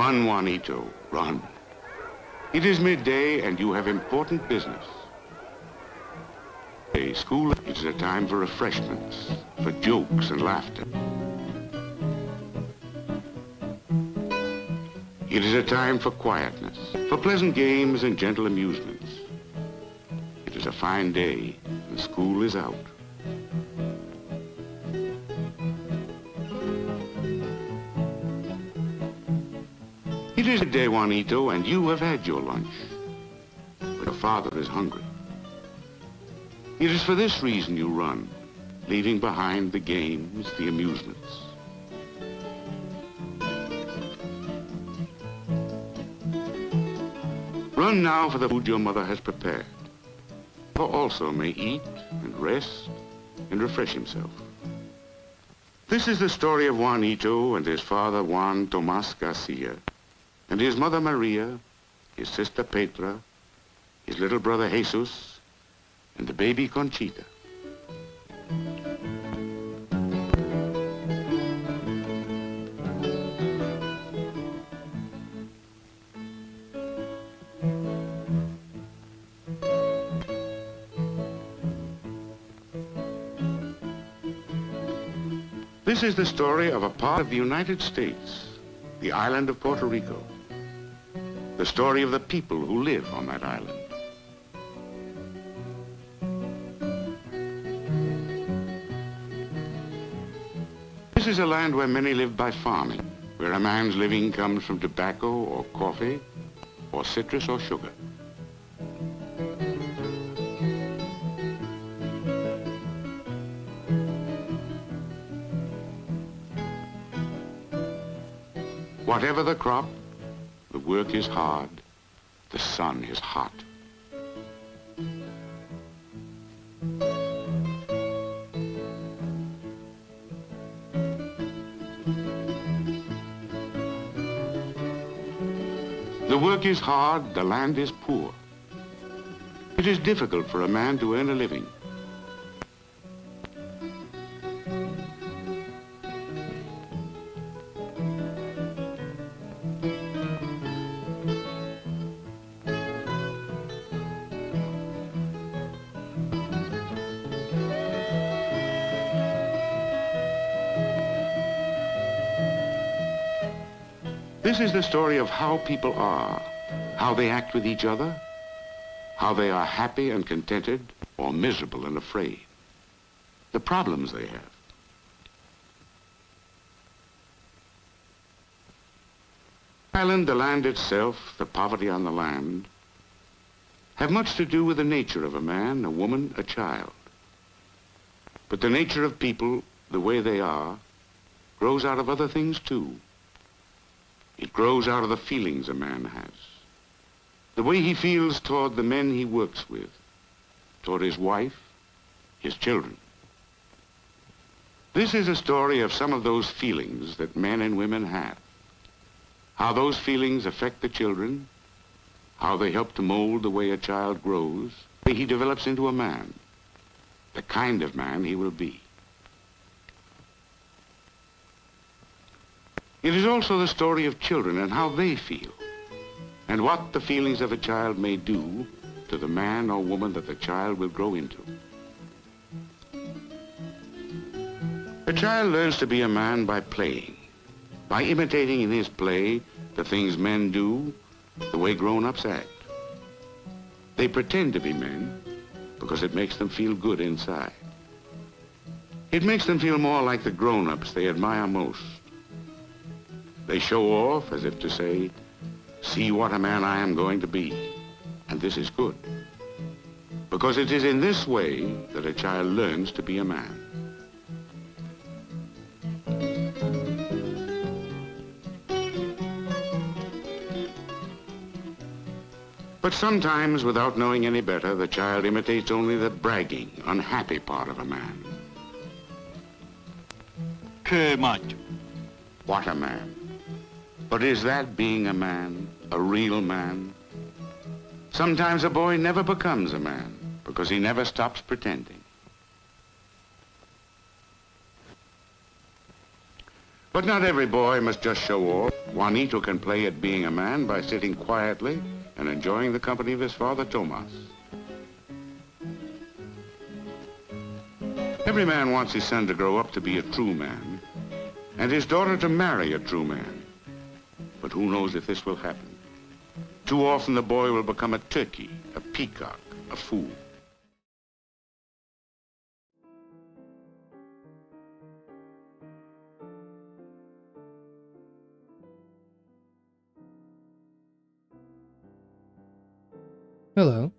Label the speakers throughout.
Speaker 1: Run, Juanito, run. It is midday and you have important business. School is a time for refreshments, for jokes and laughter. It is a time for quietness, for pleasant games and gentle amusements. It is a fine day and school is out. It is a day, Juanito, and you have had your lunch. But your father is hungry. It is for this reason you run, leaving behind the games, the amusements. Run now for the food your mother has prepared. He also may eat and rest and refresh himself. This is the story of Juanito and his father Juan Tomas Garcia, and his mother Maria, his sister Petra, his little brother Jesus, and the baby Conchita. This is the story of a part of the United States, the island of Puerto Rico. The story of the people who live on that island. This is a land where many live by farming, where a man's living comes from tobacco or coffee or citrus or sugar. Whatever the crop, the work is hard, the sun is hot. The work is hard, the land is poor. It is difficult for a man to earn a living. This is the story of how people are, how they act with each other, how they are happy and contented or miserable and afraid, the problems they have. Island, the land itself, the poverty on the land, have much to do with the nature of a man, a woman, a child. But the nature of people, the way they are, grows out of other things too. It grows out of the feelings a man has, the way he feels toward the men he works with, toward his wife, his children. This is a story of some of those feelings that men and women have, how those feelings affect the children, how they help to mold the way a child grows, the way he develops into a man, the kind of man he will be. It is also the story of children and how they feel, and what the feelings of a child may do to the man or woman that the child will grow into. A child learns to be a man by playing, by imitating in his play the things men do, the way grown-ups act. They pretend to be men because it makes them feel good inside. It makes them feel more like the grown-ups they admire most. They show off as if to say, see what a man I am going to be, and this is good. Because it is in this way that a child learns to be a man. But sometimes, without knowing any better, the child imitates only the bragging, unhappy part of a man.
Speaker 2: Que macho.
Speaker 1: What a man. But is that being a man, a real man? Sometimes a boy never becomes a man because he never stops pretending. But not every boy must just show off. Juanito can play at being a man by sitting quietly and enjoying the company of his father, Tomas. Every man wants his son to grow up to be a true man, and his daughter to marry a true man. But who knows if this will happen? Too often the boy will become a turkey, a peacock, a fool.
Speaker 2: Hello.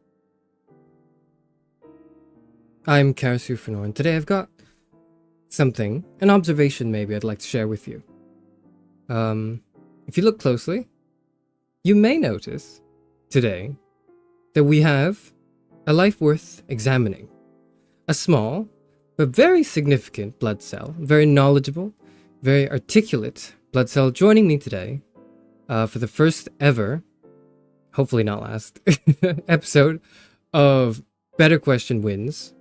Speaker 2: I'm Charis Euphranor, and today I've got something, an observation maybe I'd like to share with you. If you look closely, you may notice today that we have a life worth examining. A small, but very significant blood cell, very knowledgeable, very articulate blood cell joining me today for the first ever, hopefully not last, episode of Better Question Wins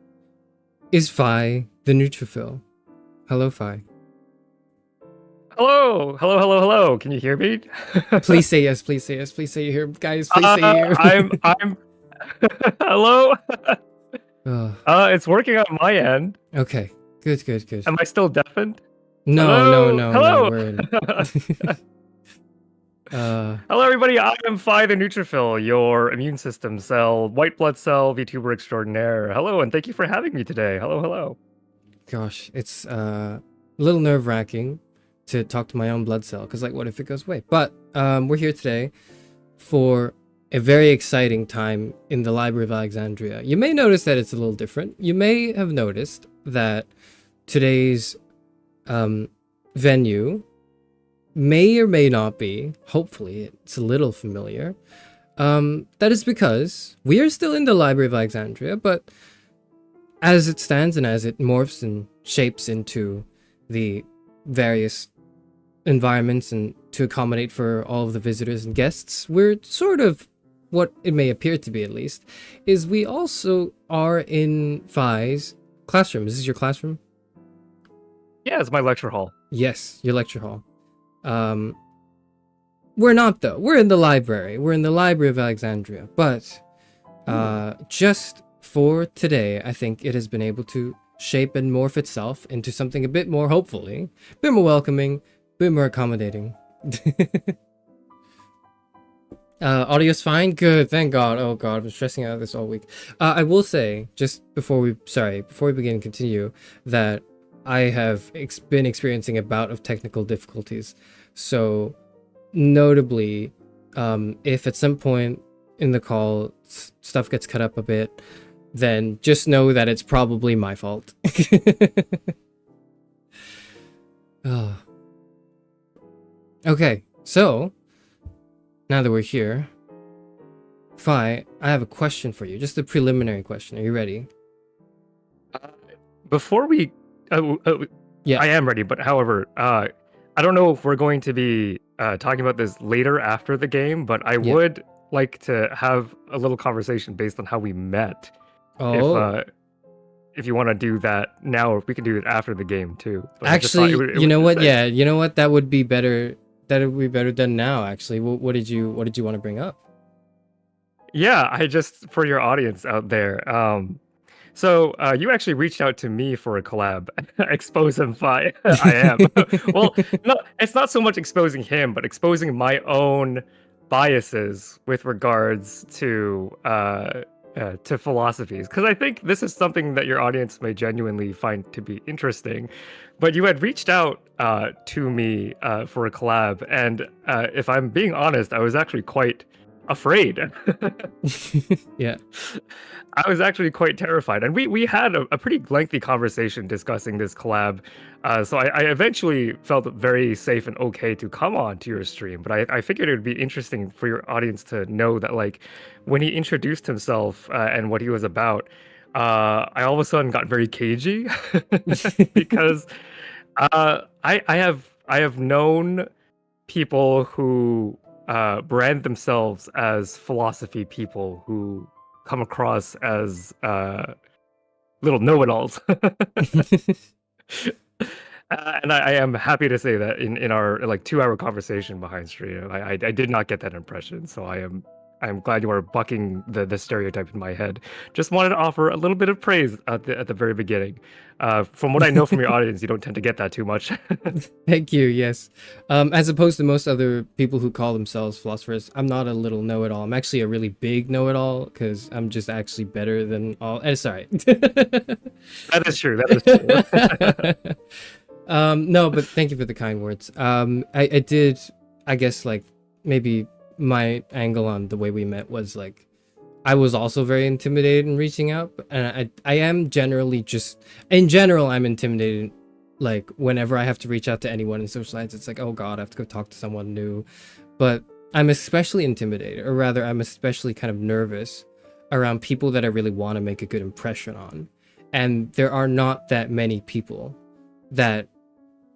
Speaker 2: is Phi the Neutrophil. Hello, Phi.
Speaker 3: Hello, hello, hello, hello. Can you hear me?
Speaker 2: Please say yes, please say yes, please say you hear, guys, please say you hear.
Speaker 3: I'm hello.
Speaker 2: Oh,
Speaker 3: It's working on my end.
Speaker 2: okay, good.
Speaker 3: Am I still deafened?
Speaker 2: No,
Speaker 3: Hello.
Speaker 2: we're in.
Speaker 3: Hello, everybody. I am Phi the Neutrophil, your immune system cell, white blood cell, VTuber extraordinaire. Hello, and thank you for having me today. Hello.
Speaker 2: Gosh, it's a little nerve-wracking to talk to my own blood cell, because like, what if it goes away? But we're here today for a very exciting time in the Library of Alexandria. You may notice that it's a little different. You may have noticed that today's venue may or may not be, hopefully it's a little familiar. That is because we are still in the Library of Alexandria, but as it stands and as it morphs and shapes into the various environments and to accommodate for all of the visitors and guests, we're sort of, what it may appear to be at least, is we also are in Phi's classroom. Is this your classroom?
Speaker 3: Yeah, it's my lecture hall.
Speaker 2: Yes, your lecture hall. We're not though. We're in the library. We're in the Library of Alexandria. But just for today, I think it has been able to shape and morph itself into something a bit more, hopefully, a bit more welcoming, a bit more accommodating. Audio's fine? Good, thank God. Oh God, I've been stressing out this all week. I will say, just before we begin and continue, that I have been experiencing a bout of technical difficulties. So, notably, if at some point in the call stuff gets cut up a bit, then just know that it's probably my fault. Oh. Okay, so now that we're here, Phi, I have a question for you, just a preliminary question. Are you ready?
Speaker 3: Before we,
Speaker 2: Yeah.
Speaker 3: I am ready. But however, I don't know if we're going to be talking about this later after the game, but I would like to have a little conversation based on how we met.
Speaker 2: Oh.
Speaker 3: If you want to do that now, or we can do it after the game too. But
Speaker 2: actually, you know what? Yeah, you know what? That would be better. That would be better done now. Actually, what did you want to bring up?
Speaker 3: Yeah, I just, for your audience out there. So you actually reached out to me for a collab. Expose him, Phi. I am. Well, no, it's not so much exposing him, but exposing my own biases with regards to philosophies, because I think this is something that your audience may genuinely find to be interesting. But you had reached out to me for a collab, and if I'm being honest, I was actually quite afraid.
Speaker 2: Yeah.
Speaker 3: I was actually quite terrified, and we had a pretty lengthy conversation discussing this collab. So I eventually felt very safe and okay to come on to your stream. But I figured it would be interesting for your audience to know that, like, when he introduced himself and what he was about, I all of a sudden got very cagey because I have known people who brand themselves as philosophy people who come across as little know-it-alls. And I am happy to say that in our like 2 hour conversation behind stream, I did not get that impression. So I'm glad you are bucking the stereotype in my head. Just wanted to offer a little bit of praise at the very beginning. From what I know from your audience, you don't tend to get that too much.
Speaker 2: Thank you. Yes. As opposed to most other people who call themselves philosophers, I'm not a little know-it-all. I'm actually a really big know-it-all because I'm just actually better than all. Sorry.
Speaker 3: That is true. That is true.
Speaker 2: No, but thank you for the kind words. I did, I guess, like maybe my angle on the way we met was like I was also very intimidated in reaching out, and I am generally just in general I'm intimidated. Like whenever I have to reach out to anyone in social science, it's like, oh god, I have to go talk to someone new. But I'm especially intimidated, or rather, I'm especially kind of nervous around people that I really want to make a good impression on, and there are not that many people that,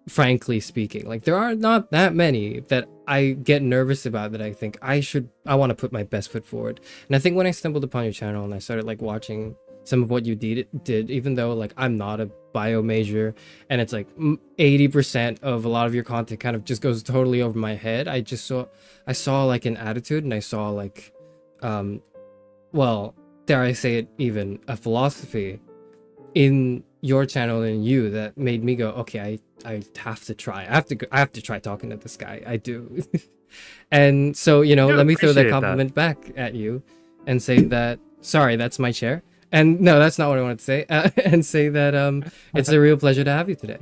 Speaker 2: frankly speaking, like there are not that many that I get nervous about, that I think I want to put my best foot forward. And I think when I stumbled upon your channel and I started like watching some of what you did, even though like I'm not a bio major and it's like 80% of a lot of your content kind of just goes totally over my head, I saw like an attitude, and I saw like well, dare I say it, even a philosophy in your channel and you that made me go, okay, I have to try. I have to try talking to this guy. I do. And so,
Speaker 3: I do
Speaker 2: let me throw that
Speaker 3: appreciate that.
Speaker 2: compliment back at you and say that, sorry, that's my chair. And no, that's not what I wanted to say. And say that it's a real pleasure to have you today.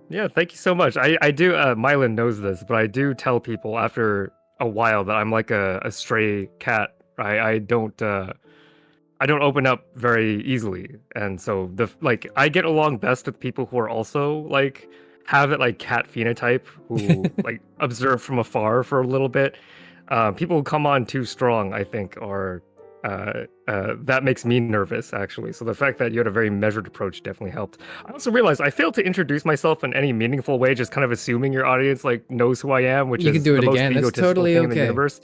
Speaker 3: Yeah, thank you so much. I do, Mylan knows this, but I do tell people after a while that I'm like a stray cat. I don't open up very easily, and so I get along best with people who are also like have that like cat phenotype, who like observe from afar for a little bit. People who come on too strong, I think, are that makes me nervous actually. So the fact that you had a very measured approach definitely helped. I also realized I failed to introduce myself in any meaningful way, just kind of assuming your audience like knows who I am, which
Speaker 2: You can
Speaker 3: is
Speaker 2: do it
Speaker 3: the most
Speaker 2: again. That's
Speaker 3: egotistical
Speaker 2: totally
Speaker 3: thing in the
Speaker 2: okay.
Speaker 3: universe.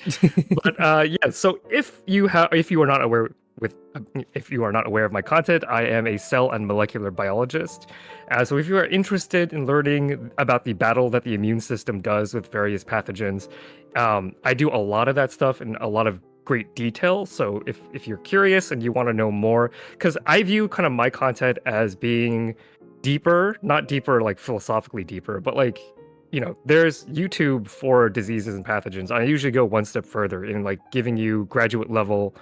Speaker 3: But yeah, so if you are not aware if you are not aware of my content, I am a cell and molecular biologist. So if you are interested in learning about the battle that the immune system does with various pathogens, I do a lot of that stuff in a lot of great detail. So if you're curious and you want to know more, because I view kind of my content as being deeper, not deeper like philosophically deeper, but like, there's YouTube for diseases and pathogens. I usually go one step further in like giving you graduate level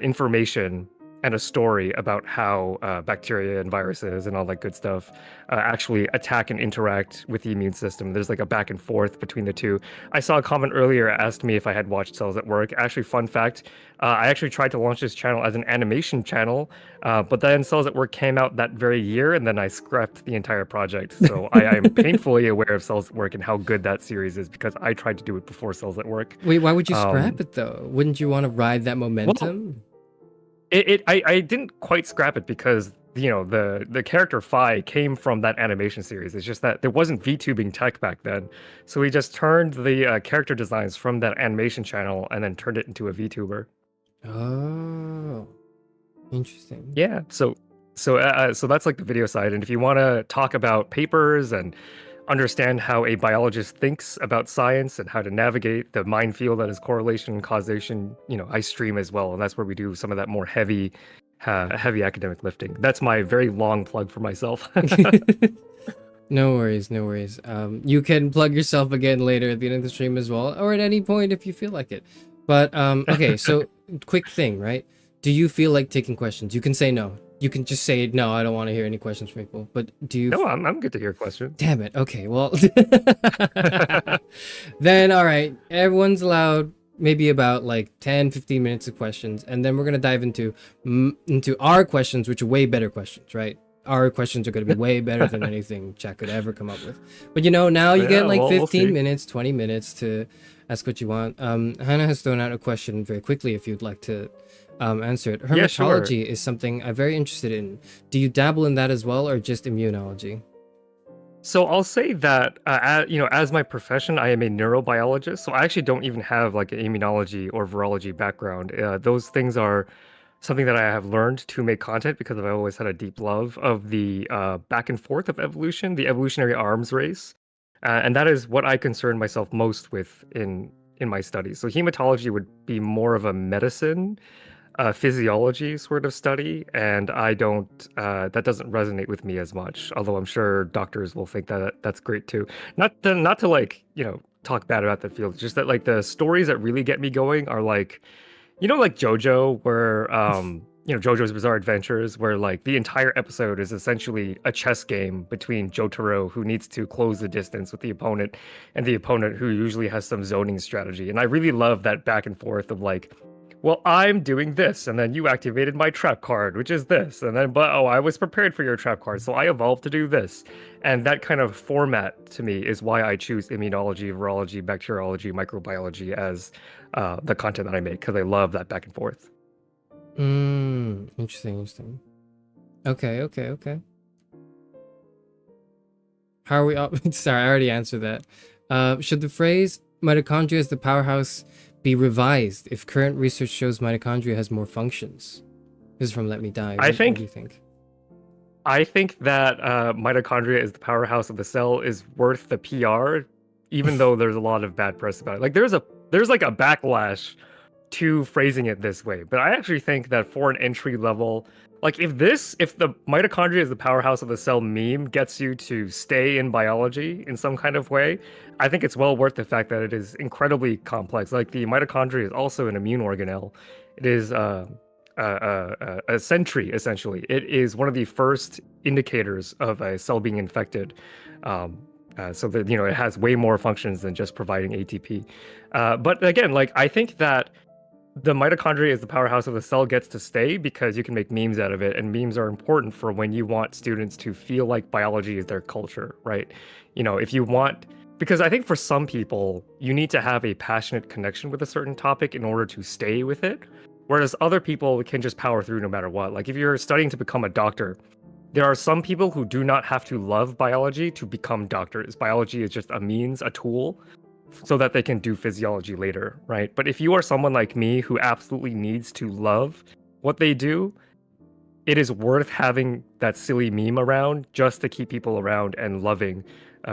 Speaker 3: information and a story about how bacteria and viruses and all that good stuff actually attack and interact with the immune system. There's like a back and forth between the two. I saw a comment earlier asked me if I had watched Cells at Work. Actually, fun fact, I actually tried to launch this channel as an animation channel, but then Cells at Work came out that very year, and then I scrapped the entire project. So I am painfully aware of Cells at Work and how good that series is, because I tried to do it before Cells at Work.
Speaker 2: Wait, why would you scrap it though? Wouldn't you want to ride that momentum?
Speaker 3: I didn't quite scrap it because the character Phi came from that animation series. It's just that there wasn't VTubing tech back then, so we just turned the character designs from that animation channel and then turned it into a VTuber.
Speaker 2: Oh, interesting.
Speaker 3: Yeah, so that's like the video side. And if you want to talk about papers and understand how a biologist thinks about science and how to navigate the minefield that is correlation and causation, I stream as well, and that's where we do some of that more heavy academic lifting. That's my very long plug for myself.
Speaker 2: No worries, no worries. You can plug yourself again later at the end of the stream as well, or at any point if you feel like it. But okay, so quick thing, right? Do you feel like taking questions? You can say no. You can just say no, I don't want to hear any questions from people. But do you?
Speaker 3: No, I'm good to hear questions.
Speaker 2: Damn it. Okay, well, then all right. Everyone's allowed maybe about like 10-15 minutes of questions, and then we're gonna dive into our questions, which are way better questions, right? Our questions are gonna be way better than anything chat could ever come up with. But now you get like 15 minutes, 20 minutes to ask what you want. Hannah has thrown out a question very quickly if you'd like to answer it. Hermatology is something I'm very interested in. Do you dabble in that as well, or just immunology?
Speaker 3: So I'll say that, as my profession, I am a neurobiologist. So I actually don't even have like an immunology or virology background. Those things are something that I have learned to make content because I've always had a deep love of the back and forth of evolution, the evolutionary arms race, and that is what I concern myself most with in my studies. So hematology would be more of a medicine, physiology sort of study, and I don't that doesn't resonate with me as much. Although I'm sure doctors will think that that's great too. Not to like talk bad about the field, just that like the stories that really get me going are like like JoJo, where JoJo's Bizarre Adventures, where like the entire episode is essentially a chess game between Jotaro, who needs to close the distance with the opponent, and the opponent who usually has some zoning strategy. And I really love that back and forth of like, well, I'm doing this, and then you activated my trap card, which is this, and then but oh, I was prepared for your trap card, so I evolved to do this. And that kind of format to me is why I choose immunology, virology, bacteriology, microbiology as the content that I make, because I love that back and forth.
Speaker 2: Interesting. Okay. How are we up? Sorry, I already answered that. Should the phrase mitochondria is the powerhouse be revised if current research shows mitochondria has more functions? This is from Let Me Die. What do you think?
Speaker 3: I think that mitochondria is the powerhouse of the cell is worth the PR, even though there's a lot of bad press about it. Like there's like a backlash to phrasing it this way, but I actually think that for an entry level, like if the mitochondria is the powerhouse of the cell meme gets you to stay in biology in some kind of way, I think it's well worth the fact that it is incredibly complex. Like the mitochondria is also an immune organelle. It is a sentry, essentially. It is one of the first indicators of a cell being infected. So that it has way more functions than just providing ATP. But again, like I think that the mitochondria is the powerhouse of the cell gets to stay because you can make memes out of it, and memes are important for when you want students to feel like biology is their culture, right? If you want, because I think for some people you need to have a passionate connection with a certain topic in order to stay with it, whereas other people can just power through no matter what. Like if you're studying to become a doctor, there are some people who do not have to love biology to become doctors. Biology is just a means, a tool, so that they can do physiology later, right? But if you are someone like me who absolutely needs to love what they do, it is worth having that silly meme around just to keep people around and loving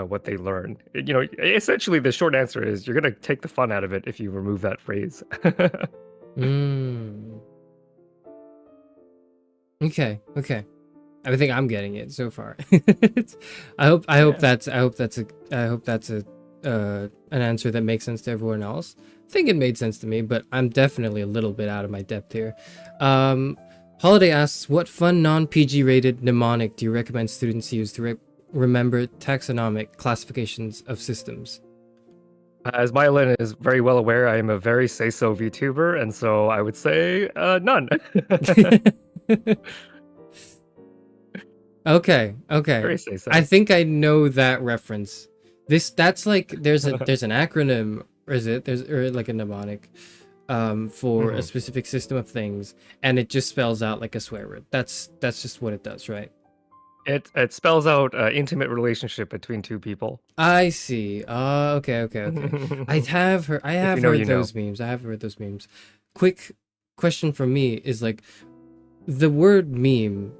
Speaker 3: what they learn. Essentially, the short answer is you're going to take the fun out of it if you remove that phrase.
Speaker 2: Okay. I think I'm getting it so far. I hope that's an answer that makes sense to everyone else. I think it made sense to me, but I'm definitely a little bit out of my depth here. Holiday asks, what fun non-PG rated mnemonic do you recommend students use to remember taxonomic classifications of systems?
Speaker 3: As Myelin is very well aware, I am a very say-so VTuber, and so I would say none.
Speaker 2: Okay.
Speaker 3: Very say-so.
Speaker 2: I think I know that reference. That's like there's an acronym, or is it? Or like a mnemonic for a specific system of things, and it just spells out like a swear word. That's just what it does, right?
Speaker 3: It spells out intimate relationship between two people.
Speaker 2: I see. Okay. I have heard those memes. I have heard those memes. Quick question from me is like, the word meme,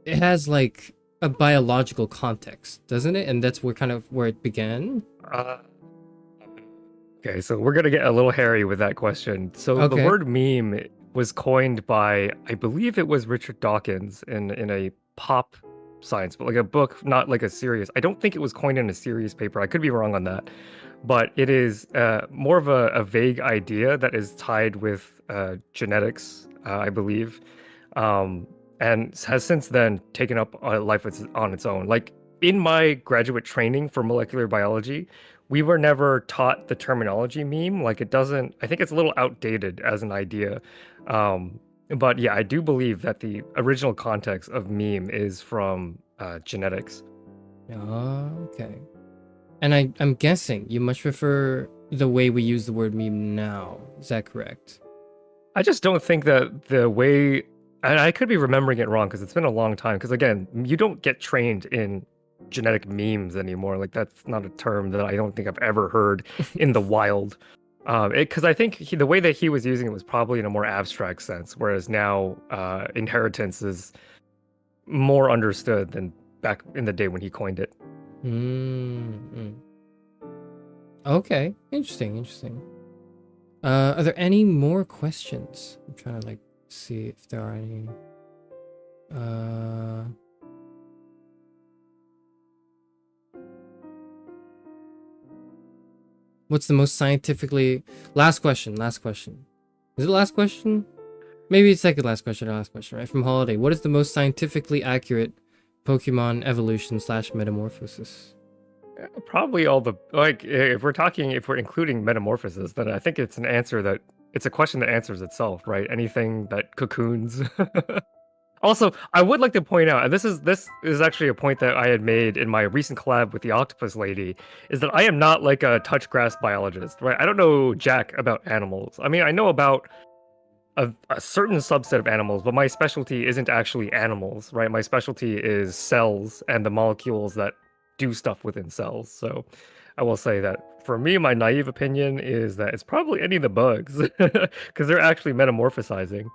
Speaker 2: it has like a biological context, doesn't it? And that's where it began.
Speaker 3: Okay, so we're gonna get a little hairy with that question. So the word meme was coined by, I believe it was Richard Dawkins in a pop science, but like a book, not like a serious. I don't think it was coined in a serious paper. I could be wrong on that, but it is more of a vague idea that is tied with genetics, I believe, and has since then taken up life on its own. Like in my graduate training for molecular biology, we were never taught the terminology meme. Like it doesn't, I think it's a little outdated as an idea. But yeah, I do believe that the original context of meme is from genetics.
Speaker 2: Okay. And I'm guessing you much prefer the way we use the word meme now. Is that correct?
Speaker 3: I just don't think that the way, and I could be remembering it wrong because it's been a long time. Because again, you don't get trained in genetic memes anymore. Like that's not a term that I don't think I've ever heard in the wild. Because I think the way that he was using it was probably in a more abstract sense, whereas now inheritance is more understood than back in the day when he coined it.
Speaker 2: Mm. Okay, interesting. Are there any more questions? I'm trying to like see if there are any. What's the most scientifically... Last question. Is it last question? Maybe it's second last question or last question, right? From Holiday. What is the most scientifically accurate Pokemon evolution / metamorphosis?
Speaker 3: Probably all the like if we're including metamorphosis, then I think it's a question that answers itself, right? Anything that cocoons. Also, I would like to point out, and this is actually a point that I had made in my recent collab with the octopus lady, is that I am not like a touch grass biologist, right? I don't know jack about animals. I mean, I know about a certain subset of animals, but my specialty isn't actually animals, right? My specialty is cells and the molecules that do stuff within cells. So I will say that for me, my naive opinion is that it's probably any of the bugs because they're actually metamorphosizing.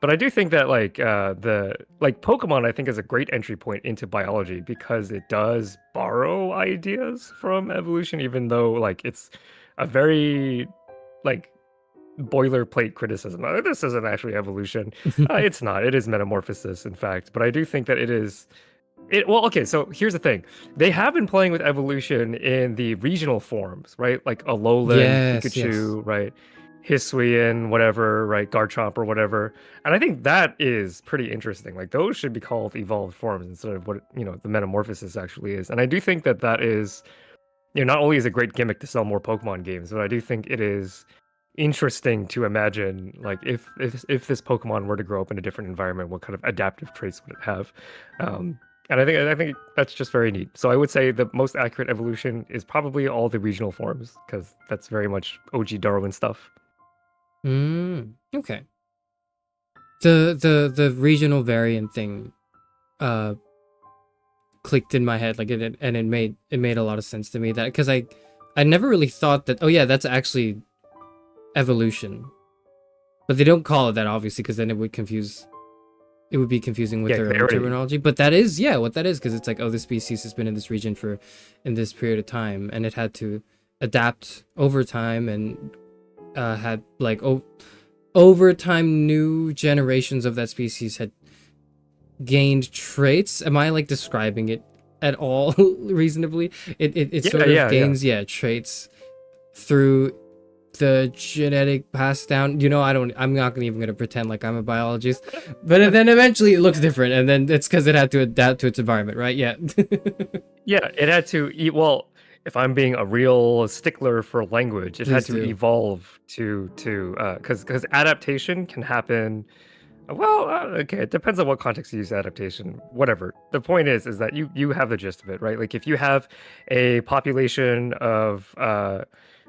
Speaker 3: But I do think that the Pokemon, I think, is a great entry point into biology because it does borrow ideas from evolution, even though like it's a very like boilerplate criticism. This isn't actually evolution. It's not. It is metamorphosis, in fact. But I do think that it is. Well, okay. So here's the thing: they have been playing with evolution in the regional forms, right? Like Alolan,
Speaker 2: Yes.
Speaker 3: Pikachu, right? Hisuian, whatever, right? Garchomp or whatever. And I think that is pretty interesting. Like those should be called evolved forms instead of what the metamorphosis actually is. And I do think that that is, not only is a great gimmick to sell more Pokemon games, but I do think it is interesting to imagine like if this Pokemon were to grow up in a different environment, what kind of adaptive traits would it have? And I think that's just very neat. So I would say the most accurate evolution is probably all the regional forms because that's very much OG Darwin stuff.
Speaker 2: Okay. The regional variant thing clicked in my head, like it made a lot of sense to me, that because I never really thought that, oh yeah, that's actually evolution, but they don't call it that obviously because then it would be confusing with their own terminology. But that is what that is, because it's like, oh, this species has been in this region in this period of time, and it had to adapt over time, and had like over time new generations of that species had gained traits. Am I like describing it at all reasonably? It sort of gains traits through the genetic pass down. I'm not even gonna pretend like I'm a biologist, but then eventually it looks different, and then it's because it had to adapt to its environment, right? Yeah.
Speaker 3: Yeah, it had to eat. Well, if I'm being a real stickler for language, it had to evolve to because adaptation can happen. Well, okay, it depends on what context you use adaptation. Whatever. The point is that you have the gist of it, right? Like if you have a population of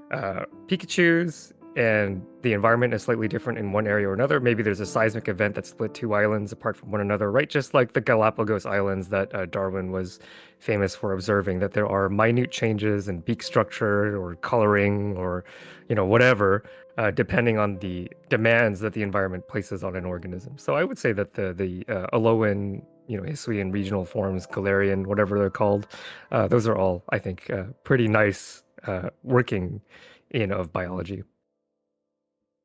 Speaker 3: Pikachus and the environment is slightly different in one area or another, maybe there's a seismic event that split two islands apart from one another, right? Just like the Galapagos Islands that Darwin was famous for observing, that there are minute changes in beak structure or coloring or whatever, depending on the demands that the environment places on an organism. So I would say that the Alolan, Hisuian regional forms, Galarian, whatever they're called, those are all, I think, pretty nice working of biology.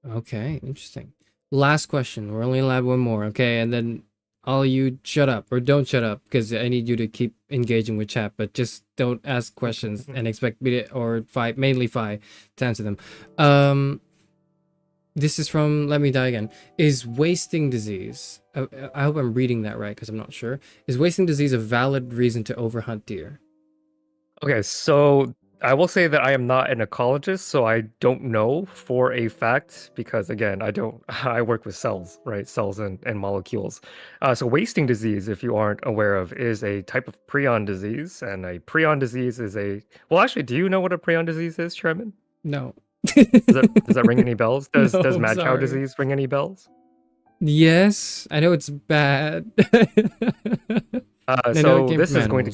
Speaker 2: Okay, interesting. Last question. We're only allowed one more, okay? And then all you shut up or don't shut up, because I need you to keep engaging with chat, but just don't ask questions and expect me to, or mainly Fi, to answer them. This is from Let Me Die Again. Is wasting disease, I hope I'm reading that right because I'm not sure. Is wasting disease a valid reason to overhunt deer?
Speaker 3: Okay, so I will say that I am not an ecologist, so I don't know for a fact because again, I work with cells, right? Cells and molecules. So wasting disease, if you aren't aware of, is a type of prion disease, and a prion disease is well, actually, do you know what a prion disease is, Sherman?
Speaker 2: No.
Speaker 3: Does that ring any bells? Does
Speaker 2: No,
Speaker 3: mad cow
Speaker 2: sorry.
Speaker 3: disease ring any bells?
Speaker 2: Yes, I know it's bad.
Speaker 3: So this is going to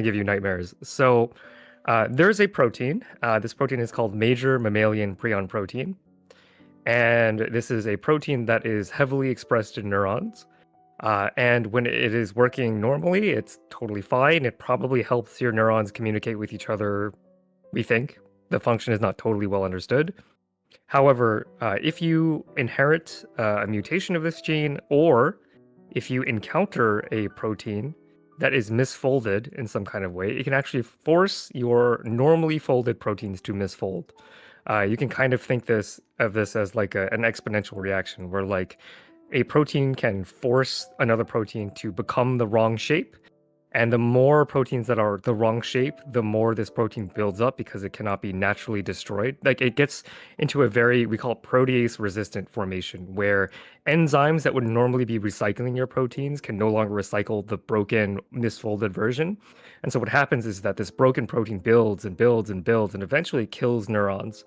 Speaker 3: give you nightmares. So There's a protein. This protein is called major mammalian prion protein. And this is a protein that is heavily expressed in neurons. And when it is working normally, it's totally fine. It probably helps your neurons communicate with each other, we think. The function is not totally well understood. However, if you inherit a mutation of this gene, or if you encounter a protein that is misfolded in some kind of way, it can actually force your normally folded proteins to misfold. You can kind of think of this as like an exponential reaction, where like a protein can force another protein to become the wrong shape. And the more proteins that are the wrong shape, the more this protein builds up because it cannot be naturally destroyed. Like it gets into we call it protease resistant formation, where enzymes that would normally be recycling your proteins can no longer recycle the broken, misfolded version. And so what happens is that this broken protein builds and builds and builds and eventually kills neurons.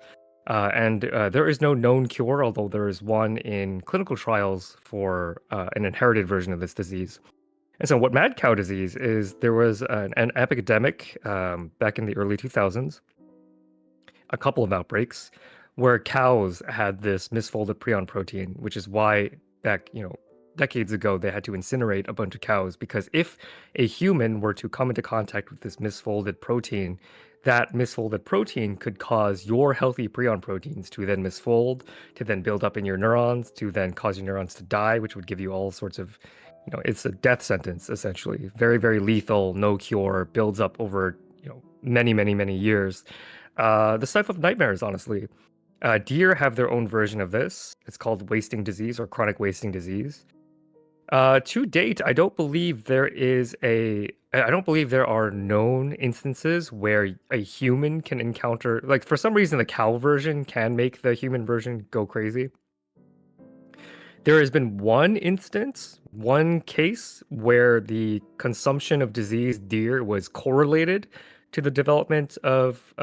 Speaker 3: There is no known cure, although there is one in clinical trials for an inherited version of this disease. And so, what mad cow disease is, there was an epidemic back in the early 2000s, a couple of outbreaks, where cows had this misfolded prion protein, which is why back, decades ago, they had to incinerate a bunch of cows, because if a human were to come into contact with this misfolded protein, that misfolded protein could cause your healthy prion proteins to then misfold, to then build up in your neurons, to then cause your neurons to die, which would give you all sorts of, it's a death sentence, essentially. Very, very lethal, no cure, builds up over, many, many, many years. This type of nightmares, honestly. Deer have their own version of this. It's called wasting disease or chronic wasting disease. To date, I don't believe there are known instances where a human can encounter, like for some reason the cow version can make the human version go crazy. There has been one case where the consumption of diseased deer was correlated to the development of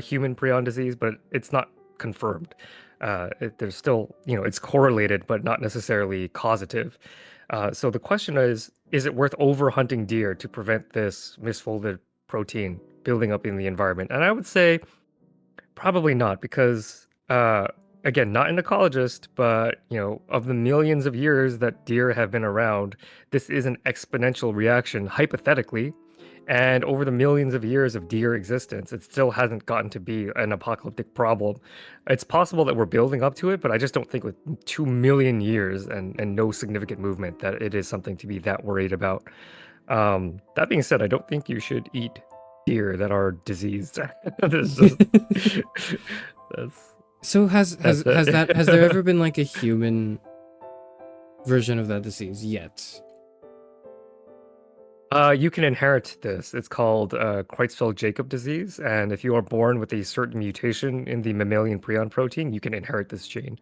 Speaker 3: human prion disease, but it's not confirmed. There's still, it's correlated, but not necessarily causative. So the question is it worth overhunting deer to prevent this misfolded protein building up in the environment? And I would say probably not, because again, not an ecologist, but of the millions of years that deer have been around, this is an exponential reaction, hypothetically. And over the millions of years of deer existence, it still hasn't gotten to be an apocalyptic problem. It's possible that we're building up to it, but I just don't think with 2 million years and no significant movement that it is something to be that worried about. That being said, I don't think you should eat deer that are diseased. That's
Speaker 2: So has
Speaker 3: That's it.
Speaker 2: there ever been like a human version of that disease yet?
Speaker 3: You can inherit this. It's called Creutzfeldt-Jakob disease, and if you are born with a certain mutation in the mammalian prion protein, you can inherit this gene.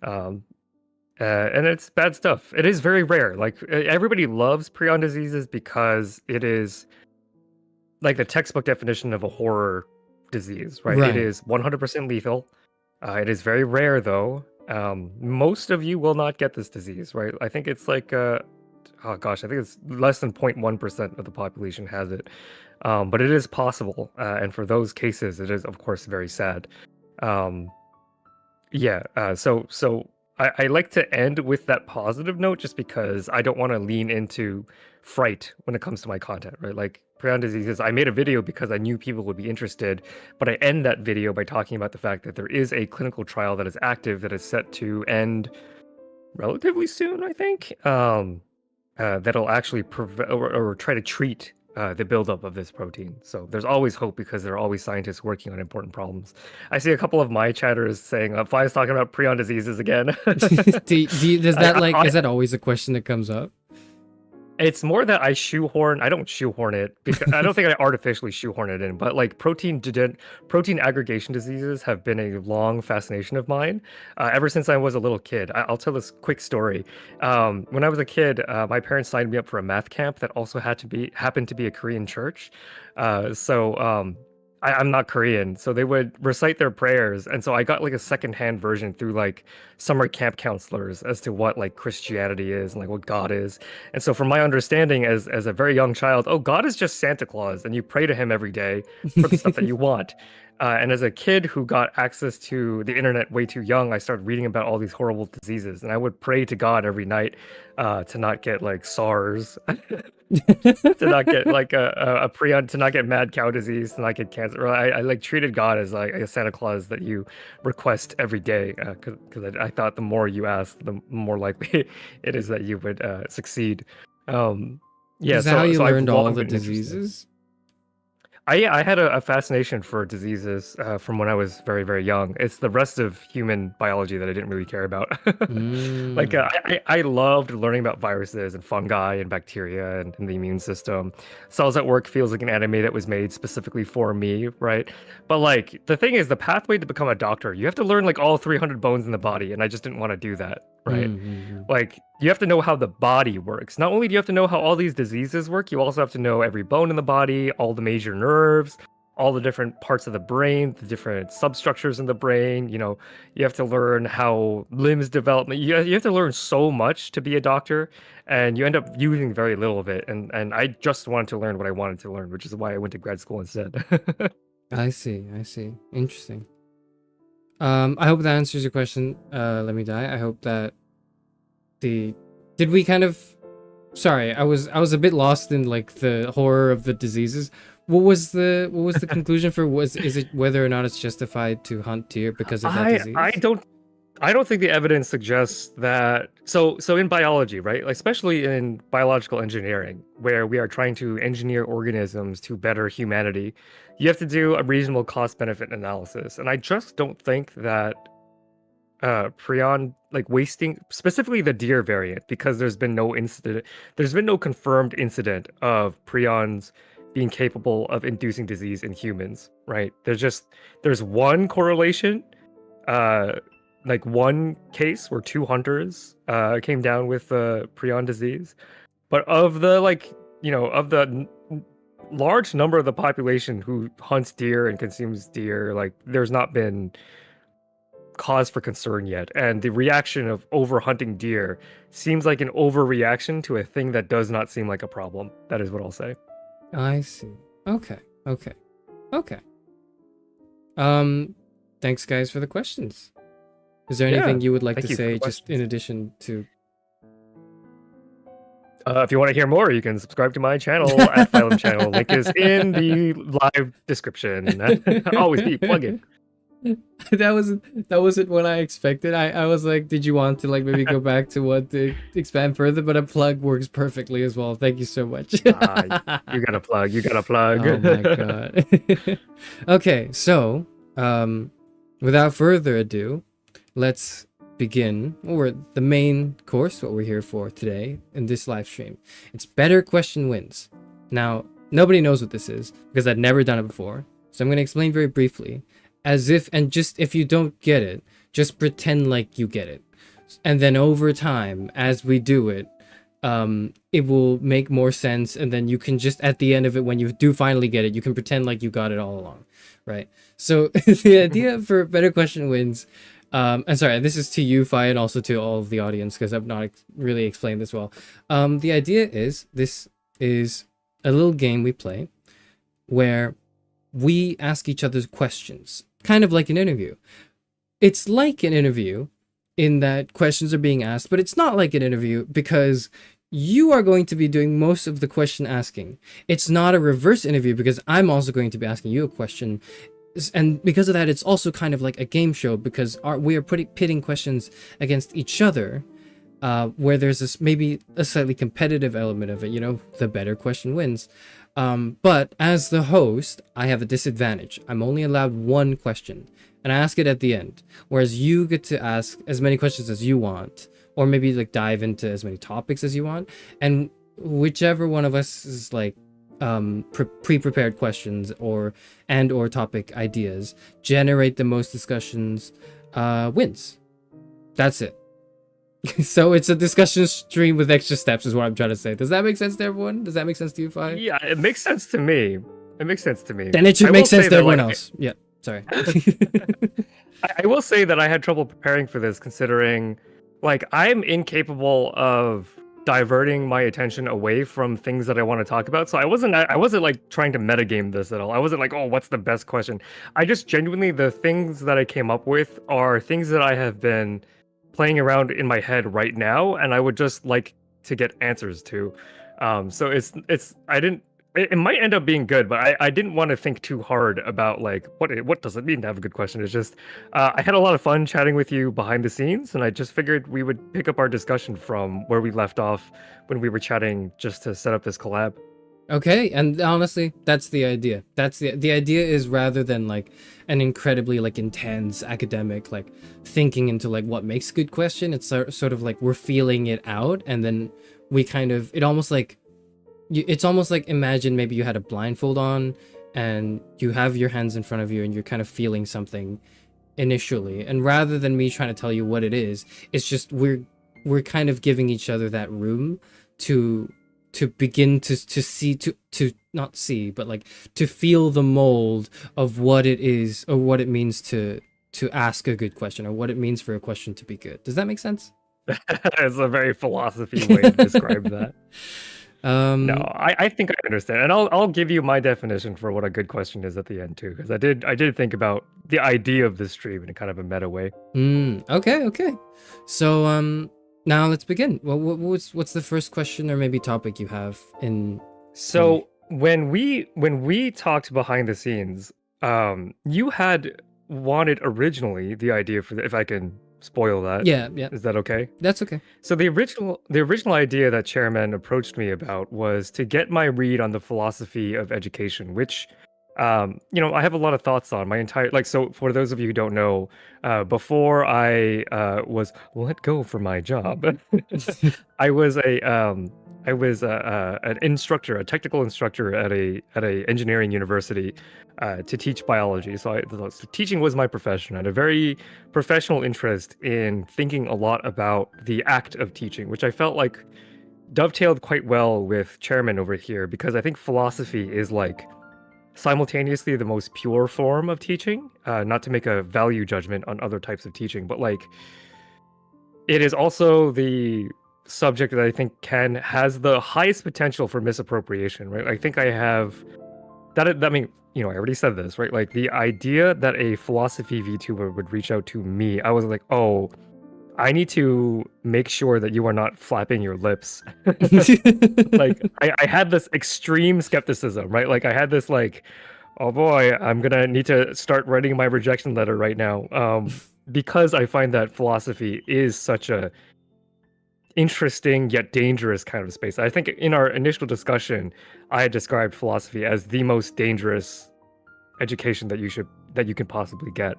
Speaker 3: Um, and it's bad stuff. It is very rare. Like everybody loves prion diseases because it is like the textbook definition of a horror disease, right? It
Speaker 2: Right.
Speaker 3: is 100% lethal. It is very rare, though. Most of you will not get this disease, right? I think it's like oh gosh, I think it's less than 0.1% of the population has it. But it is possible. And for those cases, it is, of course, very sad. Um, yeah. So I like to end with that positive note just because I don't want to lean into fright when it comes to my content, right? Like prion diseases, I made a video because I knew people would be interested, but I end that video by talking about the fact that there is a clinical trial that is active that is set to end relatively soon, I think. That'll actually or try to treat the buildup of this protein. So there's always hope because there are always scientists working on important problems. I see a couple of my chatters saying, Fi's talking about prion diseases again.
Speaker 2: Does that is
Speaker 3: I,
Speaker 2: that always a question that comes up?
Speaker 3: It's more that I don't shoehorn it because I don't think I artificially shoehorn it in, but like protein aggregation diseases have been a long fascination of mine ever since I was a little kid. I'll tell this quick story. When I was a kid, my parents signed me up for a math camp that also happened to be a Korean church. So I'm not Korean, so they would recite their prayers, and so I got like a secondhand version through like summer camp counselors as to what like Christianity is and like what God is. And so from my understanding as a very young child, oh, God is just Santa Claus, and you pray to him every day for the stuff that you want. And as a kid who got access to the internet way too young, I started reading about all these horrible diseases, and I would pray to God every night to not get like SARS, to not get like a prion, to not get mad cow disease, to not get cancer. I like treated God as like a Santa Claus that you request every day, because I thought the more you ask, the more likely it is that you would succeed. Yeah,
Speaker 2: Is that how you
Speaker 3: I've
Speaker 2: learned all
Speaker 3: long
Speaker 2: the
Speaker 3: been interested.
Speaker 2: diseases?
Speaker 3: I had a fascination for diseases from when I was very, very young. It's the rest of human biology that I didn't really care about. Like
Speaker 2: Mm.
Speaker 3: I loved learning about viruses and fungi and bacteria and the immune system. Cells at Work feels like an anime that was made specifically for me, right? But like the thing is, the pathway to become a doctor, you have to learn like all 300 bones in the body, and I just didn't want to do that, right?
Speaker 2: Mm-hmm.
Speaker 3: Like you have to know how the body works. Not only do you have to know how all these diseases work, you also have to know every bone in the body, all the major nerves, all the different parts of the brain, the different substructures in the brain. You know, you have to learn how limbs develop. You have to learn so much to be a doctor, and you end up using very little of it. And I just wanted to learn what I wanted to learn, which is why I went to grad school instead.
Speaker 2: I see. I see. Interesting. I hope that answers your question. Let me die. I hope that did we kind of sorry, I was a bit lost in like the horror of the diseases. What was the conclusion for is it whether or not it's justified to hunt deer because of that disease?
Speaker 3: I don't think the evidence suggests that. So in biology, right? Like especially in biological engineering, where we are trying to engineer organisms to better humanity, you have to do a reasonable cost benefit analysis. And I just don't think that prion like wasting specifically the deer variant, because there's been no confirmed incident of prions being capable of inducing disease in humans, right? There's one correlation, uh like one case where two hunters came down with prion disease, but of the like, of the large number of the population who hunts deer and consumes deer, like there's not been cause for concern yet. And the reaction of overhunting deer seems like an overreaction to a thing that does not seem like a problem. That is what I'll say.
Speaker 2: I see. Okay. Okay. Okay. Thanks guys for the questions. Is there anything
Speaker 3: Yeah,
Speaker 2: you would like to
Speaker 3: thank you for
Speaker 2: say
Speaker 3: the
Speaker 2: just in
Speaker 3: questions.
Speaker 2: addition to
Speaker 3: If you want to hear more, you can subscribe to my channel at Phylum Channel. Link is in the live description. Always be plugging.
Speaker 2: that wasn't what I expected. I was like, did you want to like maybe go back to what to expand further? But a plug works perfectly as well. Thank you so much.
Speaker 3: You gotta plug. You gotta plug.
Speaker 2: Oh my god. Okay, so without further ado, let's begin or the main course, what we're here for today in this live stream. It's Better Question Wins. Now, nobody knows what this is because I'd never done it before. So I'm going to explain very briefly, as if, and just if you don't get it, just pretend like you get it. And then over time, as we do it, it will make more sense. And then you can just, at the end of it, when you do finally get it, you can pretend like you got it all along, right? So the idea for Better Question Wins, and sorry, this is to you, Fi, and also to all of the audience, because I've not really explained this well. The idea is, this is a little game we play where we ask each other questions, kind of like an interview. It's like an interview in that questions are being asked, but it's not like an interview because you are going to be doing most of the question asking. It's not a reverse interview because I'm also going to be asking you a question. And because of that, it's also kind of like a game show because we are pitting questions against each other, where there's this maybe a slightly competitive element of it, the better question wins. But as the host, I have a disadvantage. I'm only allowed one question, and I ask it at the end, whereas you get to ask as many questions as you want, or maybe like dive into as many topics as you want, and whichever one of us is like pre-prepared questions or topic ideas generate the most discussions wins. That's it. So it's a discussion stream with extra steps is what I'm trying to say. Does that make sense to everyone? Does that make sense to you, Fi?
Speaker 3: Yeah, it makes sense to me. It makes sense to me.
Speaker 2: Then it should
Speaker 3: I
Speaker 2: make
Speaker 3: will
Speaker 2: sense
Speaker 3: say
Speaker 2: to
Speaker 3: that,
Speaker 2: everyone
Speaker 3: like,
Speaker 2: else. Yeah, sorry.
Speaker 3: I will say that I had trouble preparing for this, considering, like, I'm incapable of diverting my attention away from things that I want to talk about. So I wasn't like trying to metagame this at all. I wasn't like, oh, what's the best question? I just genuinely, the things that I came up with are things that I have been playing around in my head right now, and I would just like to get answers to. So it's I didn't. It might end up being good, but I didn't want to think too hard about like what does it mean to have a good question. It's just I had a lot of fun chatting with you behind the scenes, and I just figured we would pick up our discussion from where we left off when we were chatting just to set up this collab.
Speaker 2: Okay, and honestly, that's the idea. That's the idea is, rather than like an incredibly like intense academic like thinking into like what makes a good question, it's sort of like we're feeling it out, and then we kind of it's almost like, imagine maybe you had a blindfold on and you have your hands in front of you and you're kind of feeling something initially, and rather than me trying to tell you what it is, it's just we're kind of giving each other that room to begin to see, to not see, but like to feel the mold of what it is, or what it means to ask a good question, or what it means for a question to be good. Does that make sense?
Speaker 3: It's a very philosophy way to describe that. No,
Speaker 2: um
Speaker 3: I think I understand, and I'll give you my definition for what a good question is at the end too, because I did think about the idea of this stream in kind of a meta way.
Speaker 2: okay. So now let's begin. Well, what's the first question or maybe topic you have in?
Speaker 3: So when we talked behind the scenes, you had wanted originally the idea for if I can spoil that.
Speaker 2: Yeah,
Speaker 3: Is that okay?
Speaker 2: that's okay.
Speaker 3: So the original idea that Chairman approached me about was to get my read on the philosophy of education, which I have a lot of thoughts on my entire, like, so for those of you who don't know, before I was let go from my job, I was an instructor, a technical instructor at a engineering university to teach biology. So teaching was my profession. I had a very professional interest in thinking a lot about the act of teaching, which I felt like dovetailed quite well with Chairman over here, because I think philosophy is like simultaneously the most pure form of teaching. Not to make a value judgment on other types of teaching, but like it is also the subject that I think has the highest potential for misappropriation, right? I think I have that. I mean, I already said this, right? Like the idea that a philosophy VTuber would reach out to me, I was like, oh, I need to make sure that you are not flapping your lips. Like I had this extreme skepticism, right? Like I had this like, oh boy, I'm gonna need to start writing my rejection letter right now. Because I find that philosophy is such a interesting yet dangerous kind of space. I think in our initial discussion, I had described philosophy as the most dangerous education that you can possibly get.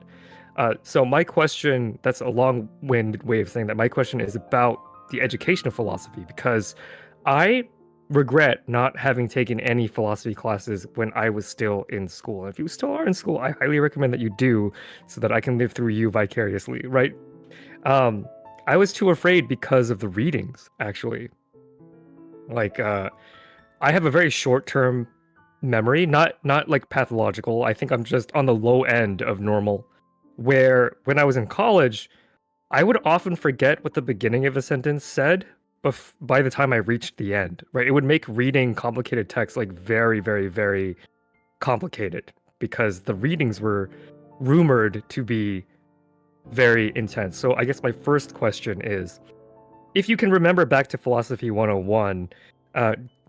Speaker 3: So my question, that's a long-winded way of saying that, my question is about the education of philosophy, because I regret not having taken any philosophy classes when I was still in school. If you still are in school, I highly recommend that you do, so that I can live through you vicariously, right? I was too afraid because of the readings, actually. Like, I have a very short-term memory, not like pathological. I think I'm just on the low end of normal, where when I was in college, I would often forget what the beginning of a sentence said by the time I reached the end, right? It would make reading complicated text like very, very, very complicated, because the readings were rumored to be very intense. So I guess my first question is, if you can remember back to Philosophy 101,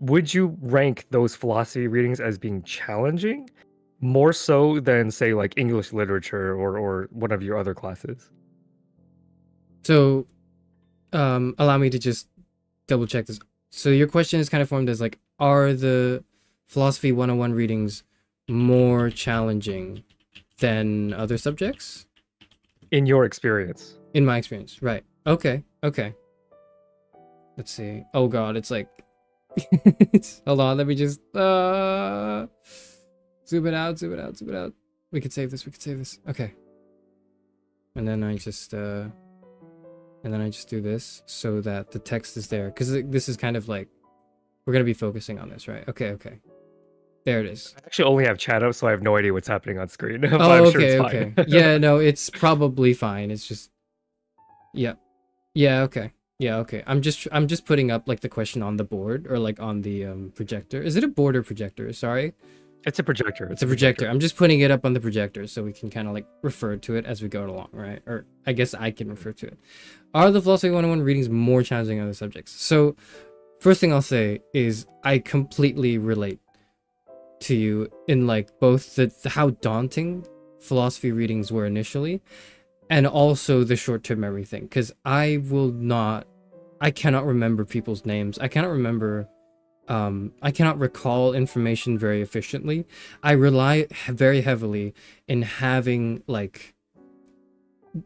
Speaker 3: would you rank those philosophy readings as being challenging, more so than, say, like English literature or one of your other classes?
Speaker 2: So allow me to just double check this. So your question is kind of formed as like, are the Philosophy 101 readings more challenging than other subjects?
Speaker 3: In your experience.
Speaker 2: In my experience, right. Okay. Let's see. Oh god, it's like hold on, let me just zoom it out. We could save this. Okay. And then I just do this so that the text is there, because this is kind of like, we're gonna be focusing on this, right? Okay. There it is.
Speaker 3: I actually only have chat up, so I have no idea what's happening on screen. But
Speaker 2: Oh,
Speaker 3: I'm
Speaker 2: okay,
Speaker 3: sure it's
Speaker 2: okay.
Speaker 3: fine.
Speaker 2: Yeah, no, it's probably fine. It's just, yeah, yeah, okay, yeah, okay. I'm just putting up like the question on the board or like on the projector. Is it a board or projector? Sorry,
Speaker 3: It's a projector.
Speaker 2: it's a projector. I'm just putting it up on the projector so we can kind of like refer to it as we go along, right? Or I guess I can refer to it. Are the Philosophy 101 readings more challenging than other subjects? So, first thing I'll say is I completely relate to you in like both the how daunting philosophy readings were initially and also the short-term memory thing, because I cannot remember people's names. I cannot remember I cannot recall information very efficiently. I rely very heavily in having like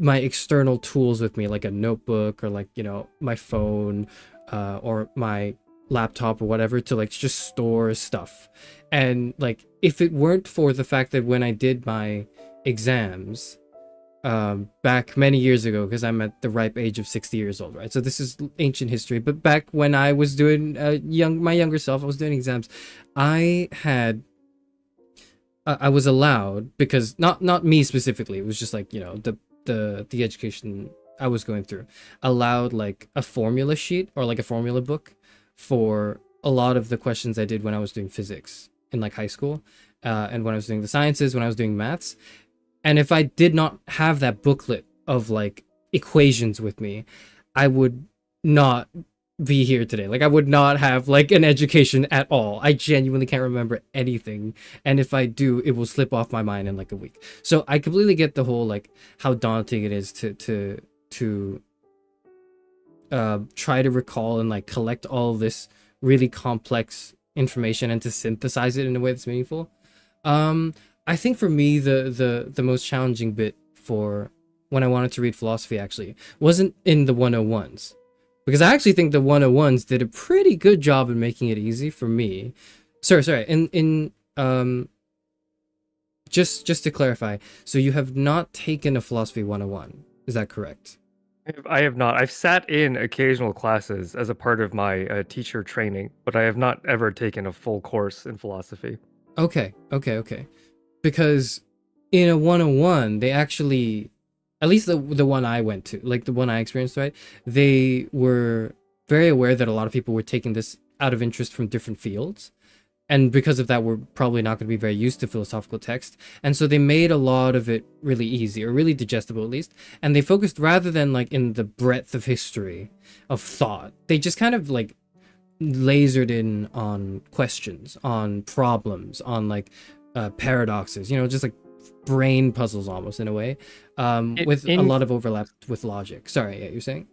Speaker 2: my external tools with me, like a notebook or like, you know, my phone or my laptop or whatever, to like just store stuff. And like if it weren't for the fact that when I did my exams back many years ago, because I'm at the ripe age of 60 years old, right? So this is ancient history, but back when I was doing my younger self, I was doing exams. I had I was allowed, because not me specifically, it was just like, you know, the education I was going through allowed like a formula sheet or like a formula book for a lot of the questions I did when I was doing physics in like high school, and when I was doing the sciences, when I was doing maths. And if I did not have that booklet of like equations with me, I would not be here today. Like I would not have like an education at all. I genuinely can't remember anything. And if I do, it will slip off my mind in like a week. So I completely get the whole like how daunting it is to try to recall and like collect all of this really complex information and to synthesize it in a way that's meaningful. I think for me, the most challenging bit for when I wanted to read philosophy actually wasn't in the 101s, because I actually think the 101s did a pretty good job in making it easy for me. Sorry. Just to clarify, so you have not taken a philosophy 101, is that correct?
Speaker 3: I have not. I've sat in occasional classes as a part of my teacher training, but I have not ever taken a full course in philosophy.
Speaker 2: Okay. Because in a 101, they actually, at least the one I went to, like the one I experienced, right? They were very aware that a lot of people were taking this out of interest from different fields. And because of that, we're probably not going to be very used to philosophical text. And so they made a lot of it really easy, or really digestible at least. And they focused, rather than like in the breadth of history of thought, they just kind of like lasered in on questions, on problems, on like paradoxes, you know, just like brain puzzles almost in a way, with a lot of overlap with logic. Sorry, yeah, you're saying?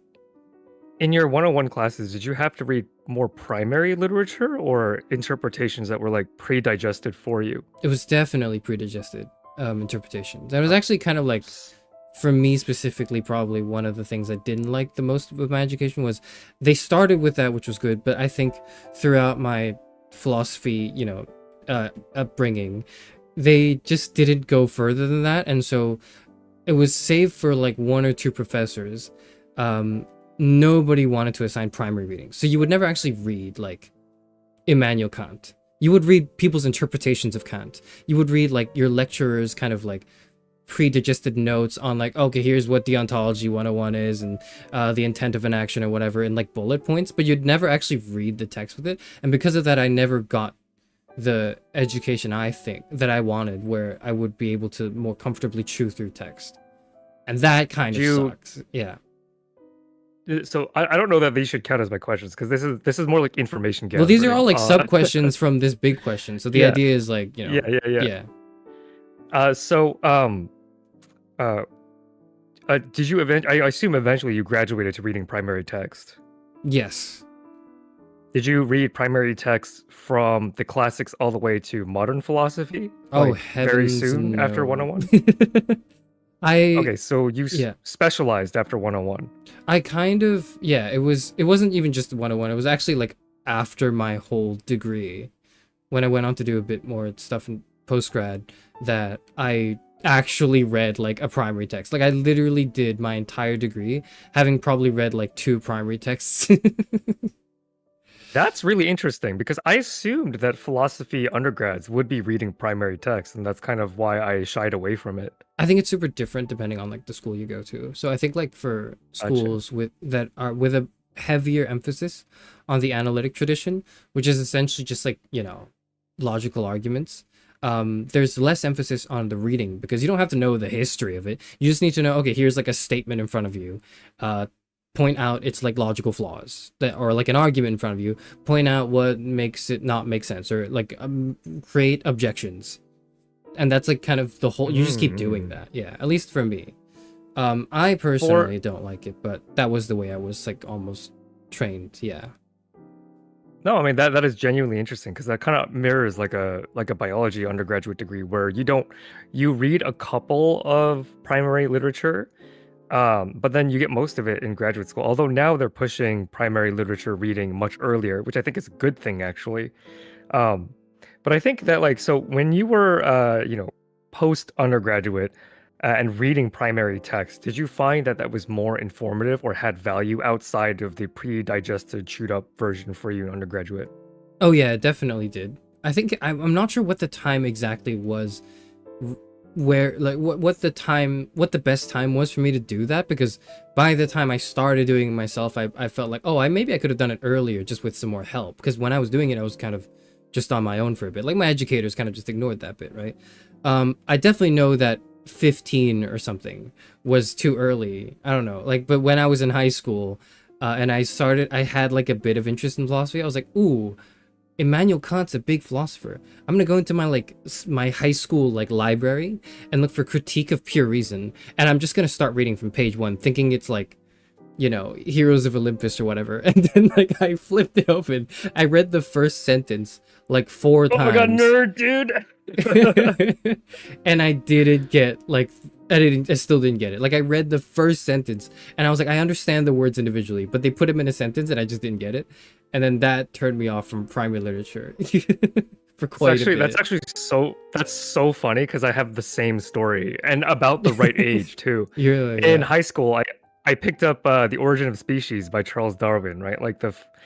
Speaker 3: In your 101 classes, did you have to read more primary literature or interpretations that were like pre-digested for you?
Speaker 2: It was definitely pre-digested interpretations. That was actually kind of like, for me specifically, probably one of the things I didn't like the most with my education was they started with that, which was good, but I think throughout my philosophy, you know, upbringing, they just didn't go further than that. And so it was save for like one or two professors. Nobody wanted to assign primary readings, so you would never actually read like Immanuel Kant. You would read people's interpretations of Kant. You would read like your lecturer's kind of like pre-digested notes on like, okay, here's what deontology 101 is, and the intent of an action or whatever, in like bullet points, but you'd never actually read the text with it. And because of that, I never got the education I think that I wanted, where I would be able to more comfortably chew through text. And that kind of sucks. Yeah.
Speaker 3: So I don't know that these should count as my questions, because this is more like information gathering.
Speaker 2: Well, these are all like sub questions from this big question. So the
Speaker 3: Yeah.
Speaker 2: idea is like, you know,
Speaker 3: Yeah. Did you I assume eventually you graduated to reading primary text.
Speaker 2: yes.
Speaker 3: Did you read primary text from the classics all the way to modern philosophy?
Speaker 2: Oh,
Speaker 3: Like, very
Speaker 2: heavens
Speaker 3: soon after
Speaker 2: no.
Speaker 3: 101?
Speaker 2: I
Speaker 3: Okay, so you specialized after 101.
Speaker 2: I kind of, yeah, it wasn't even just 101. It was actually like after my whole degree, when I went on to do a bit more stuff in postgrad, that I actually read like a primary text. Like I literally did my entire degree having probably read like 2 primary texts.
Speaker 3: That's really interesting because I assumed that philosophy undergrads would be reading primary text, and that's kind of why I shied away from it.
Speaker 2: I think it's super different depending on like the school you go to. So I think like for
Speaker 3: Gotcha.
Speaker 2: schools with that are with a heavier emphasis on the analytic tradition, which is essentially just like, logical arguments. There's less emphasis on the reading because you don't have to know the history of it. You just need to know, okay, here's like a statement in front of you. Point out its like logical flaws that, or like an argument in front of you. Point out what makes it not make sense, or like create objections. And that's like kind of the whole. You just keep doing that. Yeah, at least for me. I
Speaker 3: For
Speaker 2: personally don't like it, but that was the way I was like almost trained. Yeah.
Speaker 3: No, I mean that is genuinely interesting because that kind of mirrors like a biology undergraduate degree where you read a couple of primary literature, but then you get most of it in graduate school. Although now they're pushing primary literature reading much earlier, which I think is a good thing actually. Um, but I think that like so when you were post undergraduate and reading primary text, did you find that that was more informative or had value outside of the pre-digested, chewed up version for you in undergraduate?
Speaker 2: Oh yeah, it definitely did. I think I'm not sure what the time exactly was, where like what the best time was for me to do that, because by the time I started doing it myself, I felt like, oh, I maybe I could have done it earlier just with some more help, because when I was doing it I was kind of just on my own for a bit. Like my educators kind of just ignored that bit, right? I definitely know that 15 or something was too early. I don't know. Like, but when I was in high school, and I had like a bit of interest in philosophy. I was like, ooh, Immanuel Kant's a big philosopher. I'm gonna go into my my high school like library and look for Critique of Pure Reason, and I'm just gonna start reading from page one, thinking it's like, Heroes of Olympus or whatever. And then like I flipped it open. I read the first sentence like four
Speaker 3: Oh my god,
Speaker 2: times.
Speaker 3: nerd, dude!
Speaker 2: And I still didn't get it. Like I read the first sentence and I was like, I understand the words individually, but they put them in a sentence and I just didn't get it. And then that turned me off from primary literature for quite a
Speaker 3: That's
Speaker 2: bit.
Speaker 3: actually so funny because I have the same story and about the right age too.
Speaker 2: You're
Speaker 3: In
Speaker 2: yeah.
Speaker 3: high school, I picked up The Origin of Species by Charles Darwin, right? Like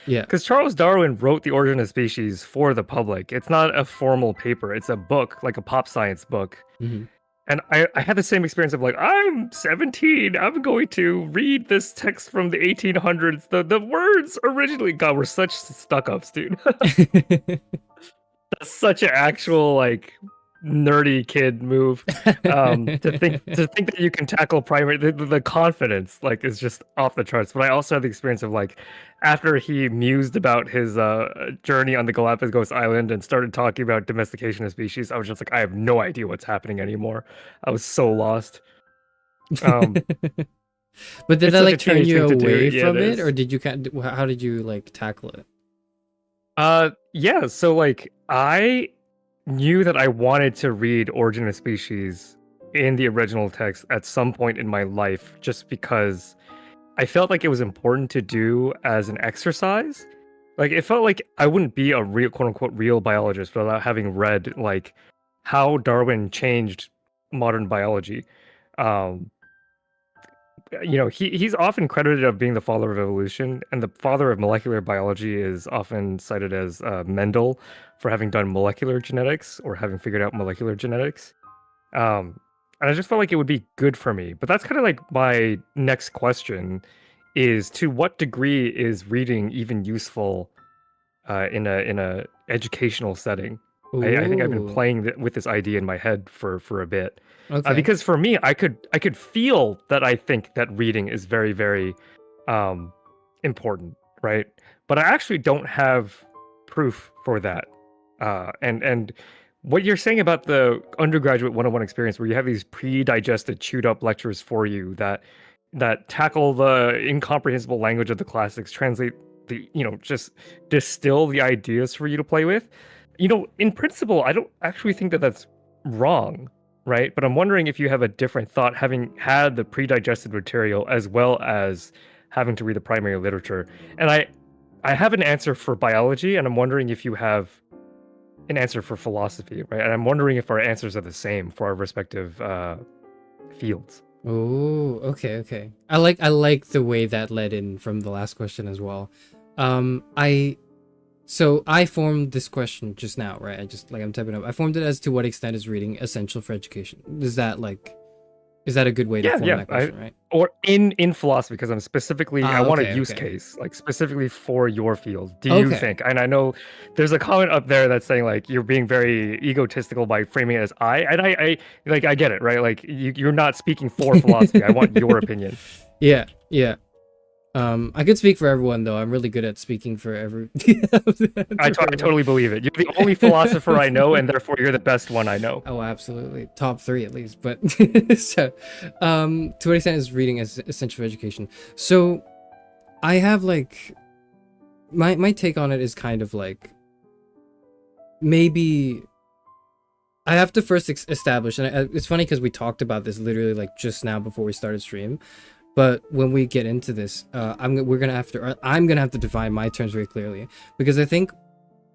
Speaker 2: Yeah.
Speaker 3: because Charles Darwin wrote The Origin of Species for the public. It's not a formal paper. It's a book, like a pop science book.
Speaker 2: Hmm.
Speaker 3: And I had the same experience of like, I'm 17. I'm going to read this text from the 1800s. The words originally, God, were such stuck-ups, dude. That's such an actual like nerdy kid move. To think that you can tackle primary the confidence like is just off the charts. But I also had the experience of like after he mused about his journey on the Galapagos Island and started talking about domestication of species, I was just like, I have no idea what's happening anymore. I was so lost. Um,
Speaker 2: But did
Speaker 3: it's
Speaker 2: that
Speaker 3: such a
Speaker 2: like turn
Speaker 3: teenage
Speaker 2: you
Speaker 3: thing to do.
Speaker 2: away
Speaker 3: Yeah, it
Speaker 2: from it, or
Speaker 3: is.
Speaker 2: did you how did you like tackle it?
Speaker 3: Yeah, so like I knew that I wanted to read Origin of Species in the original text at some point in my life just because I felt like it was important to do as an exercise. Like it felt like I wouldn't be a real quote unquote real biologist without having read like how Darwin changed modern biology. Um, he's often credited of being the father of evolution, and the father of molecular biology is often cited as Mendel for having done molecular genetics or having figured out molecular genetics. Um, and I just felt like it would be good for me. But that's kind of like my next question is to what degree is reading even useful in a educational setting? I think I've been
Speaker 2: Ooh,
Speaker 3: playing with this idea in my head for a bit,
Speaker 2: okay.
Speaker 3: because for me, I could feel that I think that reading is very very um, important, right? But I actually don't have proof for that. And what you're saying about the undergraduate one-on-one experience, where you have these pre-digested, chewed-up lectures for you that tackle the incomprehensible language of the classics, translate just distill the ideas for you to play with. In principle, I don't actually think that that's wrong, right? But I'm wondering if you have a different thought, having had the pre-digested material as well as having to read the primary literature. And I have an answer for biology, and I'm wondering if you have an answer for philosophy, right? And I'm wondering if our answers are the same for our respective fields.
Speaker 2: Oh, okay, okay. I like the way that led in from the last question as well. I So I formed this question just now, right? I'm typing up. I formed it as to what extent is reading essential for education? Is that a good way to
Speaker 3: Yeah,
Speaker 2: form
Speaker 3: yeah.
Speaker 2: that question, right?
Speaker 3: Or in philosophy, because I'm specifically, I want a
Speaker 2: Okay,
Speaker 3: use
Speaker 2: okay.
Speaker 3: case, like specifically for your field. Do you
Speaker 2: Okay.
Speaker 3: think? And I know there's a comment up there that's saying like you're being very egotistical by framing it as I, and I like I get it, right? Like you're not speaking for philosophy. I want your opinion.
Speaker 2: Yeah, yeah. I could speak for everyone though. I'm really good at speaking for every
Speaker 3: I
Speaker 2: for everyone.
Speaker 3: totally believe it. You're the only philosopher I know, and therefore you're the best one I know.
Speaker 2: Oh, absolutely. Top 3 at least. But so to what extent is reading as essential for education? So I have like my take on it is kind of like maybe I have to first establish, and it's funny because we talked about this literally like just now before we started stream. But when we get into this, I'm gonna have to define my terms very clearly, because I think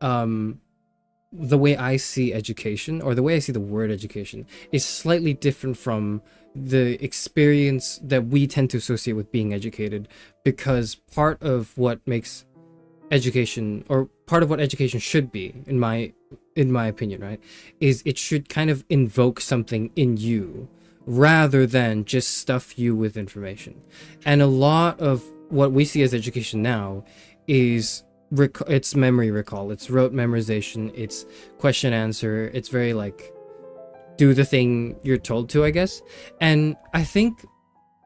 Speaker 2: the way I see education, or the way I see the word education, is slightly different from the experience that we tend to associate with being educated, because part of what makes education, or part of what education should be, in my opinion, right, is it should kind of invoke something in you rather than just stuff you with information. And a lot of what we see as education now is it's memory recall, it's rote memorization, it's question answer, it's very like do the thing you're told to, I guess. And I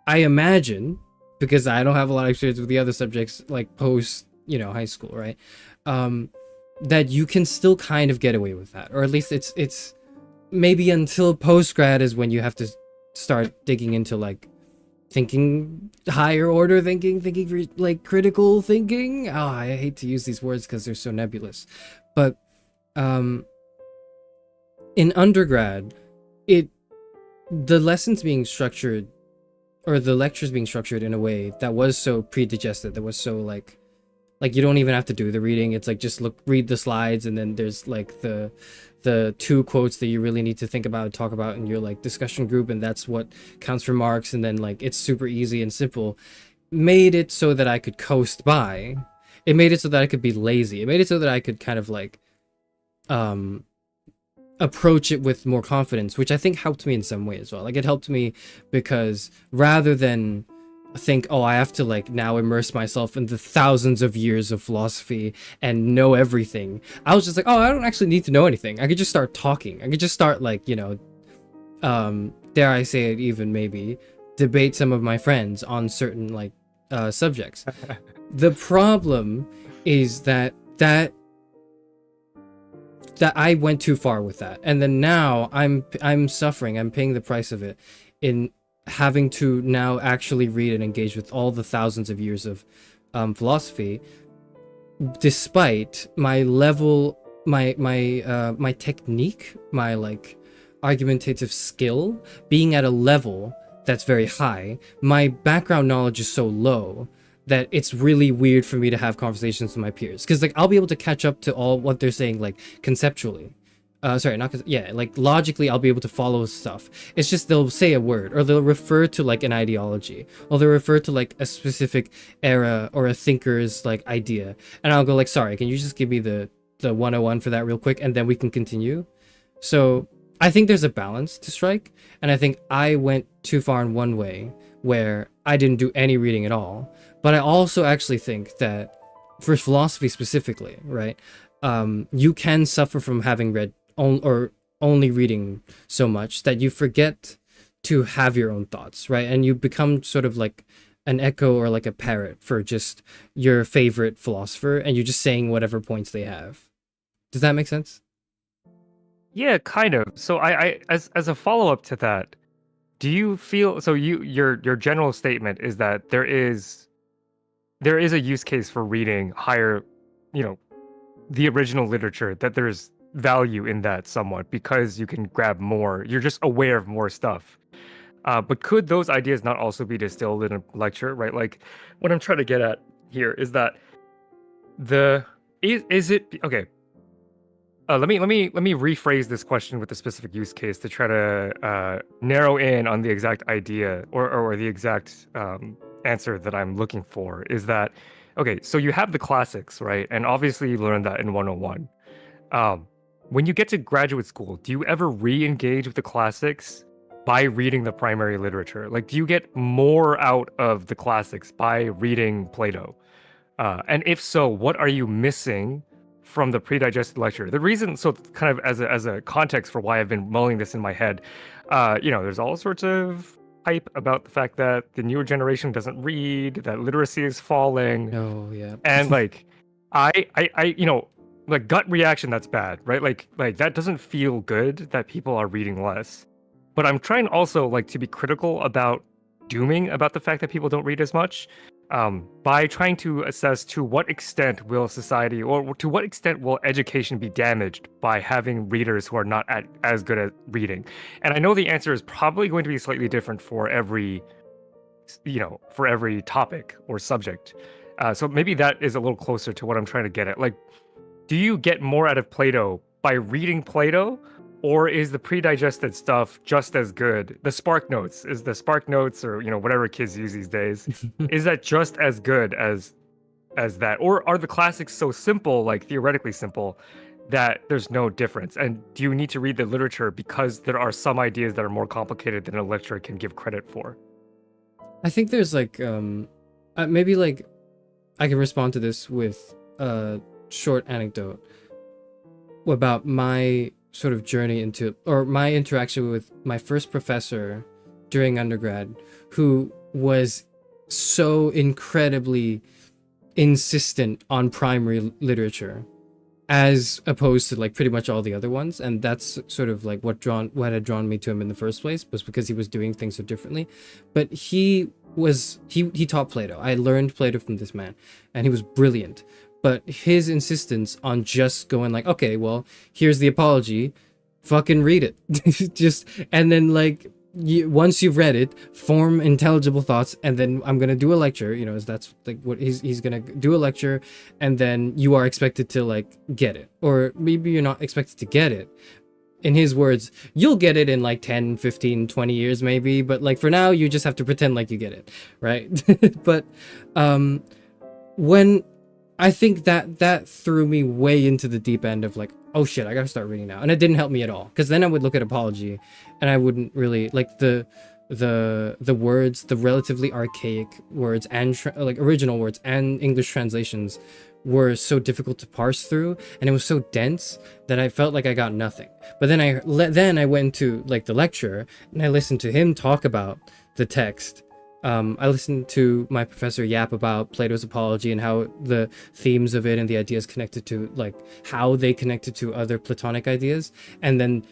Speaker 2: imagine, because I don't have a lot of experience with the other subjects like post high school, right, that you can still kind of get away with that, or at least it's maybe until post grad is when you have to start digging into like thinking, higher order thinking, like critical thinking. Oh, I hate to use these words because they're so nebulous, but in undergrad, the lessons being structured, or the lectures being structured in a way that was so pre-digested, that was so like you don't even have to do the reading. It's like just read the slides, and then there's like the 2 quotes that you really need to think about and talk about in your like discussion group, and that's what counts for marks. And then like it's super easy and simple. Made it so that I could coast by. It made it so that I could be lazy. It made it so that I could kind of like approach it with more confidence, which I think helped me in some way as well. Like it helped me because rather than think, oh, I have to like now immerse myself in the thousands of years of philosophy and know everything, I was just like, oh, I don't actually need to know anything. I could just start talking. I could just start like, dare I say it, even maybe debate some of my friends on certain like subjects. The problem is that I went too far with that, and then now I'm suffering. I'm paying the price of it in having to now actually read and engage with all the thousands of years of philosophy, despite my level, my technique, my like argumentative skill being at a level that's very high. My background knowledge is so low that it's really weird for me to have conversations with my peers, because like I'll be able to catch up to all what they're saying like conceptually, like logically I'll be able to follow stuff. It's just they'll say a word, or they'll refer to like an ideology, or they'll refer to like a specific era or a thinker's like idea, and I'll go like, sorry, can you just give me the 101 for that real quick, and then we can continue. So I think there's a balance to strike, and I think I went too far in one way where I didn't do any reading at all. But I also actually think that for philosophy specifically, right, you can suffer from having read or only reading so much that you forget to have your own thoughts, right? And you become sort of like an echo or like a parrot for just your favorite philosopher, and you're just saying whatever points they have. Does that make sense?
Speaker 3: Yeah, kind of. So I as a follow-up to that, do you feel so your general statement is that there is a use case for reading higher, the original literature, that there's value in that somewhat because you can grab more, you're just aware of more stuff. But could those ideas not also be distilled in a lecture, right? Like what I'm trying to get at here is that is it okay? Let me rephrase this question with a specific use case to try to narrow in on the exact idea or the exact answer that I'm looking for. Is that okay, so you have the classics, right? And obviously you learned that in 101. Um, when you get to graduate school, do you ever re-engage with the classics by reading the primary literature? Like, do you get more out of the classics by reading Plato? And if so, what are you missing from the pre-digested lecture? The reason, so kind of as a context for why I've been mulling this in my head, there's all sorts of hype about the fact that the newer generation doesn't read, that literacy is falling,
Speaker 2: Oh yeah.
Speaker 3: and like, like gut reaction, that's bad, right? Like that doesn't feel good that people are reading less. But I'm trying also like to be critical about dooming about the fact that people don't read as much, by trying to assess to what extent will society or to what extent will education be damaged by having readers who are not as good at reading. And I know the answer is probably going to be slightly different for every topic or subject. So maybe that is a little closer to what I'm trying to get at. Like, do you get more out of Plato by reading Plato, or is the pre-digested stuff just as good? The Spark Notes, is the Spark Notes, or whatever kids use these days, is that just as good as that? Or are the classics so simple, like theoretically simple, that there's no difference? And do you need to read the literature because there are some ideas that are more complicated than a lecturer can give credit for?
Speaker 2: I think there's like maybe like I can respond to this with a short anecdote about my sort of journey into, or my interaction with my first professor during undergrad, who was so incredibly insistent on primary literature as opposed to like pretty much all the other ones. And that's sort of like what had drawn me to him in the first place, was because he was doing things so differently. But he taught Plato. I learned Plato from this man, and he was brilliant. But his insistence on just going like, okay, well, here's the apology, fucking read it. Just, and then like, once you've read it, form intelligible thoughts, and then I'm gonna do a lecture. That's like what he's gonna do a lecture, and then you are expected to like get it, or maybe you're not expected to get it. In his words, you'll get it in like 10, 15, 20 years maybe, but like for now you just have to pretend like you get it, right? But when I think that threw me way into the deep end of like, oh shit, I gotta start reading now. And it didn't help me at all, because then I would look at apology and I wouldn't really like the words, the relatively archaic words and like original words and English translations were so difficult to parse through, and it was so dense that I felt like I got nothing. But then I went to like the lecture and I listened to him talk about the text. I listened to my professor yap about Plato's Apology and how the themes of it and the ideas connected to like how they connected to other Platonic ideas. And then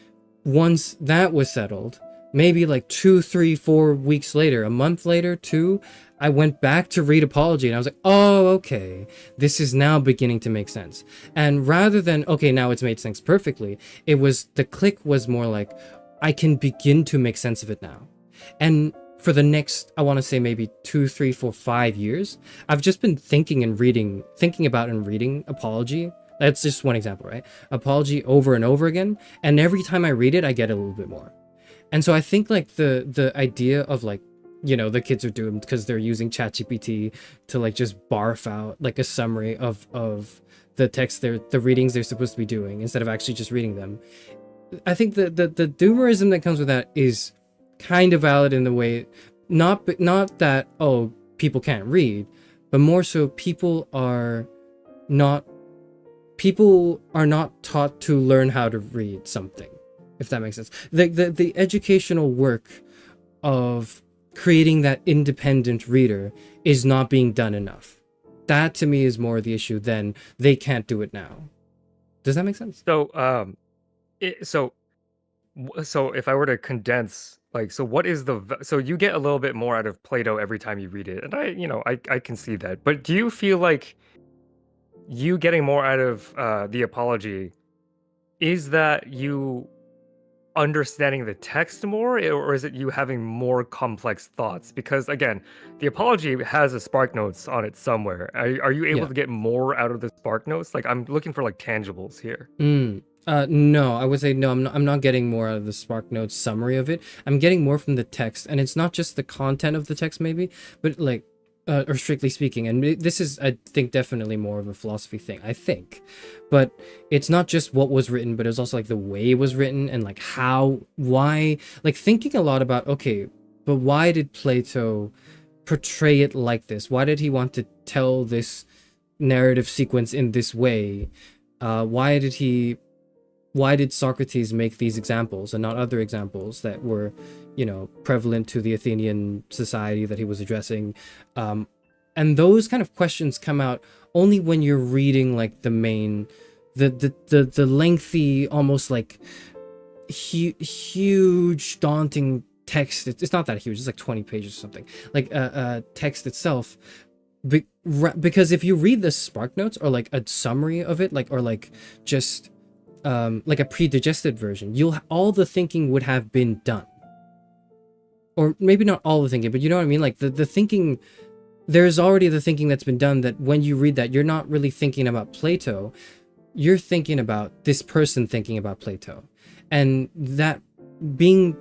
Speaker 2: once that was settled, maybe like 2, 3, 4 weeks later, a month later, 2, I went back to read Apology and I was like, oh, okay, this is now beginning to make sense. And rather than, okay, now it's made sense perfectly, the click was more like, I can begin to make sense of it now. And for the next, I want to say maybe 2, 3, 4, 5 years, I've just been thinking about and reading Apology. That's just one example, right? Apology over and over again. And every time I read it, I get a little bit more. And so I think like the idea of like, the kids are doomed because they're using ChatGPT to like just barf out like a summary of the text, the readings they're supposed to be doing instead of actually just reading them. I think the doomerism that comes with that is kind of valid in the way, not that, oh, people can't read, but more so people are not taught to learn how to read something, if that makes sense. The educational work of creating that independent reader is not being done enough. That to me is more the issue than they can't do it now. Does that make sense?
Speaker 3: So so if I were to condense, like, so what is so you get a little bit more out of Plato every time you read it, and I can see that. But do you feel like you getting more out of the Apology is that you understanding the text more, or is it you having more complex thoughts? Because again, the Apology has a Spark Notes on it somewhere. Are you able
Speaker 2: Yeah.
Speaker 3: to get more out of the Spark Notes? Like, I'm looking for like tangibles here.
Speaker 2: No, I would say no. I'm not getting more out of the Spark Notes summary of it. I'm getting more from the text, and it's not just the content of the text, maybe, but like, or strictly speaking, and this is, I think, definitely more of a philosophy thing, I think, but it's not just what was written, but it's also like the way it was written, and like why, like thinking a lot about, okay, but why did Plato portray it like this? Why did he want to tell this narrative sequence in this way? Why did Socrates make these examples and not other examples that were, prevalent to the Athenian society that he was addressing? And those kind of questions come out only when you're reading like the lengthy, almost like huge, daunting text. It's not that huge. It's like 20 pages or something. Like text itself. Because if you read the Spark Notes or like a summary of it, or like just like a pre-digested version, all the thinking would have been done. Or maybe not all the thinking, but you know what I mean? Like the thinking, there's already the thinking that's been done, that when you read that, you're not really thinking about Plato. You're thinking about this person thinking about Plato. And that being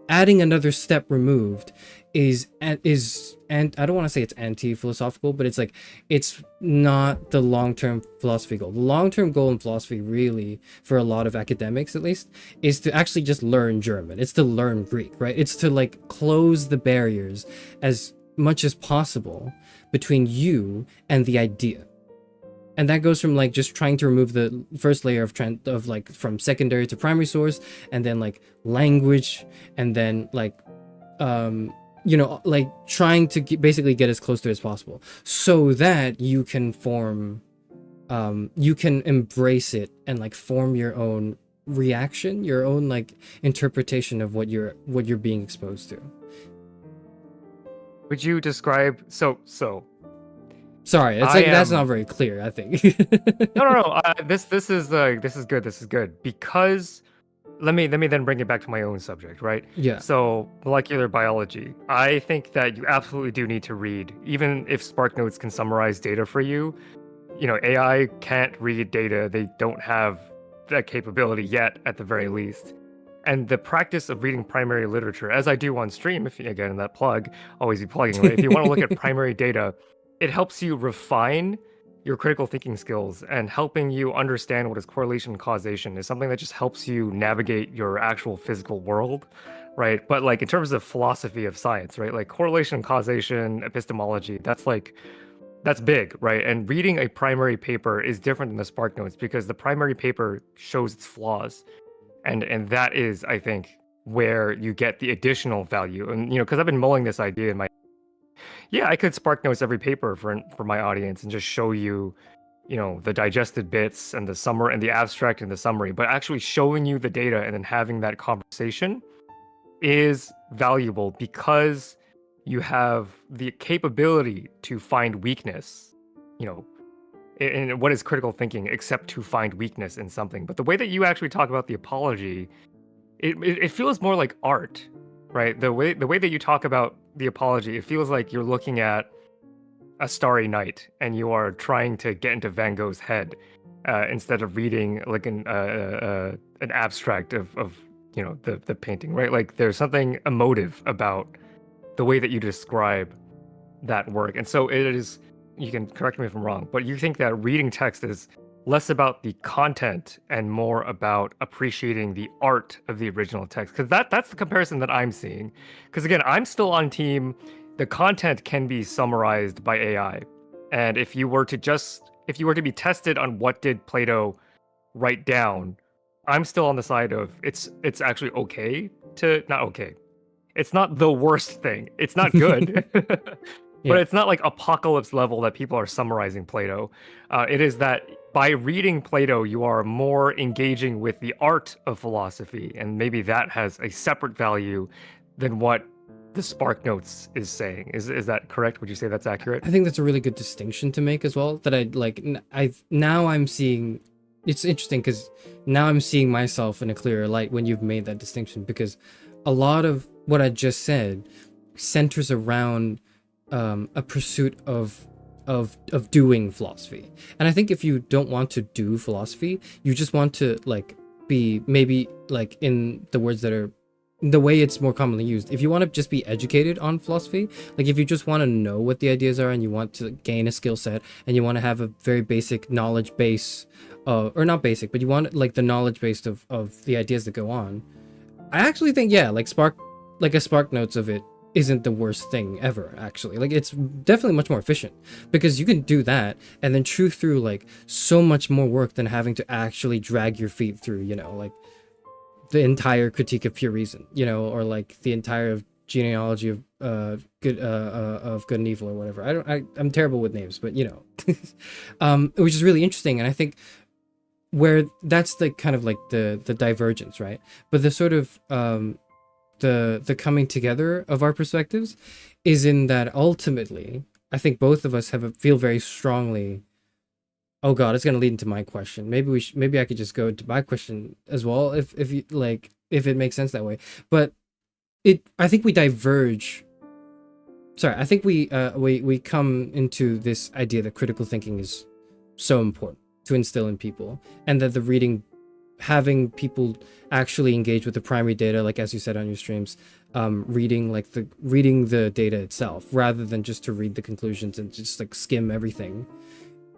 Speaker 2: adding another step removed is and I don't want to say it's anti-philosophical, but it's like, it's not the long-term philosophy goal. The long-term goal in philosophy, really, for a lot of academics at least, is to actually just learn German. It's to learn Greek, right? It's to like close the barriers as much as possible between you and the idea. And that goes from like just trying to remove the first layer of like from secondary to primary source, and then like language, and then like like trying to basically get as close to it as possible, so that you can form, you can embrace it and like form your own reaction, your own like interpretation of what you're being exposed to.
Speaker 3: Would you describe so?
Speaker 2: Sorry, it's like that's not very clear, I think.
Speaker 3: No. This is good. This is good because let me then bring it back to my own subject, right?
Speaker 2: Yeah.
Speaker 3: So molecular biology. I think that you absolutely do need to read, even if SparkNotes can summarize data for you. AI can't read data. They don't have that capability yet, at the very least. And the practice of reading primary literature, as I do on stream, if again in that plug, always be plugging, right? If you want to look at primary data, it helps you refine your critical thinking skills, and helping you understand what is correlation and causation is something that just helps you navigate your actual physical world, right? But like in terms of philosophy of science, right? Like correlation and causation, epistemology, that's big, right? And reading a primary paper is different than the Spark Notes, because the primary paper shows its flaws. And that is, I think, where you get the additional value. And because I've been mulling this idea in my I could Spark Notes every paper for my audience and just show you, the digested bits and the summary and the abstract and the summary, but actually showing you the data and then having that conversation is valuable, because you have the capability to find weakness, in what is critical thinking, except to find weakness in something. But the way that you actually talk about the apology, it feels more like art, right? The way that you talk about the apology, it feels like you're looking at a starry night and you are trying to get into Van Gogh's head, instead of reading like an abstract of the painting, right? Like there's something emotive about the way that you describe that work. And so it is, you can correct me if I'm wrong, but you think that reading text is less about the content and more about appreciating the art of the original text, because that's the comparison that I'm seeing. Because again, I'm still on team, the content can be summarized by AI, and if you were to be tested on what did Plato write down, I'm still on the side of it's actually okay to not okay. It's not the worst thing. It's not good. But it's not like apocalypse level that people are summarizing Plato. It is that by reading Plato, you are more engaging with the art of philosophy, and maybe that has a separate value than what the Spark Notes is saying. Is that correct? Would you say that's accurate?
Speaker 2: I think that's a really good distinction to make as well. That I'm seeing. It's interesting because now I'm seeing myself in a clearer light when you've made that distinction, because a lot of what I just said centers around a pursuit of doing philosophy. And I think if you don't want to do philosophy, you just want to like be, maybe like in the words that are the way it's more commonly used. If you want to just be educated on philosophy, like if you just want to know what the ideas are and you want to gain a skill set and you want to have a very basic knowledge base, or not basic, but you want like the knowledge base of the ideas that go on, I actually think, yeah, like a Spark Notes of it isn't the worst thing ever, actually. Like, it's definitely much more efficient because you can do that and then chew through like so much more work than having to actually drag your feet through, you know, like the entire Critique of Pure Reason, you know, or like the entire genealogy of good and evil or whatever. I'm terrible with names, but you know, which is really interesting. And I think where that's the kind of like the divergence, right? But the sort of the coming together of our perspectives is in that ultimately I think both of us feel very strongly. Oh god, it's gonna lead into my question. Maybe I could just go to my question as well if you like, if it makes sense that way. But I think we diverge. Sorry, I think we come into this idea that critical thinking is so important to instill in people, and that the reading, having people actually engage with the primary data, like as you said on your streams, reading the data itself rather than just to read the conclusions and just like skim everything,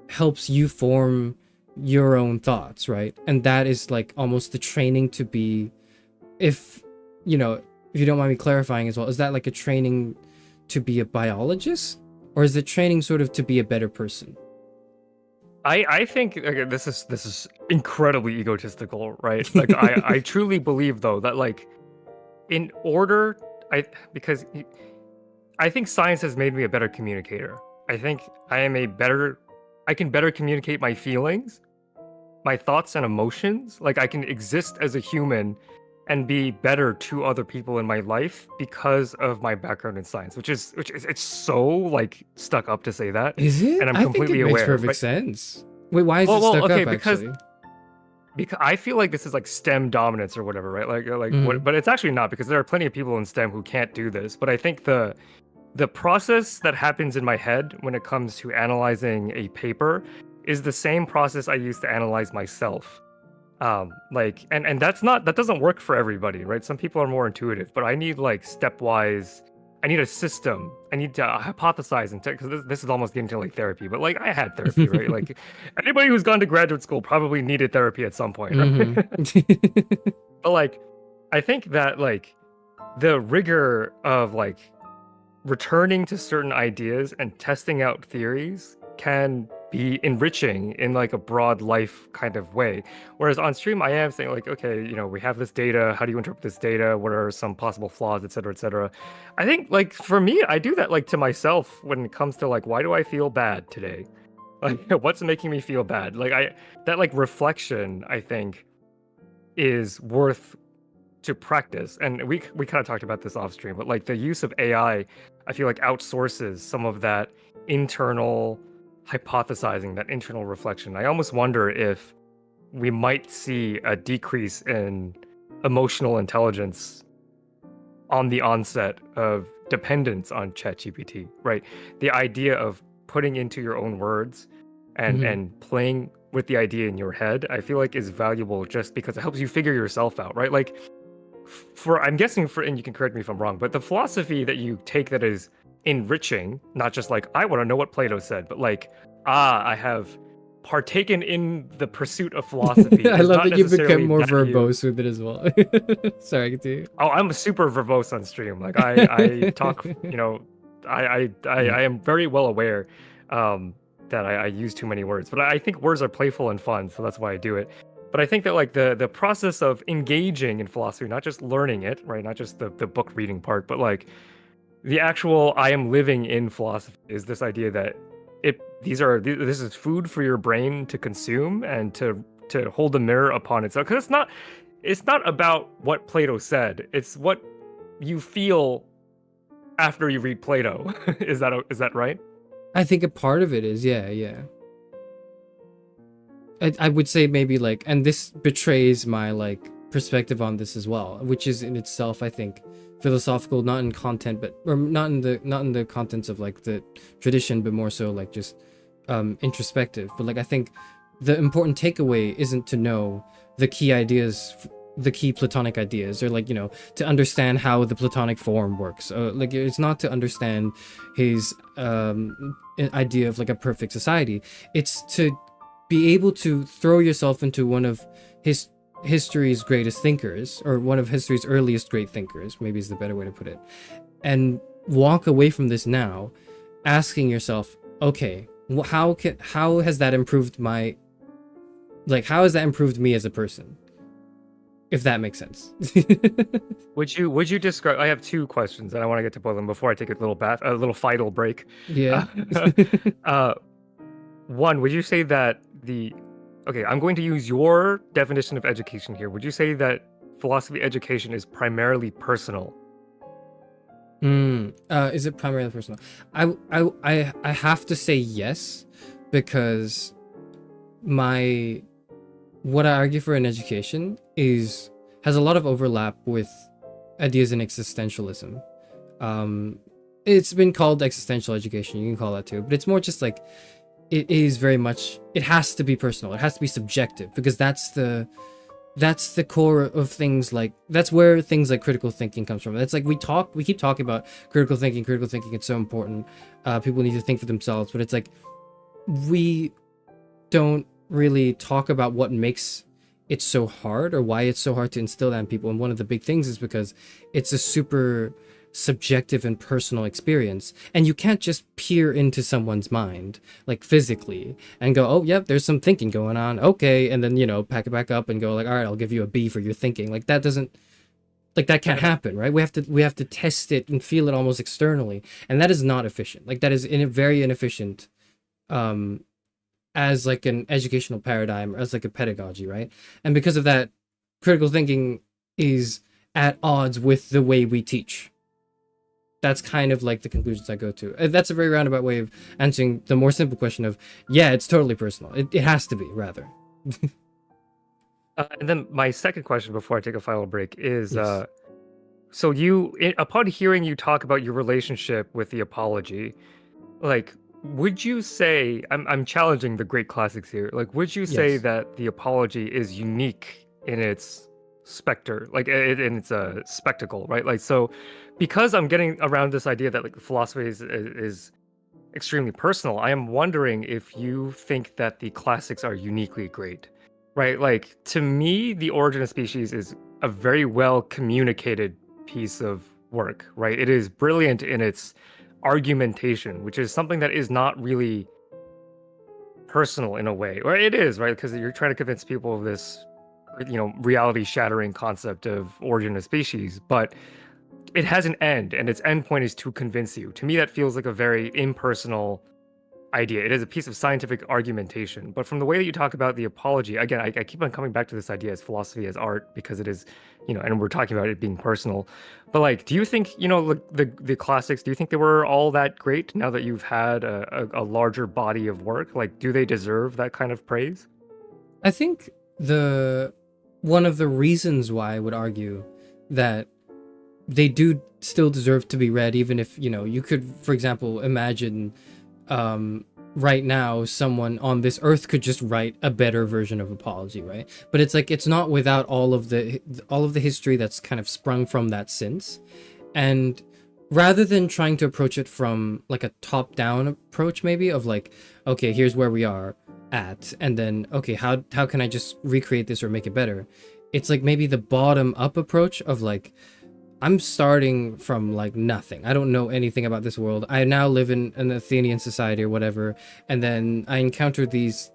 Speaker 2: helps you form your own thoughts, right? And that is like almost the training to be, if you don't mind me clarifying as well, is that like a training to be a biologist, or is it training sort of to be a better person?
Speaker 3: I think, okay, this is incredibly egotistical, right? Like I truly believe though that like in order because I think science has made me a better communicator. I think I can better communicate my feelings, my thoughts and emotions. Like I can exist as a human and be better to other people in my life because of my background in science, which is it's so like stuck up to say that.
Speaker 2: Is it?
Speaker 3: And I'm
Speaker 2: I think
Speaker 3: completely
Speaker 2: it makes
Speaker 3: aware.
Speaker 2: perfect sense. Wait, why is it stuck
Speaker 3: Okay,
Speaker 2: up actually?
Speaker 3: because I feel like this is like STEM dominance or whatever, right?
Speaker 2: Mhm.
Speaker 3: But it's actually not, because there are plenty of people in STEM who can't do this. But I think the process that happens in my head when it comes to analyzing a paper is the same process I use to analyze myself. Like, and that doesn't work for everybody, right? Some people are more intuitive, but I need like stepwise. I need a system. I need to hypothesize and because this is almost getting to like therapy, but like I had therapy, right? Like anybody who's gone to graduate school probably needed therapy at some point, right?
Speaker 2: Mhm.
Speaker 3: But like, I think that like the rigor of like returning to certain ideas and testing out theories can be enriching in like a broad life kind of way. Whereas on stream, I am saying like, okay, we have this data. How do you interpret this data? What are some possible flaws, et cetera, et cetera. I think like for me, I do that like to myself when it comes to like, why do I feel bad today? Like, what's making me feel bad? Like that like reflection, I think, is worth to practice. And we kind of talked about this off stream, but like the use of AI, I feel like outsources some of that internal hypothesizing, that internal reflection. I almost wonder if we might see a decrease in emotional intelligence on the onset of dependence on ChatGPT, right? The idea of putting into your own words
Speaker 2: Mhm.
Speaker 3: and playing with the idea in your head, I feel like is valuable just because it helps you figure yourself out, right? Like I'm guessing and you can correct me if I'm wrong, but the philosophy that you take that is enriching, not just like, I want to know what Plato said, but like, I have partaken in the pursuit of philosophy
Speaker 2: I
Speaker 3: is
Speaker 2: love
Speaker 3: not
Speaker 2: that you've become
Speaker 3: necessarily
Speaker 2: more
Speaker 3: that you.
Speaker 2: verbose with it as well. Sorry, continue.
Speaker 3: Oh, I'm super verbose on stream. Like I talk, I am very well aware that I use too many words, but I think words are playful and fun, so that's why I do it. But I think that like the process of engaging in philosophy, not just learning it, right? Not just the book reading part, but like the actual I am living in philosophy is this idea that this is food for your brain to consume and to hold a mirror upon itself. Because it's not about what Plato said. It's what you feel after you read Plato. Is that right?
Speaker 2: I think a part of it is, yeah, yeah. I would say maybe like, and this betrays my like perspective on this as well, which is in itself, I think, philosophical, not in content, but or not in the contents of like the tradition, but more so like just introspective. But like I think the important takeaway isn't to know the key ideas the key Platonic ideas, or like, to understand how the Platonic form works. Like, it's not to understand his idea of like a perfect society. It's to be able to throw yourself into one of history's greatest thinkers, or one of history's earliest great thinkers, maybe is the better way to put it, and walk away from this now asking yourself, okay, how has that improved my, like, how has that improved me as a person? If that makes sense.
Speaker 3: Would you describe? I have two questions, and I want to get to both of them before I take a little final break.
Speaker 2: Yeah.
Speaker 3: One, would you say that okay, I'm going to use your definition of education here. Would you say that philosophy education is primarily personal?
Speaker 2: Is it primarily personal? I have to say yes, because what I argue for in education has a lot of overlap with ideas in existentialism. It's been called existential education, you can call that too, but it's more just like, it is very much, it has to be personal, it has to be subjective, because that's the core of things, like that's where things like critical thinking comes from. It's like we keep talking about critical thinking, it's so important, people need to think for themselves, but it's like we don't really talk about what makes it so hard, or why it's so hard to instill that in people. And one of the big things is because it's a super subjective and personal experience, and you can't just peer into someone's mind like physically and go, oh yep, there's some thinking going on, okay, and then pack it back up and go like, all right, I'll give you a B for your thinking. Like that can't happen, right? We have to test it and feel it almost externally, and that is not efficient. Like that is very inefficient as like an educational paradigm, or as like a pedagogy, right? And because of that, critical thinking is at odds with the way we teach. That's kind of like the conclusions I go to. That's a very roundabout way of answering the more simple question of, yeah, it's totally personal. It has to be, rather.
Speaker 3: And then my second question before I take a final break is,
Speaker 2: Yes.
Speaker 3: so upon hearing you talk about your relationship with the apology, like, would you say, I'm challenging the great classics here, like, would you say
Speaker 2: Yes.
Speaker 3: that the apology is unique in its specter, like in its spectacle, right? Like, so because I'm getting around this idea that like philosophy is extremely personal, I am wondering if you think that the classics are uniquely great, right? Like, to me, The Origin of Species is a very well communicated piece of work, right? It is brilliant in its argumentation, which is something that is not really personal in a way, or it is, right? Because you're trying to convince people of this, reality shattering concept of origin of species, but it has an end, and its end point is to convince you. To me, that feels like a very impersonal idea. It is a piece of scientific argumentation. But from the way that you talk about the apology, again, I keep on coming back to this idea as philosophy as art, because it is, and we're talking about it being personal. But like, do you think, the classics, do you think they were all that great now that you've had a larger body of work? Like, do they deserve that kind of praise?
Speaker 2: I think one of the reasons why I would argue that they do still deserve to be read, even if, you could, for example, imagine right now someone on this earth could just write a better version of apology, right? But it's like, it's not without all of the history that's kind of sprung from that since. And rather than trying to approach it from like a top-down approach, maybe, of like, okay, here's where we are at, and then, okay, how can I just recreate this or make it better? It's like maybe the bottom-up approach of like, I'm starting from like nothing. I don't know anything about this world. I now live in an Athenian society or whatever, and then I encounter these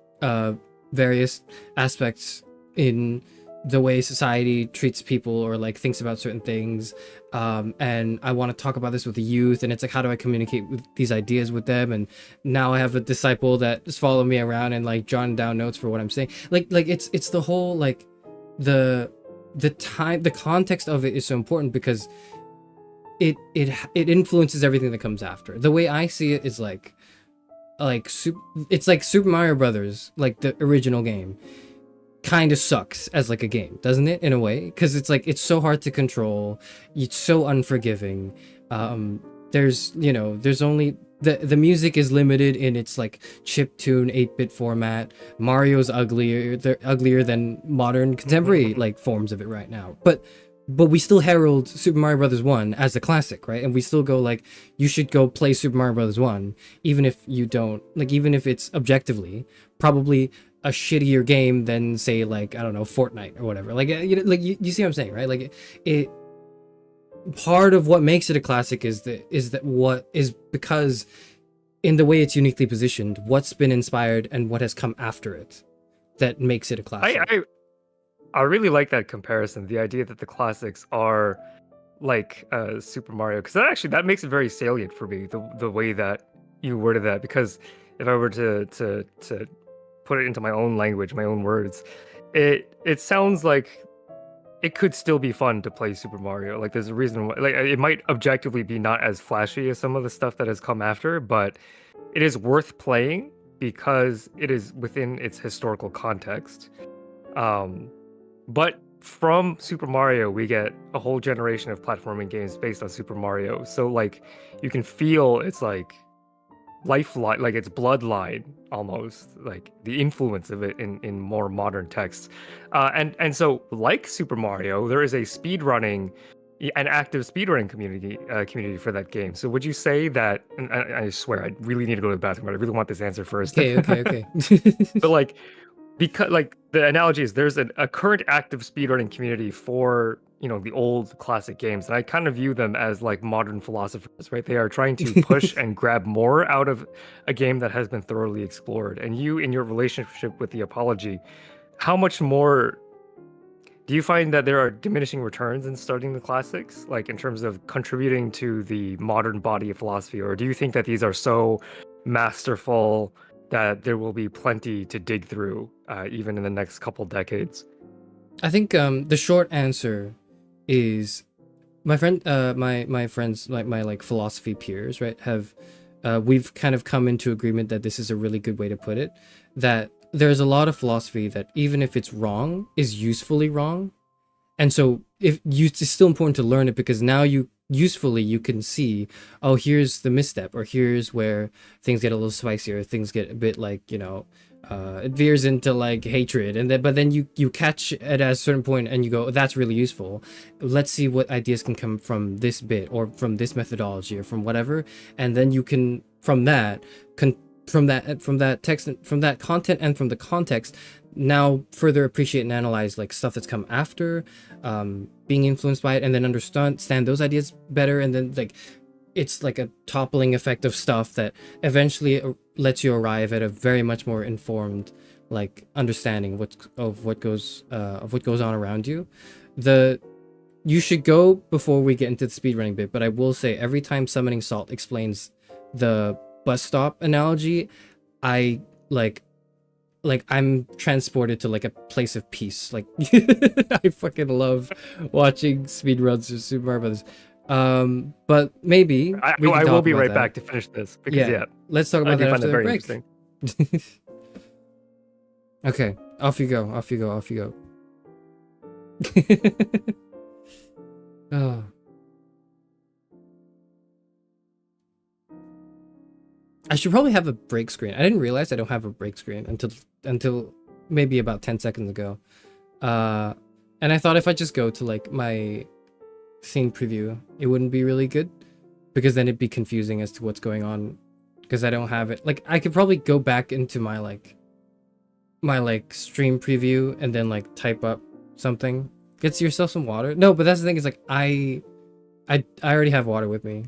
Speaker 2: various aspects in the way society treats people or like thinks about certain things, and I want to talk about this with the youth, and it's like, how do I communicate with these ideas with them? And now I have a disciple that is following me around and like jotting down notes for what I'm saying. Like it's the whole like the context of it is so important, because it influences everything that comes after. The way I see it is it's like Super Mario Brothers, like the original game, kind of sucks as like a game, doesn't it, in a way? Because it's like, it's so hard to control, it's so unforgiving. There's only the music is limited in its like chiptune 8-bit format. Mario's uglier, they're uglier than modern contemporary like forms of it right now. But we still herald Super Mario Brothers 1 as a classic, right? And we still go like, you should go play Super Mario Brothers 1, even if you don't, like, even if it's objectively probably a shittier game than, say, like, I don't know, Fortnite or whatever. Like, you see what I'm saying, right? Like, it part of what makes it a classic is because in the way it's uniquely positioned, what's been inspired and what has come after it that makes it a classic.
Speaker 3: I really like that comparison. The idea that the classics are like Super Mario, because that makes it very salient for me. The way that you worded that, because if I were to put it into my own language, my own words, it sounds like it could still be fun to play Super Mario. Like there's a reason why, like it might objectively be not as flashy as some of the stuff that has come after, but it is worth playing because it is within its historical context. But from Super Mario, we get a whole generation of platforming games based on Super Mario. So like you can feel it's like lifeline, like its bloodline almost, like the influence of it in more modern texts. And so like Super Mario, there is a an active speedrunning community for that game. So would you say that, and I swear I really need to go to the bathroom, but I really want this answer first.
Speaker 2: Okay.
Speaker 3: But like, because like the analogy is there's a current active speedrunning community for the old classic games, and I kind of view them as like modern philosophers, right? They are trying to push and grab more out of a game that has been thoroughly explored. And you, in your relationship with the apology, how much more do you find that there are diminishing returns in starting the classics, like in terms of contributing to the modern body of philosophy, or do you think that these are so masterful that there will be plenty to dig through, even in the next couple decades?
Speaker 2: I think the short answer is my friends, like my like philosophy peers, right, have we've kind of come into agreement that this is a really good way to put it, that there's a lot of philosophy that even if it's wrong is usefully wrong. And so it's still important to learn it, because now you can see, oh, here's the misstep, or here's where things get a little spicier, things get a bit like, it veers into like hatred, and then but then you catch it at a certain point and you go, that's really useful. Let's see what ideas can come from this bit or from this methodology or from whatever, and then you can from that text, from that content and from the context, now further appreciate and analyze like stuff that's come after, being influenced by it, and then understand those ideas better, and then like it's like a toppling effect of stuff that eventually lets you arrive at a very much more informed like understanding of what goes on around you. You should go before we get into the speedrunning bit, but I will say every time Summoning Salt explains the bus stop analogy, I like I'm transported to like a place of peace. Like I fucking love watching speedruns of Super Mario Brothers. But maybe
Speaker 3: I will be right back to finish this, because
Speaker 2: let's talk about that after the
Speaker 3: very
Speaker 2: break.
Speaker 3: Interesting.
Speaker 2: Okay, off you go. Oh. I should probably have a break screen. I didn't realize I don't have a break screen until maybe about 10 seconds ago. And I thought if I just go to like my scene preview, it wouldn't be really good, because then it'd be confusing as to what's going on, because I don't have it. Like I could probably go back into my stream preview and then like type up something. Get yourself some water. No, but that's the thing, is like I already have water with me.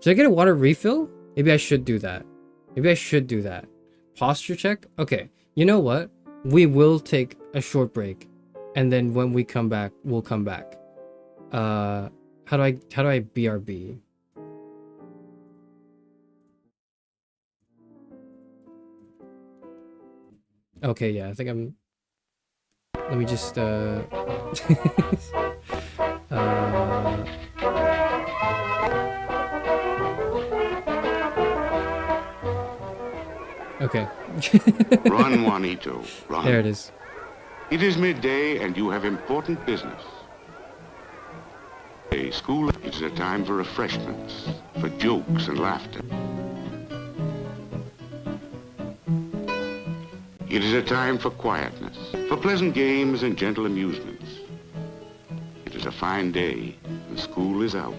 Speaker 2: Should I get a water refill? Maybe I should do that. Posture check? Okay. You know what? We will take a short break, and then when we come back, we'll come back. How do I BRB? Okay, yeah, I think I'm... Let me just, Okay.
Speaker 1: Run, Juanito, run.
Speaker 2: There it is.
Speaker 1: It is midday and you have important business. A school is a time for refreshments, for jokes and laughter. It is a time for quietness, for pleasant games and gentle amusements. It is a fine day, and school is out.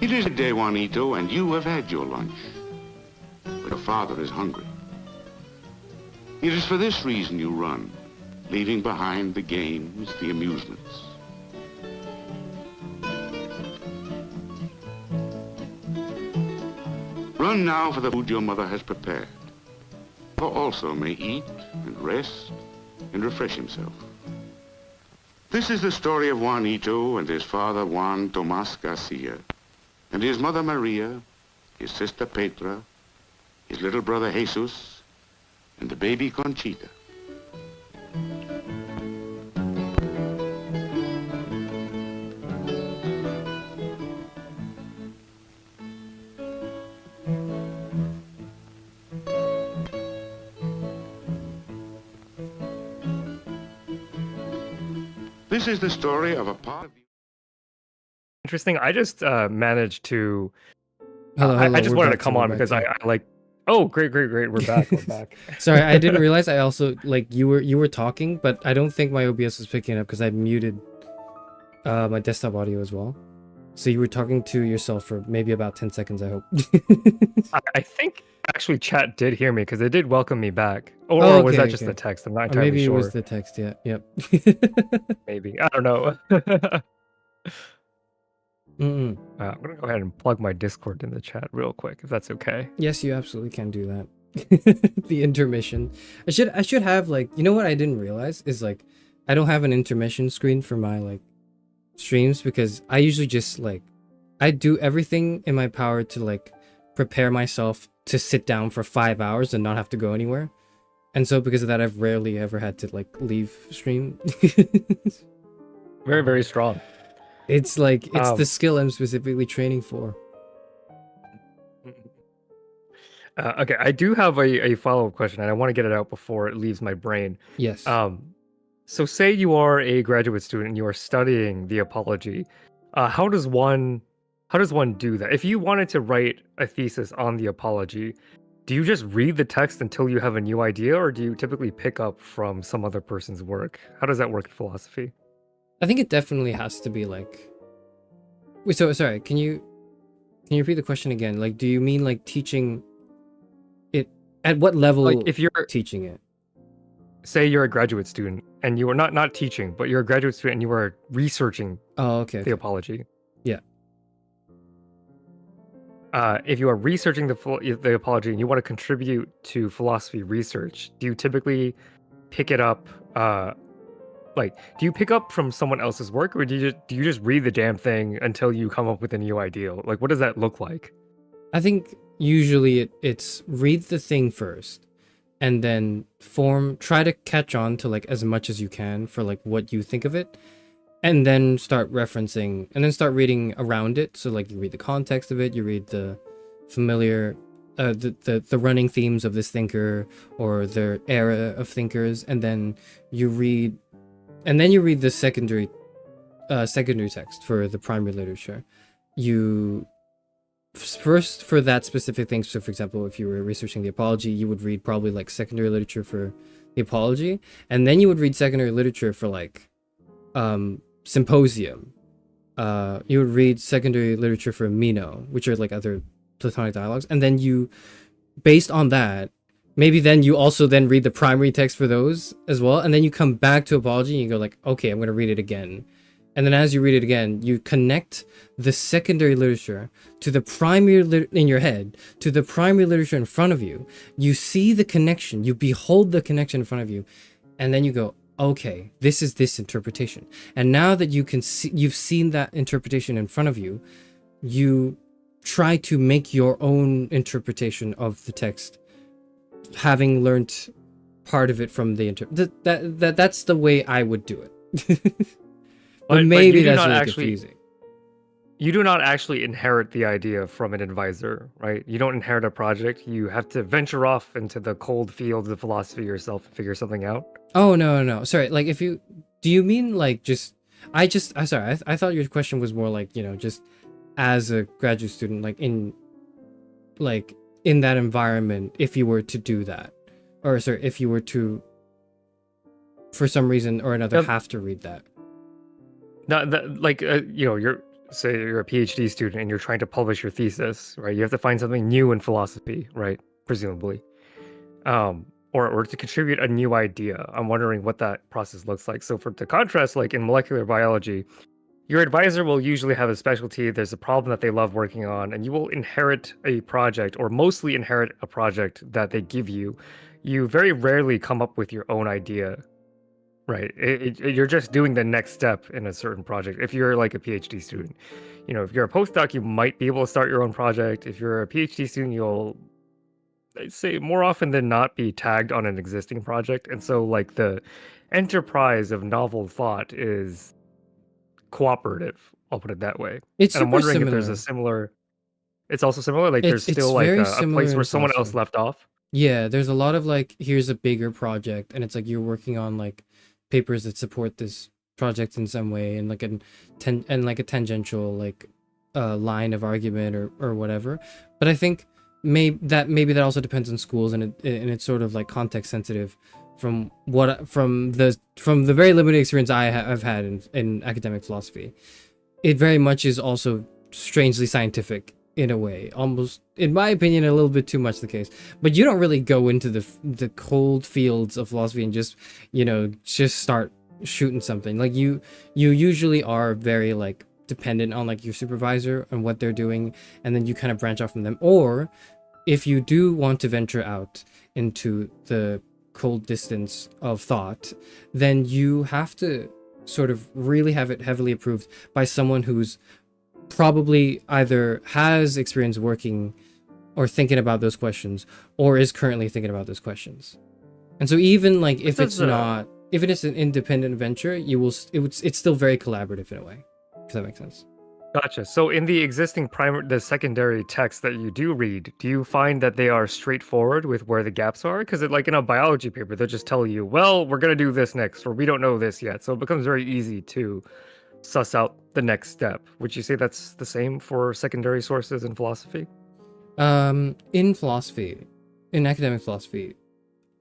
Speaker 1: It is a day, Juanito, and you have had your lunch. But your father is hungry. It is for this reason you run, leaving behind the games, the amusements. Run now for the food your mother has prepared. For also may eat and rest and refresh himself. This is the story of Juanito and his father Juan Tomas Garcia, and his mother Maria, his sister Petra, his little brother Jesus, and the baby Conchita. This is the story of a part of the...
Speaker 3: Interesting. I just managed to.
Speaker 2: Hello,
Speaker 3: I
Speaker 2: hello,
Speaker 3: just
Speaker 2: we're
Speaker 3: wanted to
Speaker 2: back,
Speaker 3: come
Speaker 2: we're
Speaker 3: on
Speaker 2: back,
Speaker 3: because
Speaker 2: yeah.
Speaker 3: I like. Oh, great, great, great. We're back. We're back.
Speaker 2: Sorry, I didn't realize I also like you were talking, but I don't think my OBS was picking it up because I muted my desktop audio as well. So you were talking to yourself for maybe about 10 seconds, I hope.
Speaker 3: I think actually chat did hear me because they did welcome me back. Or,
Speaker 2: Oh,
Speaker 3: or was
Speaker 2: okay,
Speaker 3: that just
Speaker 2: okay.
Speaker 3: the text? I'm not
Speaker 2: Or
Speaker 3: entirely
Speaker 2: maybe it
Speaker 3: sure.
Speaker 2: was the text, yeah. Yep.
Speaker 3: Maybe. I don't know.
Speaker 2: Mm-mm.
Speaker 3: I'm going to go ahead and plug my Discord in the chat real quick, if that's okay.
Speaker 2: Yes, you absolutely can do that. The intermission. I should have like, you know what I didn't realize is like I don't have an intermission screen for my like streams because I usually just like I do everything in my power to like prepare myself to sit down for 5 hours and not have to go anywhere. And so because of that I've rarely ever had to like leave stream.
Speaker 3: Very, very strong.
Speaker 2: It's like it's the skill I'm specifically training for.
Speaker 3: Okay, I do have a follow-up question, and I want to get it out before it leaves my brain.
Speaker 2: Yes.
Speaker 3: So say you are a graduate student and you are studying the apology. How does one do that? If you wanted to write a thesis on the apology, do you just read the text until you have a new idea, or do you typically pick up from some other person's work? How does that work in philosophy?
Speaker 2: I think it definitely has to be like wait, so sorry, can you repeat the question again? Like do you mean like teaching it at what level
Speaker 3: Like if you're
Speaker 2: teaching it?
Speaker 3: say you're a graduate student and you are not teaching, but you're a graduate student and you are researching
Speaker 2: Oh, okay.
Speaker 3: the apology.
Speaker 2: Yeah.
Speaker 3: If you are researching the apology and you want to contribute to philosophy research, do you typically pick it up? Like, do you pick up from someone else's work, or do you just read the damn thing until you come up with a new ideal? Like, what does that look like?
Speaker 2: I think usually it's read the thing first and then try to catch on to like as much as you can for like what you think of it, and then start referencing and then start reading around it. So like you read the context of it, you read the familiar the running themes of this thinker or their era of thinkers, and then you read the secondary text for the primary literature. You first for that specific thing. So for example, if you were researching the apology, you would read probably like secondary literature for the apology, and then you would read secondary literature for like symposium. You would read secondary literature for Meno, which are like other Platonic dialogues, and then you, based on that, maybe then you also then read the primary text for those as well, and then you come back to apology and you go like, okay, I'm going to read it again. And then as you read it again, you connect the secondary literature to the primary in your head, to the primary literature in front of you. You see the connection, you behold the connection in front of you, and then you go, okay, this is this interpretation. And now that you can see, you've seen that interpretation in front of you, you try to make your own interpretation of the text, having learned part of it from the that's the way I would do it. But maybe that's really confusing.
Speaker 3: You do not actually inherit the idea from an advisor, right? You don't inherit a project. You have to venture off into the cold fields of philosophy yourself and figure something out.
Speaker 2: Oh, no. Sorry, like do you mean like I thought your question was more like, just as a graduate student, like in that environment, if you were to do that, or sorry, if you were to, for some reason or another,
Speaker 3: Yep.
Speaker 2: have to read that.
Speaker 3: Not that, like, you're say you're a PhD student and you're trying to publish your thesis, right? You have to find something new in philosophy, right? Presumably, or to contribute a new idea. I'm wondering what that process looks like. So for to contrast, like in molecular biology, your advisor will usually have a specialty. There's a problem that they love working on, and you will inherit a project, or mostly inherit a project that they give you. You very rarely come up with your own idea. Right. You're just doing the next step in a certain project. If you're like a PhD student, if you're a postdoc, you might be able to start your own project. If you're a PhD student, you'll, I'd say, more often than not be tagged on an existing project. And so, like, the enterprise of novel thought is cooperative. I'll put it that way.
Speaker 2: It's
Speaker 3: And I'm
Speaker 2: super
Speaker 3: wondering if there's a
Speaker 2: similar.
Speaker 3: similar, it's also similar. Like, there's
Speaker 2: It's
Speaker 3: still like
Speaker 2: very
Speaker 3: a
Speaker 2: similar
Speaker 3: place
Speaker 2: in
Speaker 3: where someone else
Speaker 2: philosophy.
Speaker 3: left off.
Speaker 2: Yeah, there's a lot of like, here's a bigger project, and it's like you're working on like papers that support this project in some way, and like a tangential like line of argument or whatever. But I think maybe that also depends on schools, and it's sort of like context sensitive from the very limited experience I've had in academic philosophy. It very much is also strangely scientific in a way, almost, in my opinion, a little bit too much the case. But you don't really go into the cold fields of philosophy and just start shooting something. Like you usually are very like dependent on like your supervisor and what they're doing, and then you kind of branch off from them. Or if you do want to venture out into the cold distance of thought, then you have to sort of really have it heavily approved by someone who's probably either has experience working or thinking about those questions, or is currently thinking about those questions. And so even like if it's not, if it is an independent venture, it's still very collaborative in a way, if that makes sense.
Speaker 3: Gotcha. So in the existing the secondary texts that you do read, do you find that they are straightforward with where the gaps are? Because like in a biology paper, they'll just tell you, well, we're going to do this next, or we don't know this yet. So it becomes very easy to suss out the next step. Would you say that's the same for secondary sources in philosophy?
Speaker 2: In philosophy, in academic philosophy,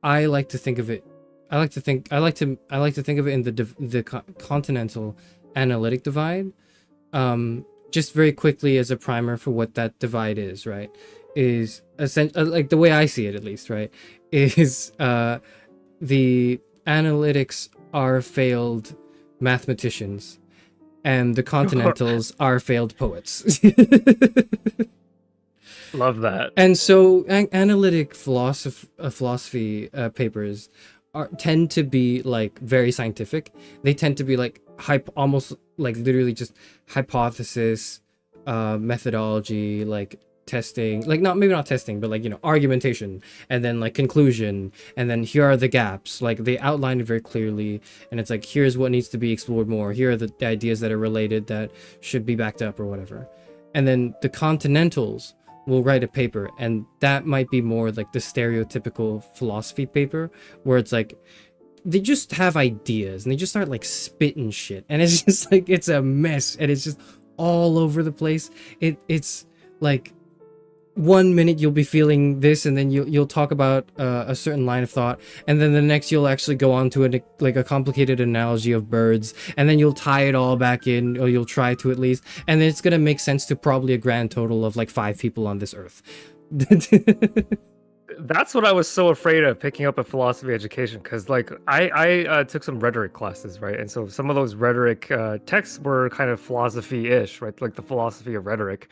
Speaker 2: I like to think of it I like to think of it in the continental analytic divide. Just very quickly as a primer for what that divide is, right? Is like the way I see it, at least, right? Is the analytics are failed mathematicians, and the continentals are failed poets.
Speaker 3: Love that.
Speaker 2: And so analytic philosophy papers tend to be like very scientific. They tend to be like almost like literally just hypothesis, methodology, like testing, like maybe not testing, but like, argumentation, and then like conclusion, and then here are the gaps. Like they outline it very clearly, and it's like, here's what needs to be explored more. Here are the ideas that are related that should be backed up or whatever. And then the continentals will write a paper, and that might be more like the stereotypical philosophy paper, where it's like they just have ideas and they just start like spitting shit, and it's just like it's a mess, and it's just all over the place. It's like 1 minute you'll be feeling this, and then you'll talk about a certain line of thought, and then the next you'll actually go on to a complicated analogy of birds, and then you'll tie it all back in, or you'll try to at least, and then it's gonna make sense to probably a grand total of like 5 people on this earth.
Speaker 3: That's what I was so afraid of picking up a philosophy education, because like I took some rhetoric classes, right? And so some of those rhetoric texts were kind of philosophy-ish, right? Like the philosophy of rhetoric.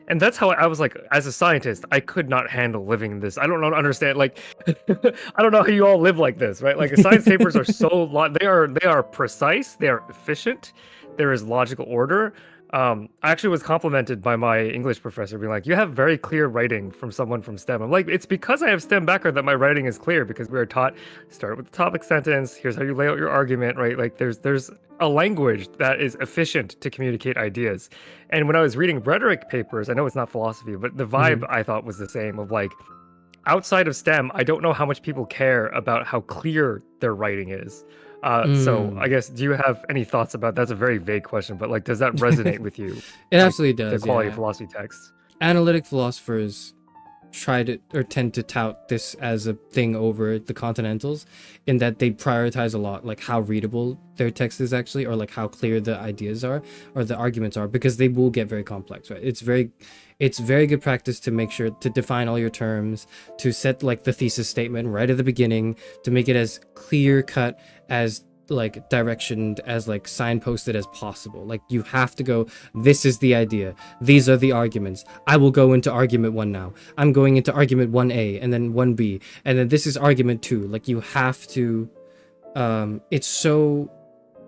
Speaker 3: And that's how I was like, as a scientist, I could not handle living in this. I don't understand. Like, I don't know how you all live like this, right? Like, science papers are so they are precise, they are efficient, there is logical order. I actually was complimented by my English professor, being like, "You have very clear writing from someone from STEM." I'm like, "It's because I have STEM background that my writing is clear, because we are taught start with the topic sentence. Here's how you lay out your argument, right? Like, there's a language that is efficient to communicate ideas." And when I was reading rhetoric papers, I know it's not philosophy, but the vibe I thought was the same, of like, outside of STEM, I don't know how much people care about how clear their writing is. So I
Speaker 2: Mm.
Speaker 3: guess, do you have any thoughts about, that's a very vague question, but like, does that resonate with you?
Speaker 2: It
Speaker 3: Like
Speaker 2: absolutely
Speaker 3: the
Speaker 2: does,
Speaker 3: quality of
Speaker 2: yeah.
Speaker 3: philosophy texts?
Speaker 2: Analytic philosophers try to or tend to tout this as a thing over the continentals, in that they prioritize a lot like how readable their text is actually, or like how clear the ideas are or the arguments are, because they will get very complex, right? It's very good practice to make sure to define all your terms, to set like the thesis statement right at the beginning, to make it as clear cut, as like directioned, as like signposted as possible. Like you have to go, this is the idea, these are the arguments, I will go into argument 1 now, I'm going into argument 1A and then 1B, and then this is argument 2. Like you have to it's so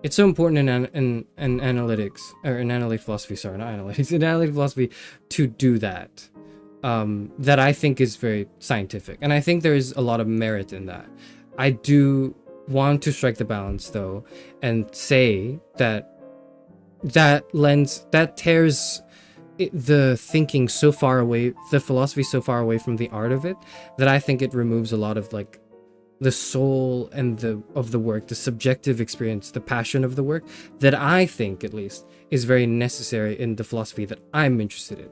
Speaker 2: important in analytics, or in analytic philosophy, sorry, not analytics, in analytic philosophy, to do that. That I think is very scientific, and I think there is a lot of merit in that. I do want to strike the balance though, and say that tears the thinking so far away, the philosophy so far away from the art of it, that I think it removes a lot of like the soul and the work, the subjective experience, the passion of the work, that I think at least is very necessary in the philosophy that I'm interested in.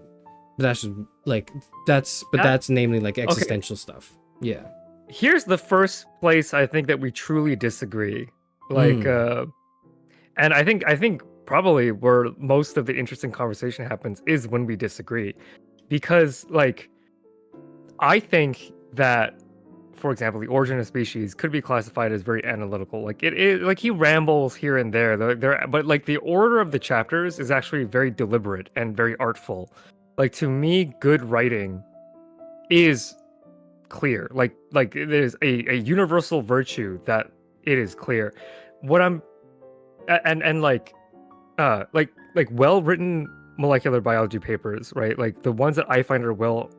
Speaker 2: But that's just, like that's namely like existential stuff. Yeah.
Speaker 3: Here's the first place I think that we truly disagree. Like, and I think probably where most of the interesting conversation happens is when we disagree, because like, I think that, for example, the origin of species could be classified as very analytical. Like like he rambles here and there, but like the order of the chapters is actually very deliberate and very artful. Like to me, good writing is clear. Like there's a universal virtue that it is clear. What I'm and like well written molecular biology papers, right? Like the ones that I find are well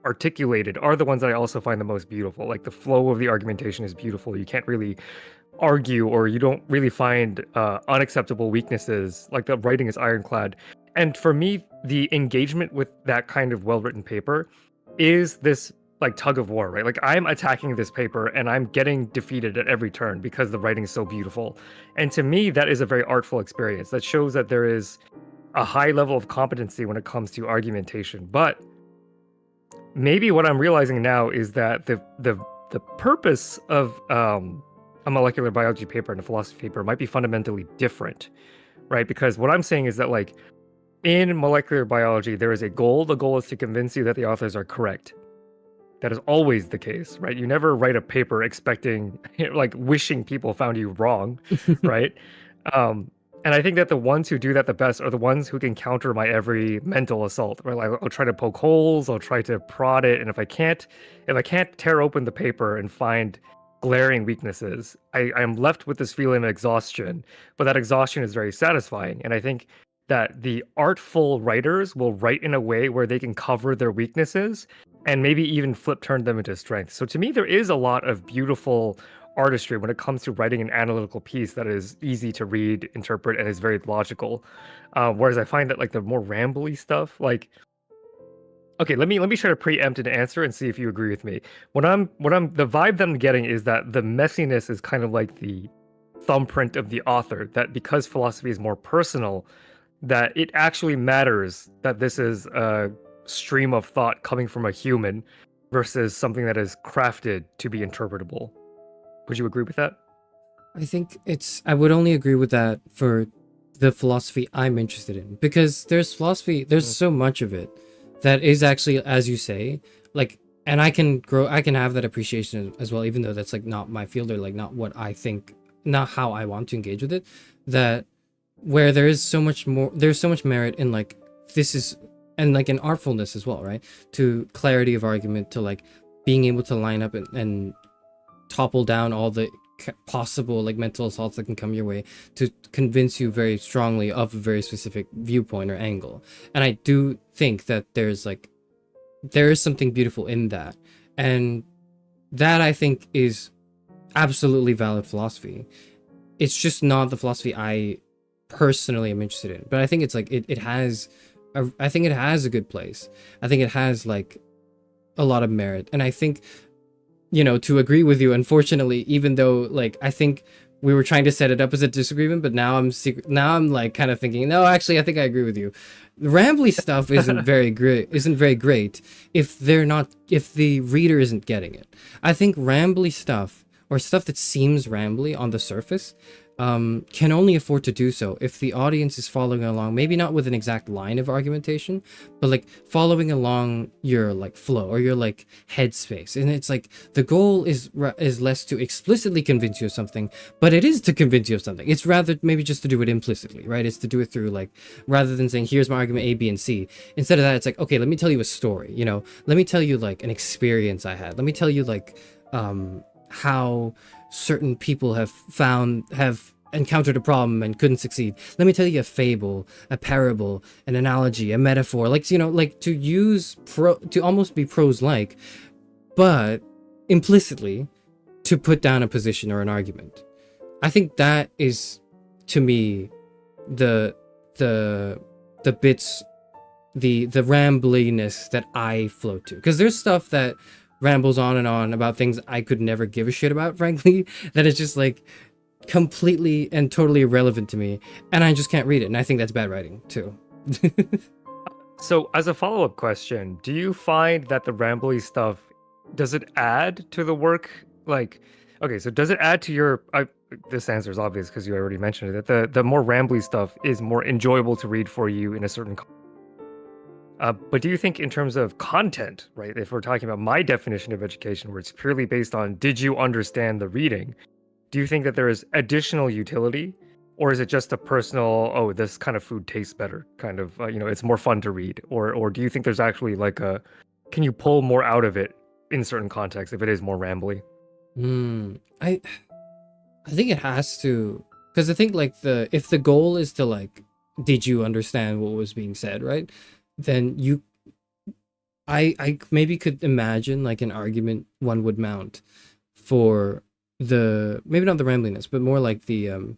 Speaker 3: articulated are the ones that I also find the most beautiful. Like the flow of the argumentation is beautiful. You can't really argue, or you don't really find unacceptable weaknesses. Like the writing is ironclad. And for me, the engagement with that kind of well-written paper is this like tug of war, right? Like I'm attacking this paper and I'm getting defeated at every turn because the writing is so beautiful. And to me, that is a very artful experience that shows that there is a high level of competency when it comes to argumentation. But maybe what I'm realizing now is that the purpose of a molecular biology paper and a philosophy paper might be fundamentally different, right? Because what I'm saying is that like in molecular biology, there is a goal. The goal is to convince you that the authors are correct. That is always the case, right? You never write a paper expecting, like wishing people found you wrong, right? And I think that the ones who do that the best are the ones who can counter my every mental assault. Right? Like, I'll try to poke holes, I'll try to prod it, and if I can't tear open the paper and find glaring weaknesses, I'm left with this feeling of exhaustion. But that exhaustion is very satisfying, and I think that the artful writers will write in a way where they can cover their weaknesses and maybe even flip turn them into strengths. So to me, there is a lot of beautiful artistry when it comes to writing an analytical piece that is easy to read, interpret, and is very logical. Whereas I find that like the more rambly stuff, like, okay, let me try to preempt an answer and see if you agree with me. The vibe that I'm getting is that the messiness is kind of like the thumbprint of the author, that because philosophy is more personal, that it actually matters that this is a stream of thought coming from a human versus something that is crafted to be interpretable. Would you agree with that?
Speaker 2: I would only agree with that for the philosophy I'm interested in, because there's so much of it that is actually, as you say, like, and I can have that appreciation as well, even though that's like not my field, or like not what I think, not how I want to engage with it, that where there's so much merit in like, this is, and like an artfulness as well, right? To clarity of argument, to like being able to line up and topple down all the possible like mental assaults that can come your way to convince you very strongly of a very specific viewpoint or angle. And I do think that there is something beautiful in that, and that I think is absolutely valid philosophy. It's just not the philosophy I personally am interested in, but I think it's like I think it has a good place. I think it has like a lot of merit, and I think, to agree with you, unfortunately, even though like I think we were trying to set it up as a disagreement, but now I'm like kind of thinking, no, actually, I think I agree with you. The rambly stuff isn't very great if the reader isn't getting it. I think rambly stuff, or stuff that seems rambly on the surface, can only afford to do so if the audience is following along, maybe not with an exact line of argumentation, but like following along your like flow or your like headspace. And it's like the goal is less to explicitly convince you of something, but it is to convince you of something. It's rather maybe just to do it implicitly, right? It's to do it through like, rather than saying here's my argument A, B, and C. Instead of that, it's like, okay, let me tell you a story. You know, let me tell you like an experience I had. Let me tell you like how certain people have encountered a problem and couldn't succeed. Let me tell you a fable, a parable, an analogy, a metaphor, like, you know, like to use to almost be prose like, but implicitly to put down a position or an argument. I think that is, to me, the bits, the rambliness that I float to, because there's stuff that rambles on and on about things I could never give a shit about, frankly, that is just like completely and totally irrelevant to me, and I just can't read it, and I think that's bad writing too.
Speaker 3: So, as a follow-up question, do you find that the rambly stuff, does it add to the work? Like, okay, so does it add to your? This answer is obvious because you already mentioned it. That the more rambly stuff is more enjoyable to read for you in a certain. But do you think, in terms of content, right? If we're talking about my definition of education, where it's purely based on did you understand the reading, do you think that there is additional utility, or is it just a personal, oh, this kind of food tastes better, kind of, it's more fun to read, or do you think there's actually like can you pull more out of it in certain contexts if it is more rambly?
Speaker 2: I think it has to, because I think like if the goal is to like, did you understand what was being said, right? Then I maybe could imagine like an argument one would mount for maybe not the rambliness, but more like the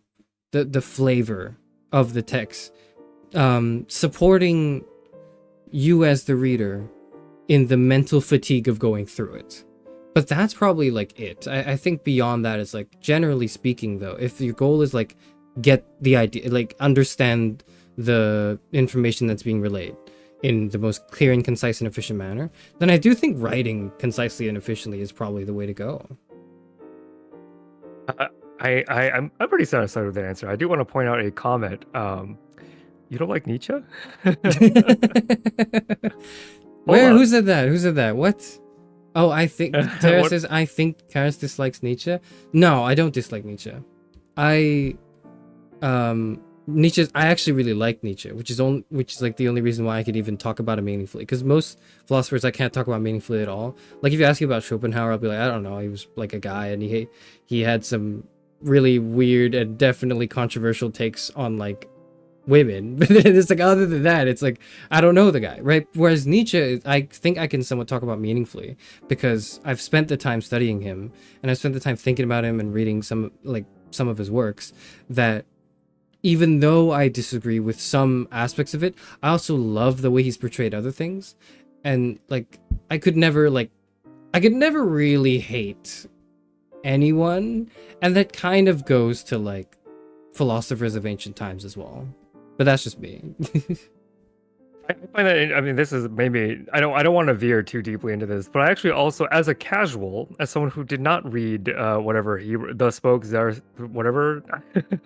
Speaker 2: flavor of the text, supporting you as the reader in the mental fatigue of going through it. But that's probably like it. I think beyond that, it's like, generally speaking though, if your goal is like get the idea, like understand the information that's being relayed in the most clear and concise and efficient manner, then I do think writing concisely and efficiently is probably the way to go.
Speaker 3: I'm pretty satisfied with that answer. I do want to point out a comment. You don't like Nietzsche?
Speaker 2: Where? Who said that? Who said that? What? Oh, I think Tara says, I think Charis dislikes Nietzsche. No, I don't dislike Nietzsche. I actually really like Nietzsche, which is like the only reason why I could even talk about it meaningfully. Because most philosophers I can't talk about meaningfully at all. Like if you ask me about Schopenhauer, I'll be like, I don't know, he was like a guy, and he had some really weird and definitely controversial takes on like women. But it's like, other than that, it's like, I don't know the guy, right? Whereas Nietzsche, I think I can somewhat talk about meaningfully because I've spent the time studying him, and I've spent the time thinking about him and reading some of his works, that even though I disagree with some aspects of it, I also love the way he's portrayed other things. And like, I could never really hate anyone. And that kind of goes to like philosophers of ancient times as well. But that's just me.
Speaker 3: I find that, I mean, this is maybe, I don't want to veer too deeply into this, but I actually also, as a casual, as someone who did not read whatever he thus spoke whatever.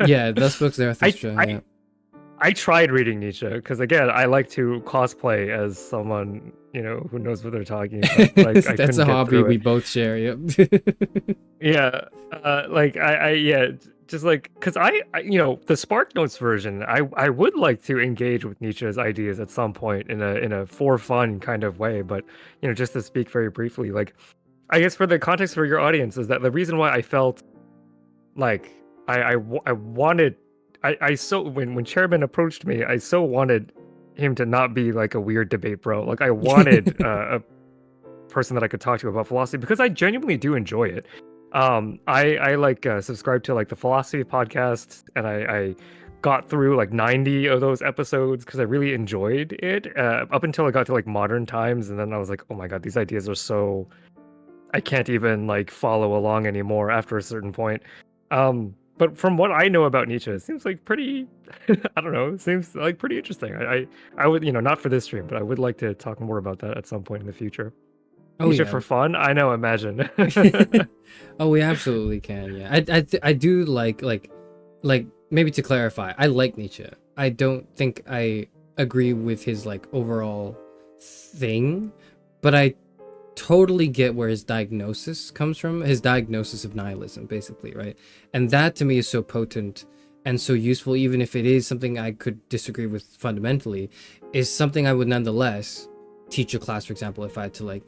Speaker 2: Yeah, thus spoke Zarathustra.
Speaker 3: I tried reading Nietzsche because, again, I like to cosplay as someone, who knows what they're talking about.
Speaker 2: That's a hobby we both share. Yep.
Speaker 3: Yeah, just like, because I the Spark Notes version, I would like to engage with Nietzsche's ideas at some point in a for fun kind of way, but just to speak very briefly, like, I guess for the context for your audience is that the reason why I felt like I wanted, when Chairman approached me, I so wanted him to not be like a weird debate bro. Like, I wanted a person that I could talk to about philosophy, because I genuinely do enjoy it. I like subscribe to like the philosophy podcast, and I got through like 90 of those episodes because I really enjoyed it up until I got to like modern times, and then I was like, oh my god, these ideas are so, I can't even like follow along anymore after a certain point. but from what I know about Nietzsche, it seems like pretty. I don't know. It seems like pretty interesting. I would, not for this stream, but I would like to talk more about that at some point in the future.
Speaker 2: Oh
Speaker 3: Nietzsche
Speaker 2: yeah.
Speaker 3: for fun? I know. Imagine.
Speaker 2: Oh, we absolutely can. Yeah, I do like maybe to clarify, I like Nietzsche. I don't think I agree with his like overall thing, but I totally get where his diagnosis comes from. His diagnosis of nihilism, basically, right? And that to me is so potent and so useful, even if it is something I could disagree with fundamentally, is something I would nonetheless teach a class, for example, if I had to like,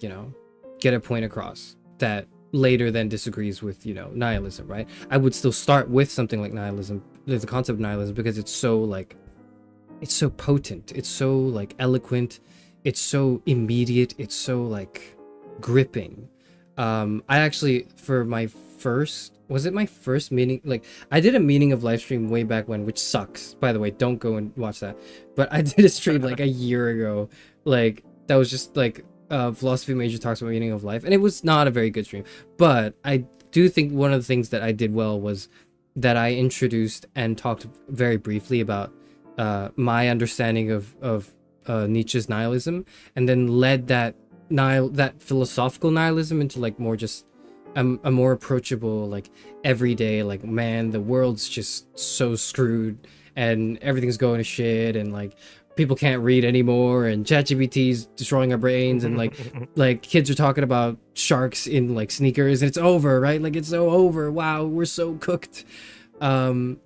Speaker 2: get a point across that later then disagrees with, nihilism, right? I would still start with something like nihilism, the concept of nihilism, because it's so potent, it's so like eloquent, it's so immediate, it's so like gripping. I actually, for my first, was it my first meeting, like I did a meaning of live stream way back when, which sucks, by the way, don't go and watch that, but I did a stream like a year ago, like that was just like philosophy major talks about meaning of life, and it was not a very good stream, but I do think one of the things that I did well was that I introduced and talked very briefly about my understanding of Nietzsche's nihilism, and then led that philosophical nihilism into like more just a more approachable, like everyday, like, man, the world's just so screwed and everything's going to shit, and like people can't read anymore, and ChatGPT's destroying our brains, and like kids are talking about sharks in like sneakers, and it's over, right? Like it's so over. Wow, we're so cooked. That,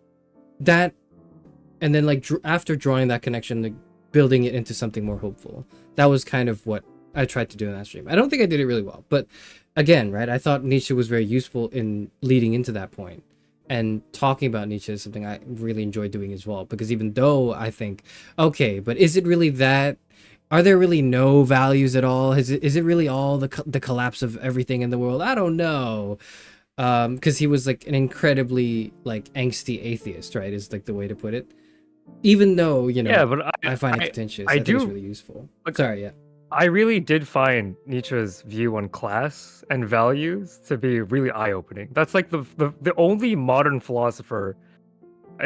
Speaker 2: and then like after drawing that connection, like building it into something more hopeful. That was kind of what I tried to do in that stream. I don't think I did it really well, but again, right, I thought Nietzsche was very useful in leading into that point. And talking about Nietzsche is something I really enjoy doing as well, because even though I think, okay, but is it really that? Are there really no values at all? Is it really all the collapse of everything in the world? I don't know. Because he was like an incredibly like angsty atheist, right? Is like the way to put it. Even though,
Speaker 3: Yeah, but
Speaker 2: I find it contentious. I think it's really useful.
Speaker 3: Like,
Speaker 2: sorry, yeah.
Speaker 3: I really did find Nietzsche's view on class and values to be really eye-opening. That's like the only modern philosopher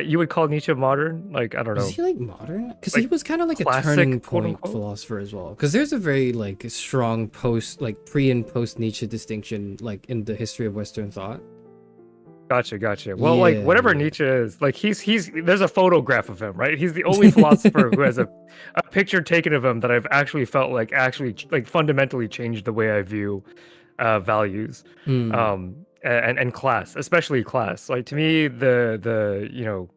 Speaker 3: you would call Nietzsche modern. Like, I don't know.
Speaker 2: Is he like modern? Because
Speaker 3: Like,
Speaker 2: he was kind of like a
Speaker 3: classic,
Speaker 2: turning
Speaker 3: quote
Speaker 2: point
Speaker 3: unquote?
Speaker 2: philosopher as well. Because there's a very like strong pre and post Nietzsche distinction like in the history of Western thought.
Speaker 3: Gotcha. Well, like
Speaker 2: Yeah,
Speaker 3: whatever
Speaker 2: yeah.
Speaker 3: Nietzsche is, like he's there's a photograph of him, right? He's the only philosopher who has a picture taken of him that I've actually felt like fundamentally changed the way I view values,
Speaker 2: Hmm.
Speaker 3: and class, especially class. Like to me, the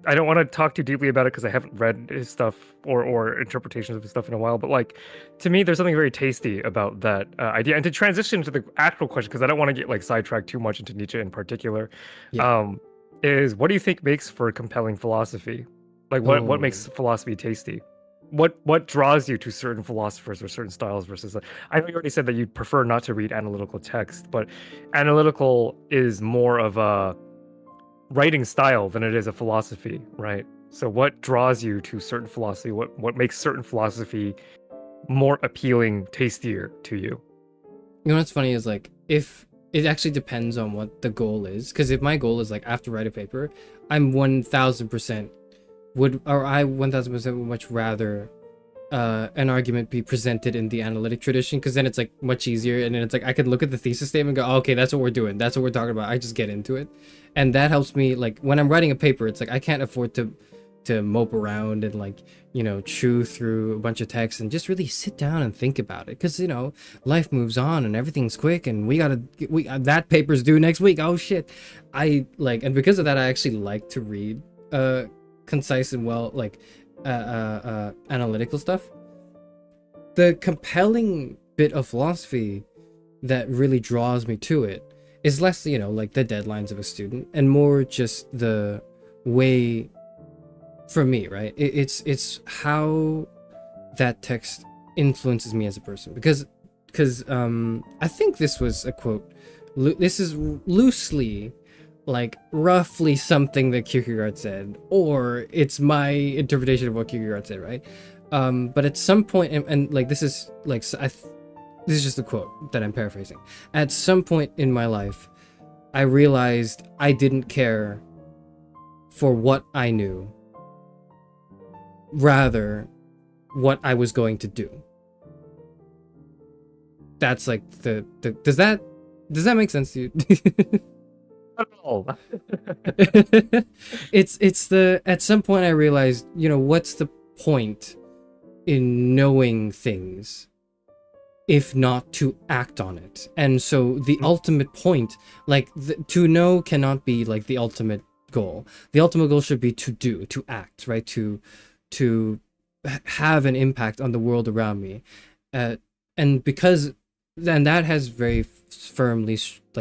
Speaker 3: I don't want to talk too deeply about it because I haven't read his stuff or interpretations of his stuff in a while. But like, to me, there's something very tasty about that idea. And to transition to the actual question, because I don't want to get like sidetracked too much into Nietzsche in particular,
Speaker 2: Yeah.
Speaker 3: is what do you think makes for compelling philosophy? Like, what makes
Speaker 2: Oh.
Speaker 3: philosophy tasty? What draws you to certain philosophers or certain styles versus? I know you already said that you prefer not to read analytical text, but analytical is more of a writing style than it is a philosophy, right? So what draws you to certain philosophy? What makes certain philosophy more appealing, tastier to you?
Speaker 2: You know what's funny is like if it actually depends on what the goal is. Because if my goal is like I have to write a paper, I'm 1000% I 1000% would much rather an argument be presented in the analytic tradition, because then it's like much easier, and then it's like I could look at the thesis statement and go, oh, okay, that's what we're doing, that's what we're talking about. I just get into it, and that helps me. Like when I'm writing a paper, it's like I can't afford to mope around and like chew through a bunch of text and just really sit down and think about it, because life moves on and everything's quick, and we that paper's due next week. Oh shit. And because of that, I actually like to read concise and well, like analytical stuff. The compelling bit of philosophy that really draws me to it is less like the deadlines of a student, and more just the way, for me, right, it's how that text influences me as a person, because I think this was a quote, this is loosely, like roughly something that Kierkegaard said, or it's my interpretation of what Kierkegaard said, right? But at some point, and like this is like this is just a quote that I'm paraphrasing. At some point in my life, I realized I didn't care for what I knew, rather what I was going to do. That's like the does that make sense to you?
Speaker 3: Not at all.
Speaker 2: It's the at some point I realized, what's the point in knowing things if not to act on it? And so the ultimate point, like to know cannot be like the ultimate goal. The ultimate goal should be to do, to act, right? To have an impact on the world around me. And because then that has very firmly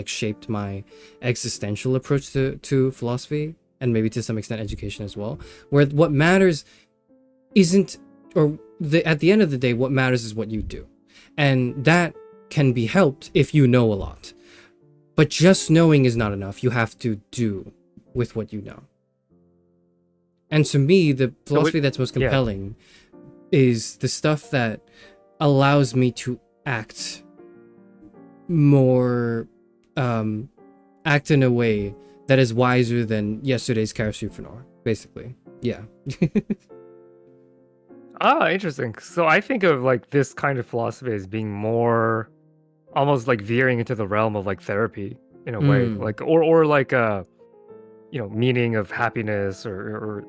Speaker 2: shaped my existential approach to philosophy, and maybe to some extent education as well, where what matters isn't, at the end of the day, what matters is what you do. And that can be helped if you know a lot. But just knowing is not enough. You have to do with what you know. And to me, the philosophy that's most compelling is the stuff that allows me to act more, act in a way that is wiser than yesterday's Charis Euphranor, basically. Yeah.
Speaker 3: Interesting. So I think of like this kind of philosophy as being more almost like veering into the realm of like therapy in a way, like or like meaning of happiness, or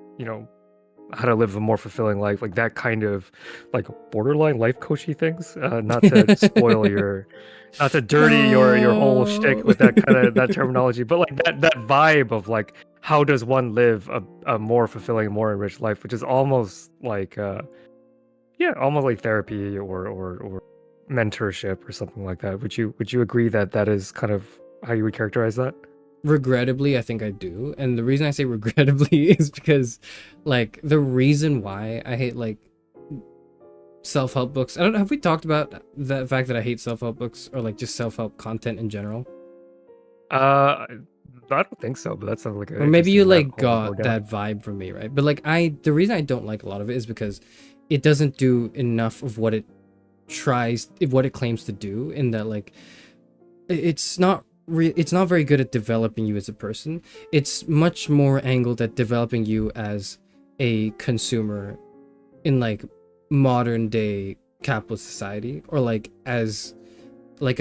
Speaker 3: how to live a more fulfilling life, like that kind of like borderline life coachy things. Not to spoil not to dirty your whole shtick with that kind of that terminology, but like that vibe of like how does one live a more fulfilling, more enriched life, which is almost like almost like therapy or mentorship or something like that. Would you agree that that is kind of how you would characterize that?
Speaker 2: Regrettably, I think I do. And the reason I say regrettably is because, like, the reason why I hate, like, self-help books. I don't know, have we talked about the fact that I hate self-help books, or, like, just self-help content in general?
Speaker 3: I don't think so, but that sounds like
Speaker 2: Or maybe you, like, got that vibe from me, right? But, like, the reason I don't like a lot of it is because it doesn't do enough of what it claims to do, in that, like, it's not very good at developing you as a person. It's much more angled at developing you as a consumer in like modern day capitalist society, or like as like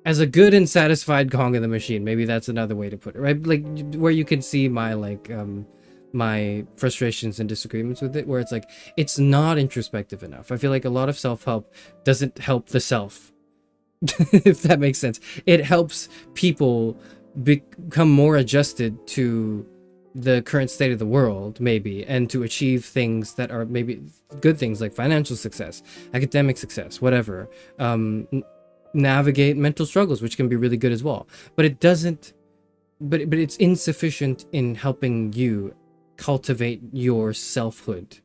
Speaker 2: as a good and satisfied cog in the machine. Maybe that's another way to put it, right? Like where you can see my my frustrations and disagreements with it, where it's like it's not introspective enough. I feel like a lot of self-help doesn't help the self. If that makes sense. It helps people become more adjusted to the current state of the world, maybe, and to achieve things that are maybe good things, like financial success, academic success, whatever. Navigate mental struggles, which can be really good as well. But it doesn't, but it's insufficient in helping you cultivate your selfhood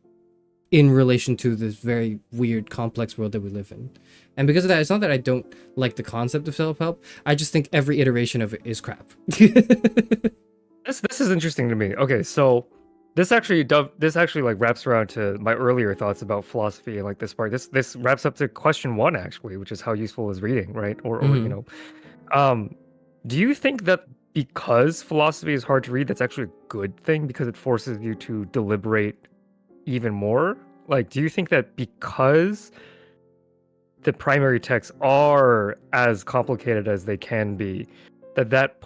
Speaker 2: in relation to this very weird, complex world that we live in. And because of that, it's not that I don't like the concept of self-help. I just think every iteration of it is crap.
Speaker 3: This is interesting to me. Okay, so this actually like wraps around to my earlier thoughts about philosophy and like this part. This wraps up to question one actually, which is how useful is reading, right? Or do you think that because philosophy is hard to read, that's actually a good thing because it forces you to deliberate even more? Like, do you think that because the primary texts are as complicated as they can be, that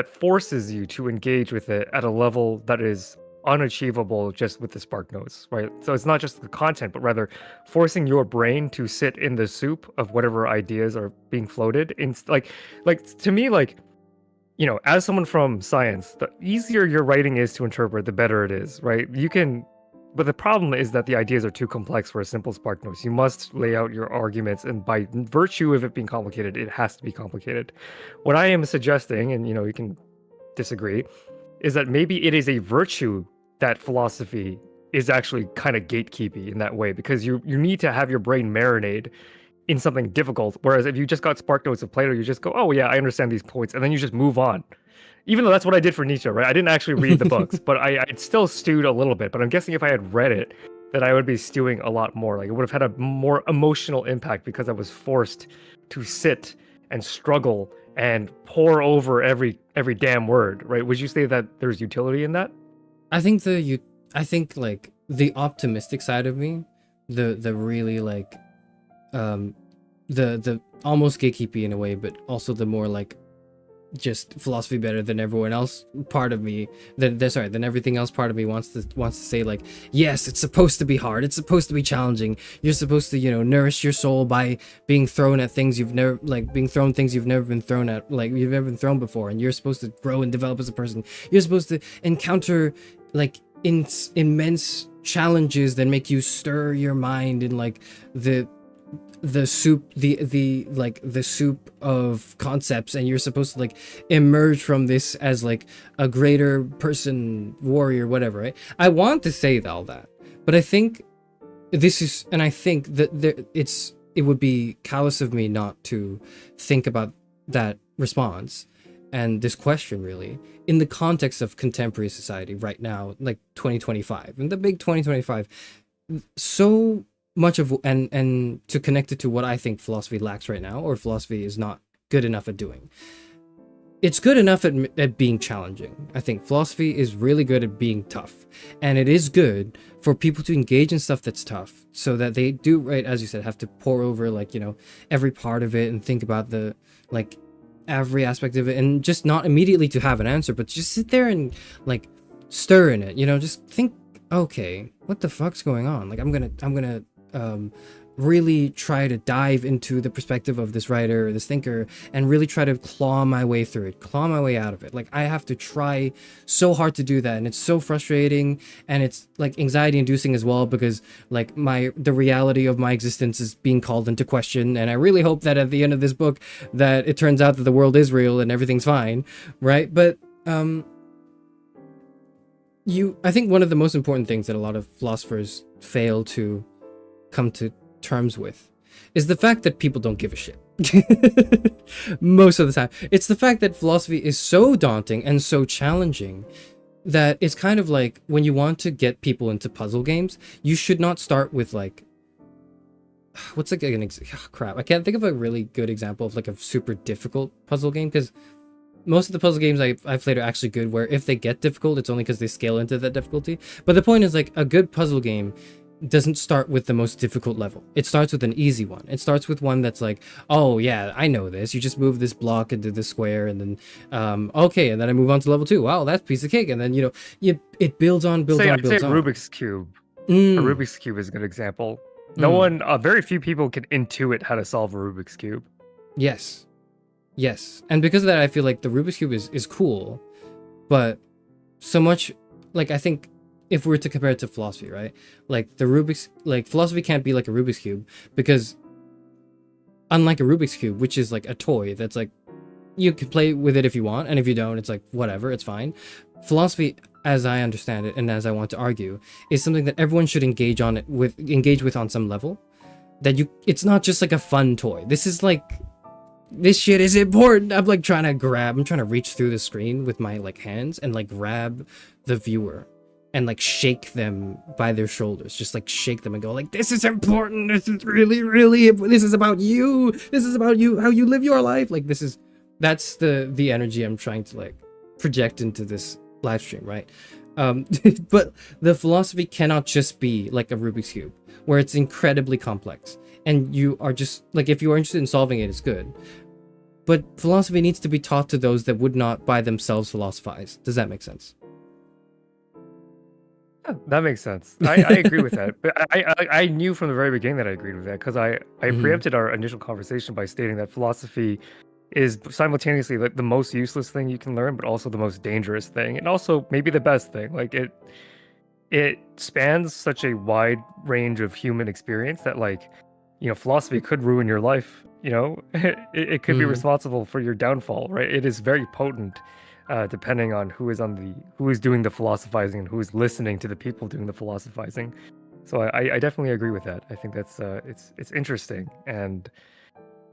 Speaker 3: forces you to engage with it at a level that is unachievable just with the spark notes, right? So it's not just the content, but rather forcing your brain to sit in the soup of whatever ideas are being floated in, like to me, like, as someone from science, the easier your writing is to interpret, the better it is, right? But the problem is that the ideas are too complex for a simple spark notes. You must lay out your arguments, and by virtue of it being complicated, it has to be complicated. What I am suggesting, and you can disagree, is that maybe it is a virtue that philosophy is actually kind of gatekeepy in that way, because you need to have your brain marinate in something difficult. Whereas if you just got spark notes of Plato, you just go, oh yeah, I understand these points, and then you just move on. Even though that's what I did for Nietzsche, right? I didn't actually read the books, but I'd still stewed a little bit. But I'm guessing if I had read it, that I would be stewing a lot more. Like it would have had a more emotional impact because I was forced to sit and struggle and pore over every damn word, right? Would you say that there's utility in that?
Speaker 2: I think I think like the optimistic side of me, the really like the almost gatekeepy in a way, but also the more like just philosophy better than everyone else part of me, than everything else part of me wants to say like, yes, it's supposed to be hard, it's supposed to be challenging, you're supposed to, you know, nourish your soul by being thrown at things you've never, like being thrown things you've never been thrown at, like you've never been thrown before, and you're supposed to grow and develop as a person. You're supposed to encounter like immense challenges that make you stir your mind in like the soup, the soup of concepts, and you're supposed to like emerge from this as like a greater person, warrior, whatever, right? I want to say all that, but I think I think that it would be callous of me not to think about that response and this question really in the context of contemporary society right now, like 2025 and the big 2025. So much of, and to connect it to what I think philosophy lacks right now, or philosophy is not good enough at doing. It's good enough at being challenging. I think philosophy is really good at being tough, and it is good for people to engage in stuff that's tough, so that they do, right, as you said, have to pore over like, you know, every part of it and think about the like every aspect of it, and just not immediately to have an answer, but just sit there and like stir in it, you know, just think, okay, what the fuck's going on? Like I'm gonna really try to dive into the perspective of this writer or this thinker and really try to claw my way through it, claw my way out of it. Like I have to try so hard to do that, and it's so frustrating, and it's like anxiety inducing as well, because like the reality of my existence is being called into question, and I really hope that at the end of this book that it turns out that the world is real and everything's fine, right? But I think one of the most important things that a lot of philosophers fail to come to terms with is the fact that people don't give a shit. Most of the time, it's the fact that philosophy is so daunting and so challenging that it's kind of like when you want to get people into puzzle games, you should not start with like, what's like crap, I can't think of a really good example of like a super difficult puzzle game, because most of the puzzle games I've played are actually good, where if they get difficult, it's only because they scale into that difficulty. But the point is, like, a good puzzle game doesn't start with the most difficult level. It starts with an easy one. It starts with one that's like, oh yeah, I know this. You just move this block into this square, and then okay, and then I move on to level 2. Wow, that's a piece of cake. And then, you know, it builds on, builds on.
Speaker 3: Rubik's Cube. A Rubik's Cube is a good example. Very few people can intuit how to solve a Rubik's Cube.
Speaker 2: Yes. And because of that, I feel like the Rubik's Cube is cool, but so much, like, I think if we were to compare it to philosophy, right? Like philosophy can't be like a Rubik's Cube, because unlike a Rubik's Cube, which is like a toy that's like, you can play with it if you want, and if you don't, it's like, whatever, it's fine. Philosophy, as I understand it, and as I want to argue, is something that everyone should engage with on some level. It's not just like a fun toy. This is like, this shit is important. I'm trying to reach through the screen with my like hands and like grab the viewer and like shake them by their shoulders, just like shake them and go like, this is important. This is really, this is about you. This is about you, how you live your life. Like that's the energy I'm trying to like project into this live stream, right? But the philosophy cannot just be like a Rubik's Cube, where it's incredibly complex. And you are just like, if you are interested in solving it, it's good. But philosophy needs to be taught to those that would not by themselves philosophize. Does that make sense?
Speaker 3: Yeah, that makes sense. I agree with that. But I knew from the very beginning that I agreed with that, because I preempted our initial conversation by stating that philosophy is simultaneously like the most useless thing you can learn, but also the most dangerous thing, and also maybe the best thing. Like it spans such a wide range of human experience that, like, you know, philosophy could ruin your life. You know, it could be responsible for your downfall, right? It is very potent, depending on who is doing the philosophizing and who is listening to the people doing the philosophizing. So I definitely agree with that. I think that's it's interesting. And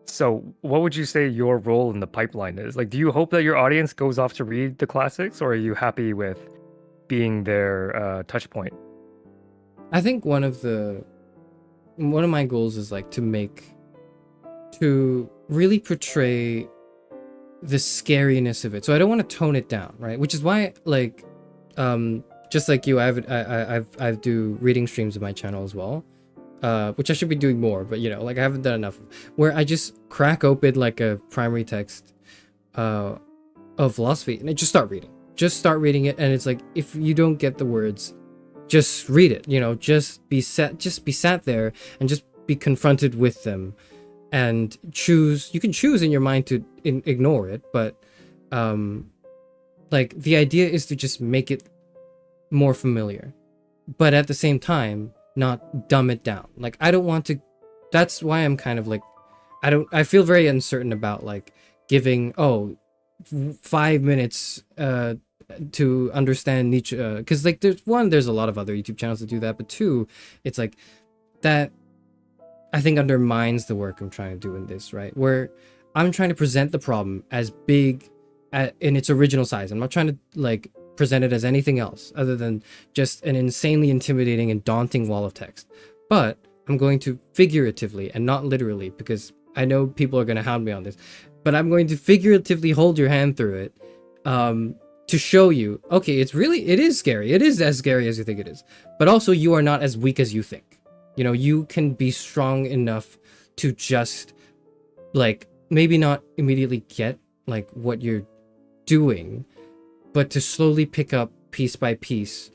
Speaker 3: so, what would you say your role in the pipeline is? Like, do you hope that your audience goes off to read the classics, or are you happy with being their touch point?
Speaker 2: I think one of my goals is like to make to really portray the scariness of it. So I don't want to tone it down, right? Which is why, like, just like you, I do reading streams of my channel as well, which I should be doing more, but you know, like I haven't done enough. Where I just crack open like a primary text of philosophy and I just start reading it, and it's like, if you don't get the words, just read it. You know, just be sat there and just be confronted with them, and choose. You can choose in your mind to ignore it, but like the idea is to just make it more familiar, but at the same time not dumb it down. Like I don't want to. That's why I'm kind of like, I feel very uncertain about like giving 5 minutes to understand Nietzsche, because like there's a lot of other YouTube channels that do that, but two, it's like that I think undermines the work I'm trying to do in this, right? Where I'm trying to present the problem as big in its original size. I'm not trying to like present it as anything else other than just an insanely intimidating and daunting wall of text. But I'm going to figuratively and not literally, because I know people are going to hound me on this, but I'm going to figuratively hold your hand through it to show you, okay, it is scary. It is as scary as you think it is. But also you are not as weak as you think. You know, you can be strong enough to just like maybe not immediately get like what you're doing, but to slowly pick up piece by piece.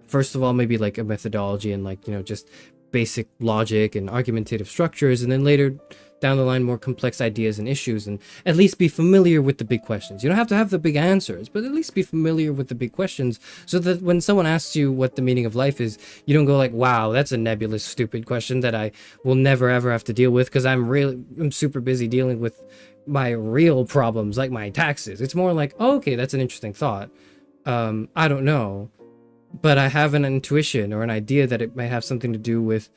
Speaker 2: First of all, maybe like a methodology and like, you know, just basic logic and argumentative structures, and then later down the line more complex ideas and issues, and at least be familiar with the big questions. You don't have to have the big answers, but at least be familiar with the big questions, so that when someone asks you what the meaning of life is, you don't go like, wow, that's a nebulous, stupid question that I will never ever have to deal with because I'm super busy dealing with my real problems like my taxes. It's more like, oh, okay, that's an interesting thought. I don't know, but I have an intuition or an idea that it might have something to do with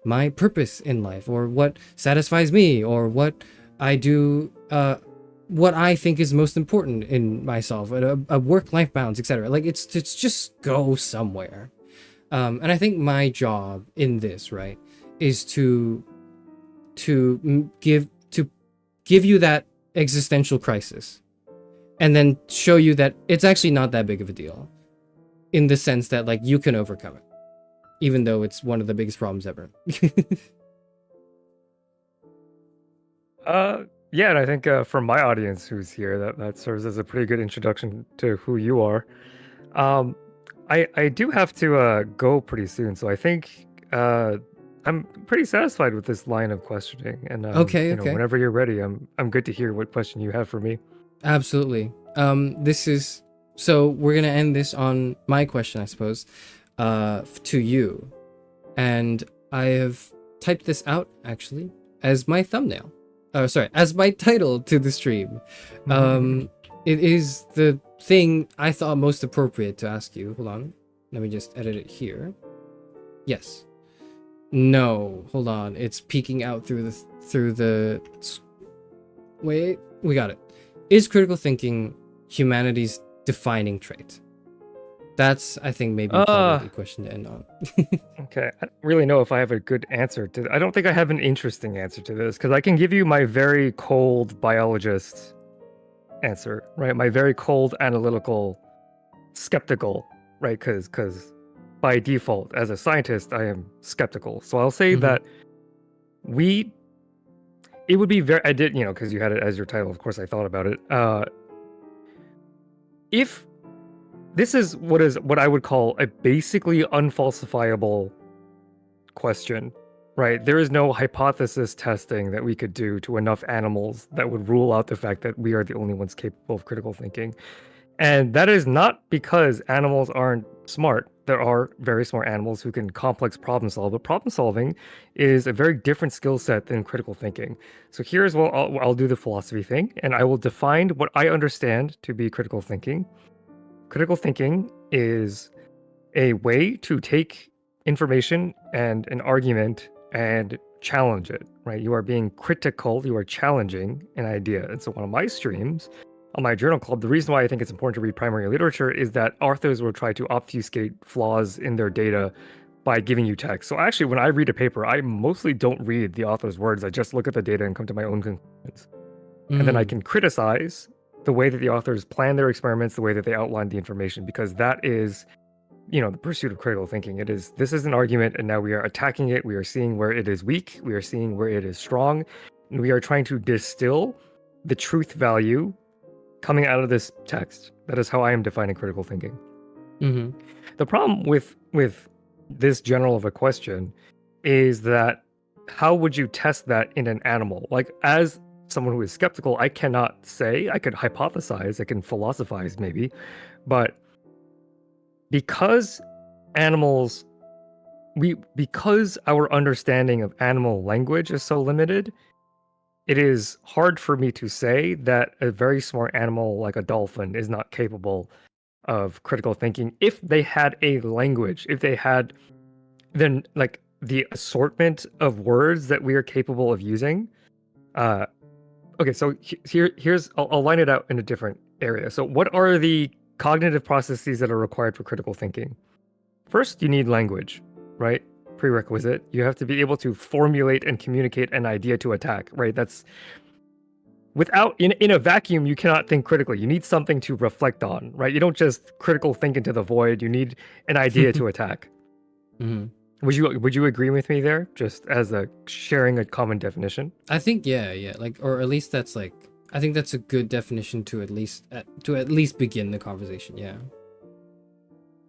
Speaker 2: my purpose in life, or what satisfies me, or what I do, what I think is most important in myself, a work-life balance, etc. Like it's just go somewhere. And I think my job in this, right, is to give you that existential crisis, and then show you that it's actually not that big of a deal, in the sense that like you can overcome it, even though it's one of the biggest problems ever.
Speaker 3: Yeah, and I think for my audience who's here, that serves as a pretty good introduction to who you are. I do have to go pretty soon, so I think I'm pretty satisfied with this line of questioning. And
Speaker 2: Okay.
Speaker 3: whenever you're ready, I'm good to hear what question you have for me.
Speaker 2: Absolutely. So we're gonna end this on my question, I suppose, to you, and I have typed this out actually as my thumbnail. Oh, sorry, as my title to the stream. It is the thing I thought most appropriate to ask you. Hold on, let me just edit it here. Yes. No, hold on. It's peeking out through the. Wait, we got it. Is critical thinking humanity's defining trait? That's, I think, maybe probably a good question to end on.
Speaker 3: Okay, I don't really know if I have a good answer to. I don't think I have an interesting answer to this, because I can give you my very cold biologist answer, right? My very cold analytical, skeptical, right? Because by default, as a scientist, I am skeptical. So I'll say that it would be very. I did, because you had it as your title. Of course, I thought about it. If this is what I would call a basically unfalsifiable question, right? There is no hypothesis testing that we could do to enough animals that would rule out the fact that we are the only ones capable of critical thinking. And that is not because animals aren't smart. There are very smart animals who can complex problem solve, but problem solving is a very different skill set than critical thinking. So here's what I'll do the philosophy thing, and I will define what I understand to be critical thinking. Critical thinking is a way to take information and an argument and challenge it, right? You are being critical, you are challenging an idea. And so one of my streams on my journal club, the reason why I think it's important to read primary literature is that authors will try to obfuscate flaws in their data by giving you text. So actually, when I read a paper, I mostly don't read the author's words. I just look at the data and come to my own conclusions. And then I can criticize the way that the authors plan their experiments, the way that they outline the information, because that is, the pursuit of critical thinking. This is an argument, and now we are attacking it. We are seeing where it is weak. We are seeing where it is strong. And we are trying to distill the truth value coming out of this text. That is how I am defining critical thinking. The problem with this general of a question is that how would you test that in an animal? Like, as someone who is skeptical, I cannot say. I could hypothesize, I can philosophize maybe, but because our understanding of animal language is so limited, it is hard for me to say that a very smart animal like a dolphin is not capable of critical thinking if they had a language, if they had then like the assortment of words that we are capable of using. Okay, so here's I'll line it out in a different area. So what are the cognitive processes that are required for critical thinking? First, you need language, right? Prerequisite. You have to be able to formulate and communicate an idea to attack, right? That's without in a vacuum, you cannot think critically. You need something to reflect on, right? You don't just critical think into the void. You need an idea to attack. Would you agree with me there? Just as a sharing a common definition?
Speaker 2: I think yeah. Like, or at least that's like, I think that's a good definition to at least begin the conversation. Yeah.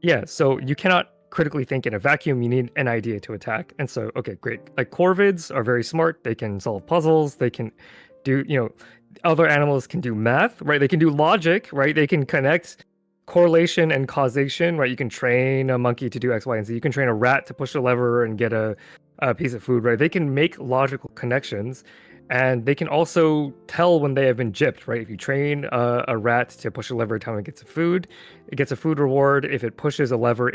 Speaker 3: Yeah. So you cannot critically think in a vacuum. You need an idea to attack. And so, okay, great. Like corvids are very smart. They can solve puzzles. They can do, other animals can do math, right? They can do logic, right? They can connect correlation and causation, right? You can train a monkey to do X, Y, and Z. You can train a rat to push a lever and get a piece of food, right? They can make logical connections, and they can also tell when they have been gypped, right? If you train a rat to push a lever every time it gets it gets a food reward. If it pushes a lever,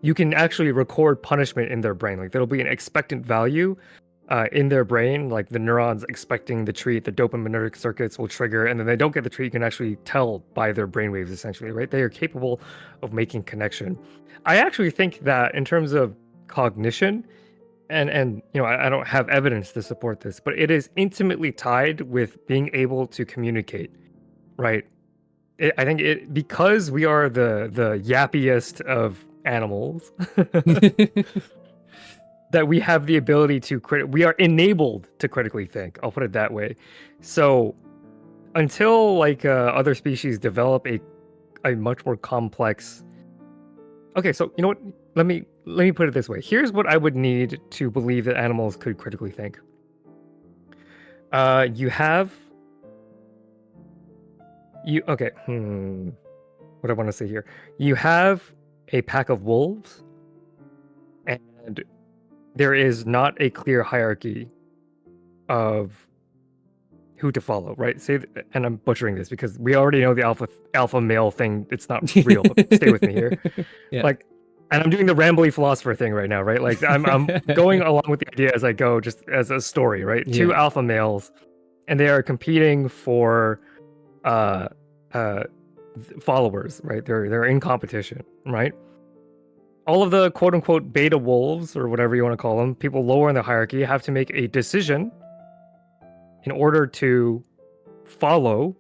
Speaker 3: you can actually record punishment in their brain. Like there'll be an expectant value in their brain, like the neurons expecting the treat, the dopaminergic circuits will trigger, and then they don't get the treat. You can actually tell by their brainwaves, essentially, right? They are capable of making connection. I actually think that in terms of cognition, and I don't have evidence to support this, but it is intimately tied with being able to communicate, right? I think because we are the yappiest of animals. That we have the ability to we are enabled to critically think. I'll put it that way. So until like other species develop a much more complex. Okay, so you know what? Let me put it this way. Here's what I would need to believe that animals could critically think. What I want to say here. You have a pack of wolves, and there is not a clear hierarchy of who to follow, right? And I'm butchering this because we already know the alpha male thing. It's not real. Stay with me here.
Speaker 2: Yeah.
Speaker 3: Like, and I'm doing the rambly philosopher thing right now, right? Like I'm going along with the idea as I go, just as a story, right?
Speaker 2: Yeah.
Speaker 3: Two alpha males, and they are competing for followers, right? They're in competition, right? All of the quote-unquote beta wolves, or whatever you want to call them, people lower in the hierarchy, have to make a decision in order to follow,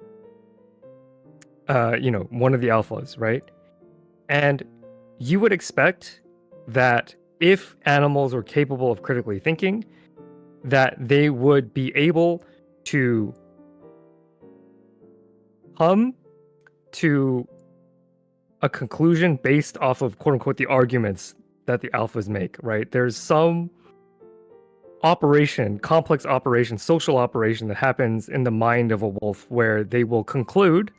Speaker 3: one of the alphas, right? And you would expect that if animals were capable of critically thinking, that they would be able to come to a conclusion based off of quote unquote the arguments that the alphas make, right? There's some complex operation, social operation that happens in the mind of a wolf where they will conclude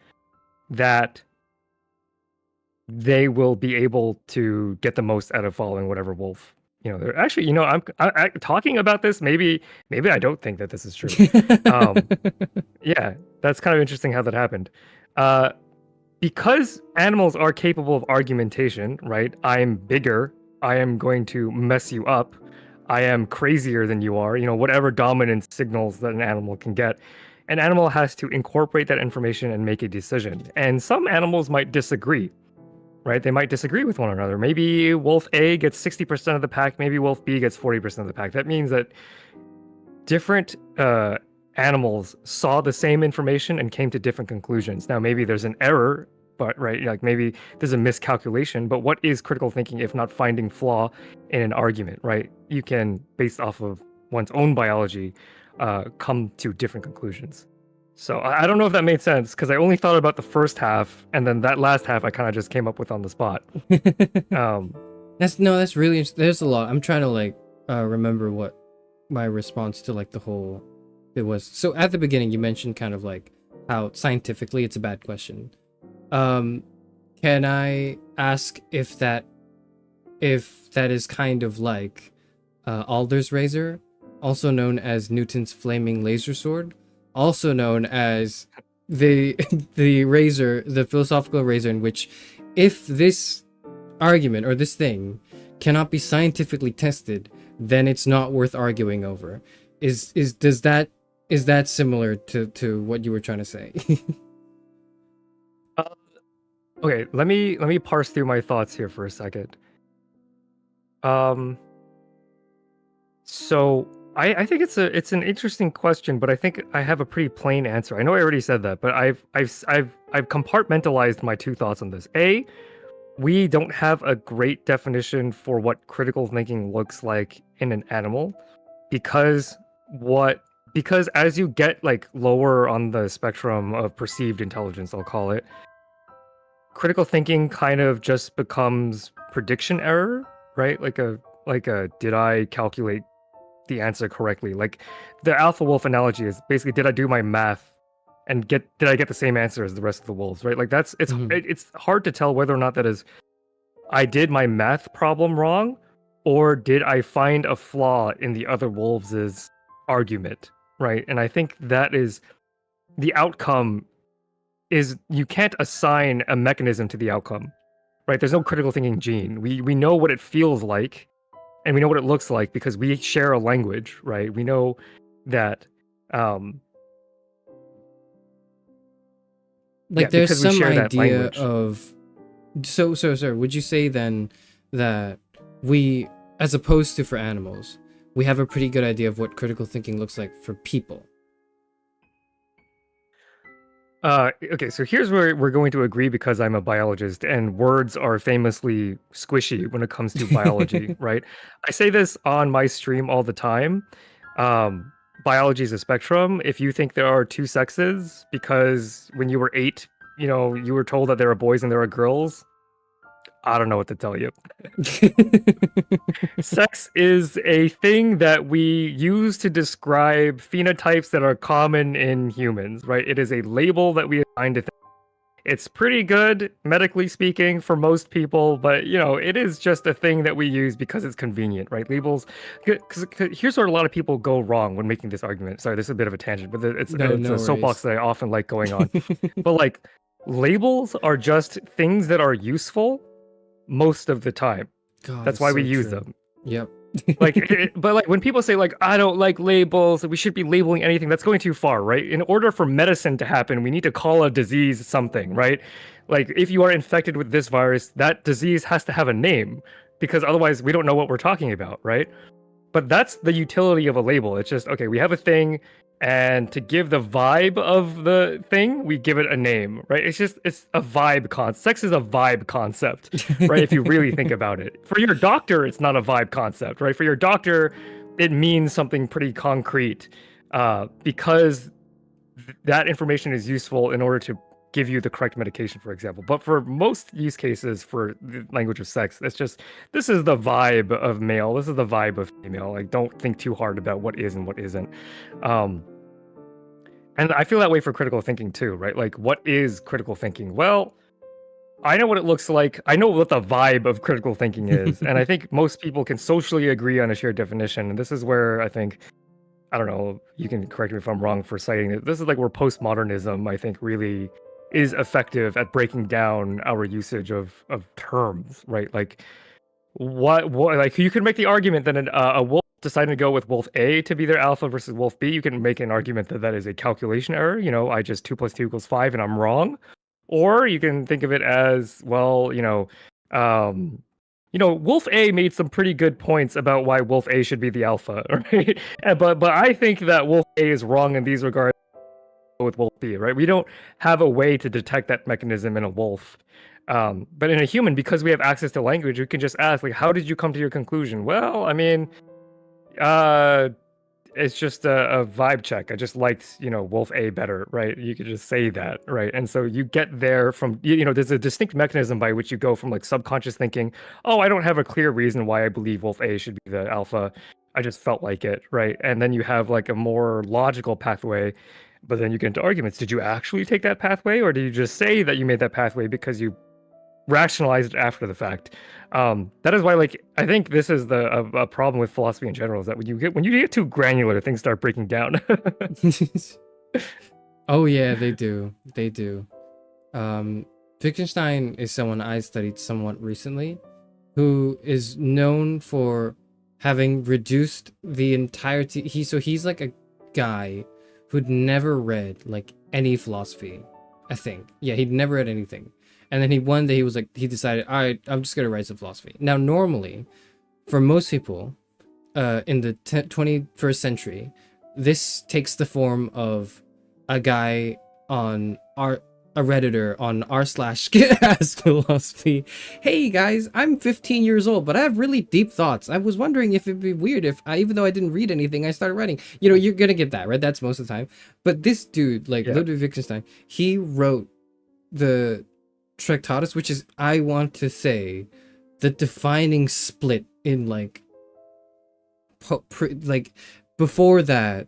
Speaker 3: that they will be able to get the most out of following whatever wolf. They're actually, I'm talking about this. Maybe I don't think that this is true. Yeah, that's kind of interesting how that happened. Because animals are capable of argumentation, right? I am bigger. I am going to mess you up. I am crazier than you are. Whatever dominant signals that an animal can get. An animal has to incorporate that information and make a decision. And some animals might disagree, right? They might disagree with one another. Maybe wolf A gets 60% of the pack, maybe wolf B gets 40% of the pack. That means that different animals saw the same information and came to different conclusions. Now, maybe there's an error, but right, like maybe there's a miscalculation. But what is critical thinking if not finding flaw in an argument, right? You can, based off of one's own biology, come to different conclusions. So I don't know if that made sense because I only thought about the first half, and then that last half I kind of just came up with on the spot.
Speaker 2: That's really interesting. There's a lot. I'm trying to like remember what my response to like the whole it was. So at the beginning you mentioned kind of like how scientifically it's a bad question. Can I ask if that is kind of like Alder's razor, also known as Newton's flaming laser sword, also known as the razor, the philosophical razor, in which if this argument or this thing cannot be scientifically tested, then it's not worth arguing over. Is that similar to what you were trying to say?
Speaker 3: Okay, let me parse through my thoughts here for a second. So I think it's an interesting question, but I think I have a pretty plain answer. I know I already said that, but I've compartmentalized my two thoughts on this. A, we don't have a great definition for what critical thinking looks like in an animal, because as you get like lower on the spectrum of perceived intelligence, I'll call it, critical thinking kind of just becomes prediction error, right? Like a did I calculate the answer correctly? Like the alpha wolf analogy is basically, did I do my math and did I get the same answer as the rest of the wolves, right? Like it's hard to tell whether or not that is I did my math problem wrong, or did I find a flaw in the other wolves' argument, right? And I think that is the outcome. Is you can't assign a mechanism to the outcome, right? There's no critical thinking gene. We know what it feels like, and we know what it looks like because we share a language, right? We know that
Speaker 2: like there's some idea
Speaker 3: language.
Speaker 2: of so would you say then that we, as opposed to for animals, we have a pretty good idea of what critical thinking looks like for people?
Speaker 3: Okay, so here's where we're going to agree because I'm a biologist and words are famously squishy when it comes to biology, right? I say this on my stream all the time. Biology is a spectrum. If you think there are two sexes because when you were 8, you were told that there are boys and there are girls, I don't know what to tell you. Sex is a thing that we use to describe phenotypes that are common in humans, right? It is a label that we assign to things. It's pretty good, medically speaking, for most people, but, it is just a thing that we use because it's convenient, right? Labels, because here's where a lot of people go wrong when making this argument. Sorry, this is a bit of a tangent, but it's a soapbox that I often like going on. But, like, labels are just things that are useful most of the time.
Speaker 2: God,
Speaker 3: that's why we use them.
Speaker 2: Yep.
Speaker 3: But like when people say like I don't like labels, we should be labeling anything, that's going too far, right? In order for medicine to happen, we need to call a disease something, right? Like if you are infected with this virus, that disease has to have a name because otherwise we don't know what we're talking about, right? But that's the utility of a label. It's just, okay, we have a thing, and to give the vibe of the thing, we give it a name, right? It's a vibe concept. Sex is a vibe concept, right? If you really think about it. For your doctor, it's not a vibe concept, right? For your doctor, it means something pretty concrete because that information is useful in order to give you the correct medication, for example. But for most use cases for the language of sex, it's just, this is the vibe of male, this is the vibe of female. Like, don't think too hard about what is and what isn't. And I feel that way for critical thinking too, right? Like, what is critical thinking? Well, I know what it looks like. I know what the vibe of critical thinking is. And I think most people can socially agree on a shared definition. And this is where I think, I don't know, you can correct me if I'm wrong for citing it. This is like where postmodernism, I think, really is effective at breaking down our usage of terms, right? Like, what like you can make the argument that a wolf deciding to go with wolf A to be their alpha versus wolf B. You can make an argument that that is a calculation error. I just 2 + 2 = 5 and I'm wrong. Or you can think of it as, well, Wolf A made some pretty good points about why Wolf A should be the alpha, right? But I think that Wolf A is wrong in these regards with Wolf B, right? We don't have a way to detect that mechanism in a wolf. But in a human, because we have access to language, we can just ask, like, how did you come to your conclusion? Well, I mean, uh, it's just a vibe check. I just liked, Wolf A better, right? You could just say that, right? And so you get there from, there's a distinct mechanism by which you go from like subconscious thinking, oh, I don't have a clear reason why I believe Wolf A should be the alpha. I just felt like it, right? And then you have like a more logical pathway, but then you get into arguments. Did you actually take that pathway, or did you just say that you made that pathway because you rationalized it after the fact? That is why, like, I think this is a problem with philosophy in general, is that when you get too granular, things start breaking down.
Speaker 2: Oh yeah, they do. They do. Wittgenstein is someone I studied somewhat recently, who is known for having reduced the entirety. He's like a guy who'd never read like any philosophy. I think. Yeah, he'd never read anything. And then one day he decided, all right, I'm just gonna write some philosophy. Now, normally, for most people, in the 21st century, this takes the form of a guy on a redditor on r/ask philosophy. Hey guys, I'm 15 years old, but I have really deep thoughts. I was wondering if it'd be weird if even though I didn't read anything, I started writing. You're gonna get that, right? That's most of the time. But this dude, like
Speaker 3: Yeah.
Speaker 2: Ludwig Wittgenstein, he wrote the Tractatus, which is, I want to say, the defining split in like before that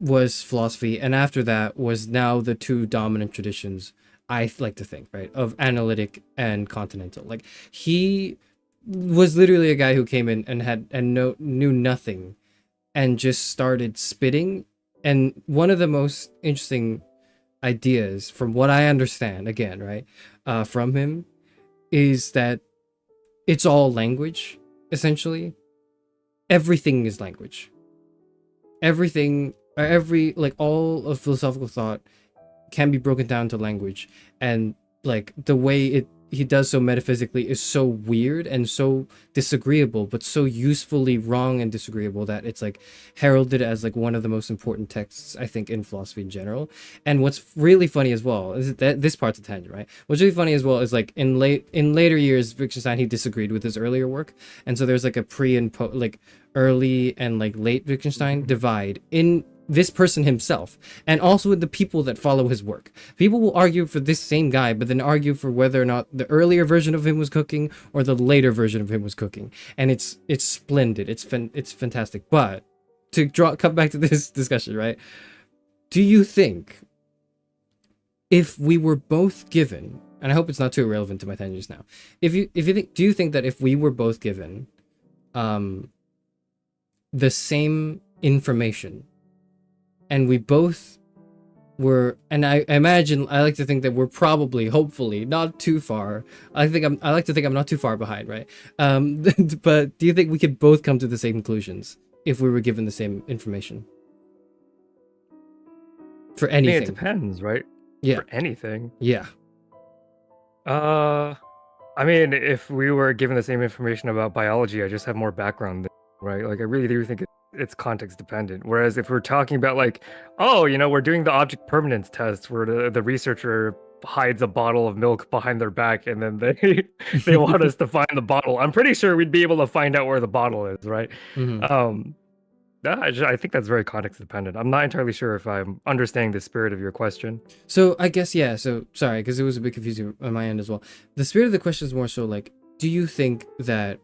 Speaker 2: was philosophy, and after that was now the two dominant traditions, I like to think, right, of analytic and continental. Like, he was literally a guy who came in and knew nothing and just started spitting. And one of the most interesting ideas, from what I understand, again, right, from him, is that it's all language, essentially. Everything is language. Everything, like all of philosophical thought can be broken down to language, and like the way he does so metaphysically is so weird and so disagreeable, but so usefully wrong and disagreeable that it's like heralded as like one of the most important texts, I think, in philosophy in general. And what's really funny as well is that this part's a tangent, right? What's really funny as well is like in later years, Wittgenstein, he disagreed with his earlier work, and so there's like a pre and like early and like late Wittgenstein divide in this person himself, and also with the people that follow his work. People will argue for this same guy, but then argue for whether or not the earlier version of him was cooking or the later version of him was cooking. And it's splendid. It's fantastic. But to come back to this discussion, right? Do you think if we were both given, and I hope it's not too irrelevant to my tangents now, do you think that if we were both given the same information, and we both were, and I like to think that we're probably, hopefully, not too far. I like to think I'm not too far behind, right? But do you think we could both come to the same conclusions if we were given the same information? For
Speaker 3: I mean,
Speaker 2: anything.
Speaker 3: it depends, right?
Speaker 2: Yeah.
Speaker 3: For anything.
Speaker 2: Yeah.
Speaker 3: I mean, if we were given the same information about biology, I just have more background, right? Like, I really do think it's context dependent. Whereas if we're talking about like, oh, we're doing the object permanence test where the researcher hides a bottle of milk behind their back and then they want us to find the bottle, I'm pretty sure we'd be able to find out where the bottle is, right?
Speaker 2: Mm-hmm.
Speaker 3: I think that's very context dependent. I'm not entirely sure if I'm understanding the spirit of your question.
Speaker 2: So I guess, yeah, so sorry, because it was a bit confusing on my end as well. The spirit of the question is more so like, do you think that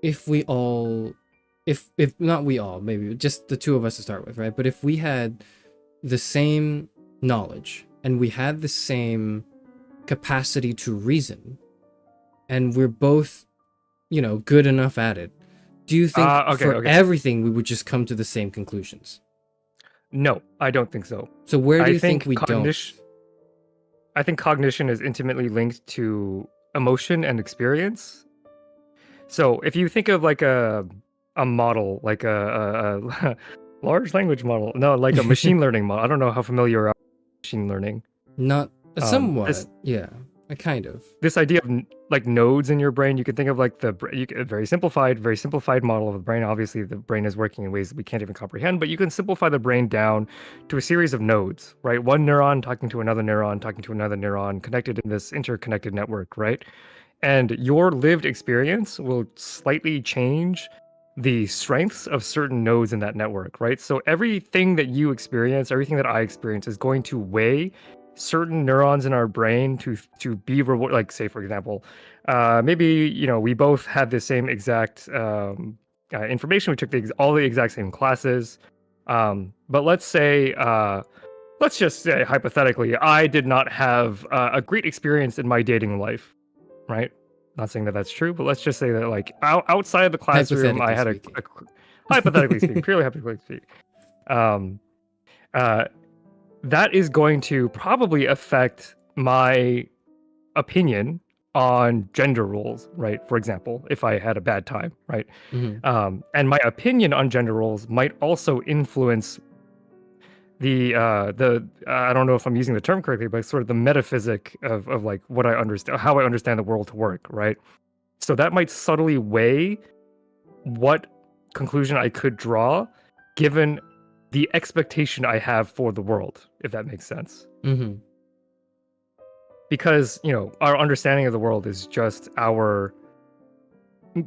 Speaker 2: if we all, if not we all, maybe just the two of us to start with, right? But if we had the same knowledge and we had the same capacity to reason, and we're both, good enough at it, do you think everything we would just come to the same conclusions?
Speaker 3: No, I don't think so.
Speaker 2: So where do you think we don't?
Speaker 3: I think cognition is intimately linked to emotion and experience. So if you think of like a model, like a large language model, no, like a machine learning model. I don't know how familiar you are with machine learning.
Speaker 2: Not Somewhat, yeah, a kind of.
Speaker 3: This idea of like nodes in your brain, you can think of like a very simplified model of the brain. Obviously, the brain is working in ways that we can't even comprehend, but you can simplify the brain down to a series of nodes, right? One neuron talking to another neuron, talking to another neuron, connected in this interconnected network, right? And your lived experience will slightly change the strengths of certain nodes in that network, right? So everything that you experience, everything that I experience is going to weigh certain neurons in our brain to be reward. Like, say for example, maybe we both had the same exact information. We took all the exact same classes, but let's just say hypothetically, I did not have a great experience in my dating life, right? Not saying that that's true, but let's just say that like outside of the classroom, I had hypothetically speaking, purely hypothetically speaking, that is going to probably affect my opinion on gender roles, right? For example, if I had a bad time, right?
Speaker 2: Mm-hmm.
Speaker 3: And my opinion on gender roles might also influence the I don't know if I'm using the term correctly, but sort of the metaphysic of like what I understand, how I understand the world to work, right? So that might subtly weigh what conclusion I could draw given the expectation I have for the world, if that makes sense.
Speaker 2: Mm-hmm.
Speaker 3: Because, our understanding of the world is just our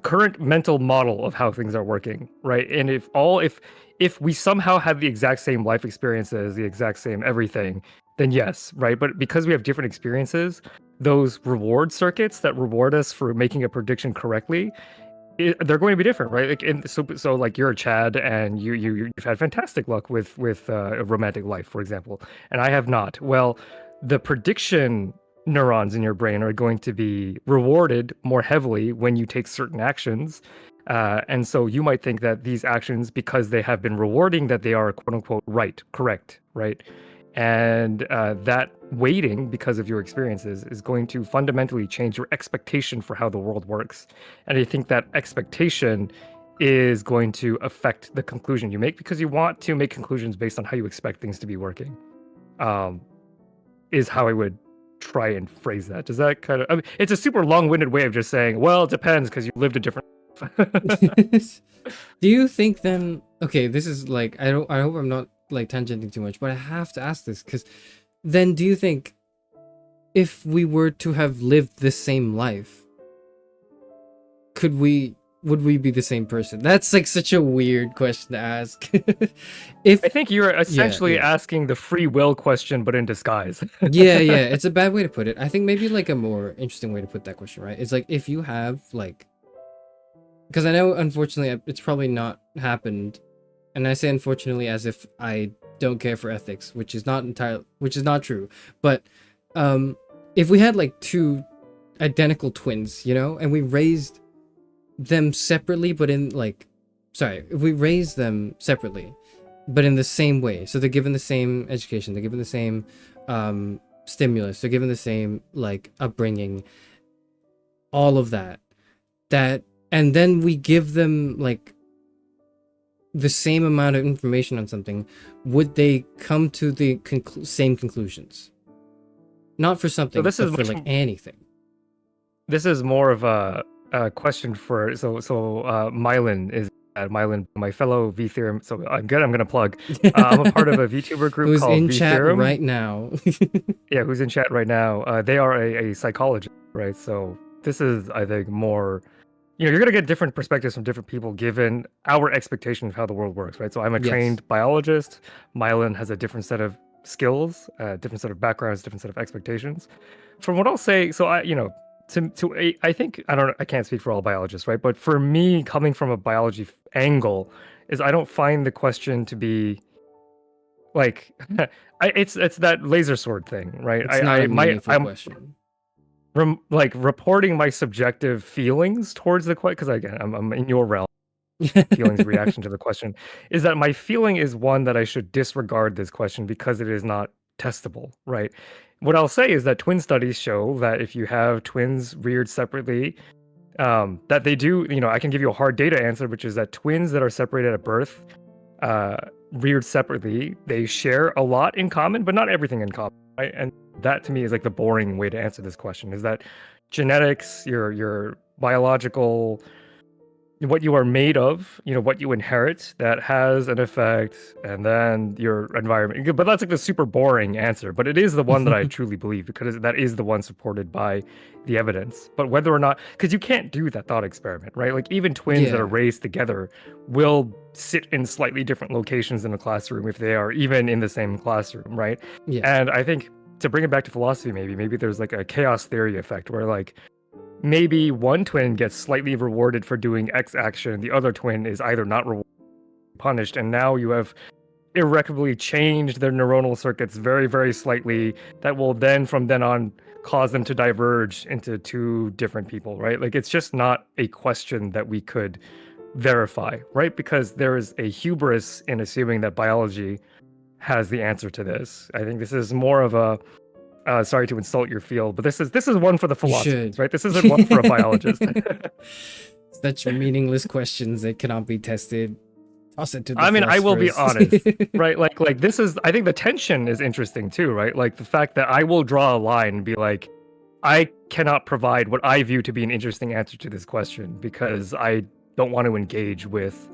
Speaker 3: current mental model of how things are working, right? And if we somehow have the exact same life experiences, the exact same everything, then yes, right? But because we have different experiences, those reward circuits that reward us for making a prediction correctly, they're going to be different, right? Like, so like you're a Chad, and you've had fantastic luck with a romantic life, for example, and I have not. Well, the prediction neurons in your brain are going to be rewarded more heavily when you take certain actions, and so you might think that these actions, because they have been rewarding, that they are quote unquote correct, right? And that weighting, because of your experiences, is going to fundamentally change your expectation for how the world works. And I think that expectation is going to affect the conclusion you make, because you want to make conclusions based on how you expect things to be working. Is how I would try and phrase that. Does that kind of? I mean, it's a super long-winded way of just saying, well, it depends because you lived a different.
Speaker 2: Do you think then? Okay, this is like I hope I'm not like tangenting too much, but I have to ask this because then do you think if we were to have lived the same life, would we be the same person? That's like such a weird question to ask. If
Speaker 3: I think you're essentially asking the free will question, but in disguise.
Speaker 2: yeah, it's a bad way to put it. I think maybe like a more interesting way to put that question, right? It's like if you have like, because I know unfortunately it's probably not happened, and I say unfortunately as if I don't care for ethics, which is not true. But if we had like two identical twins, and we raised them separately, but in like, sorry, if we raise them separately, but in the same way, so they're given the same education, they're given the same stimulus, they're given the same like upbringing, all of that, and then we give them like the same amount of information on something, would they come to the same conclusions? Not for something, but for like anything.
Speaker 3: This is more of a question for Mylan is Mylan, my fellow V Theorem. So I'm gonna plug. I'm a part of a VTuber group
Speaker 2: who's
Speaker 3: called
Speaker 2: in
Speaker 3: V
Speaker 2: chat
Speaker 3: Theorem
Speaker 2: right now.
Speaker 3: Yeah, who's in chat right now? They are a psychologist, right? So this is, I think, more. You're gonna get different perspectives from different people given our expectation of how the world works, right? So I'm a trained biologist. Mylan has a different set of skills, different set of backgrounds, different set of expectations. From what I'll say, so I think I can't speak for all biologists, right? But for me, coming from a biology angle, is I don't find the question to be like it's that laser sword thing, right?
Speaker 2: It's not a meaningful question.
Speaker 3: Reporting my subjective feelings towards the question, because again, I'm in your realm. Feelings reaction to the question is that my feeling is one that I should disregard this question because it is not testable, right? What I'll say is that twin studies show that if you have twins reared separately, that they do, I can give you a hard data answer, which is that twins that are separated at birth reared separately, they share a lot in common, but not everything in common, right? And that to me is like the boring way to answer this question, is that genetics, your biological, what you are made of, what you inherit, that has an effect, and then your environment. But that's like the super boring answer, but it is the one that I truly believe, because that is the one supported by the evidence. But whether or not, because you can't do that thought experiment, right? Like even twins that are
Speaker 2: Yeah.
Speaker 3: raised together will sit in slightly different locations in a classroom if they are even in the same classroom, right?
Speaker 2: Yeah.
Speaker 3: And I think, to bring it back to philosophy, maybe there's like a chaos theory effect where like maybe one twin gets slightly rewarded for doing X action, the other twin is either not rewarded or punished, and now you have irreparably changed their neuronal circuits very, very slightly, that will then from then on cause them to diverge into two different people, right? Like it's just not a question that we could verify, right? Because there is a hubris in assuming that biology has the answer to this. I think this is more of a sorry to insult your field, but this is one for the
Speaker 2: You
Speaker 3: philosophers,
Speaker 2: should.
Speaker 3: right? This isn't one for a biologist.
Speaker 2: Such meaningless questions that cannot be tested. Toss it to the
Speaker 3: I mean, I will be
Speaker 2: philosophers.
Speaker 3: honest, right? Like this is, I think the tension is interesting too, right? Like the fact that I will draw a line and be like, I cannot provide what I view to be an interesting answer to this question because I don't want to engage with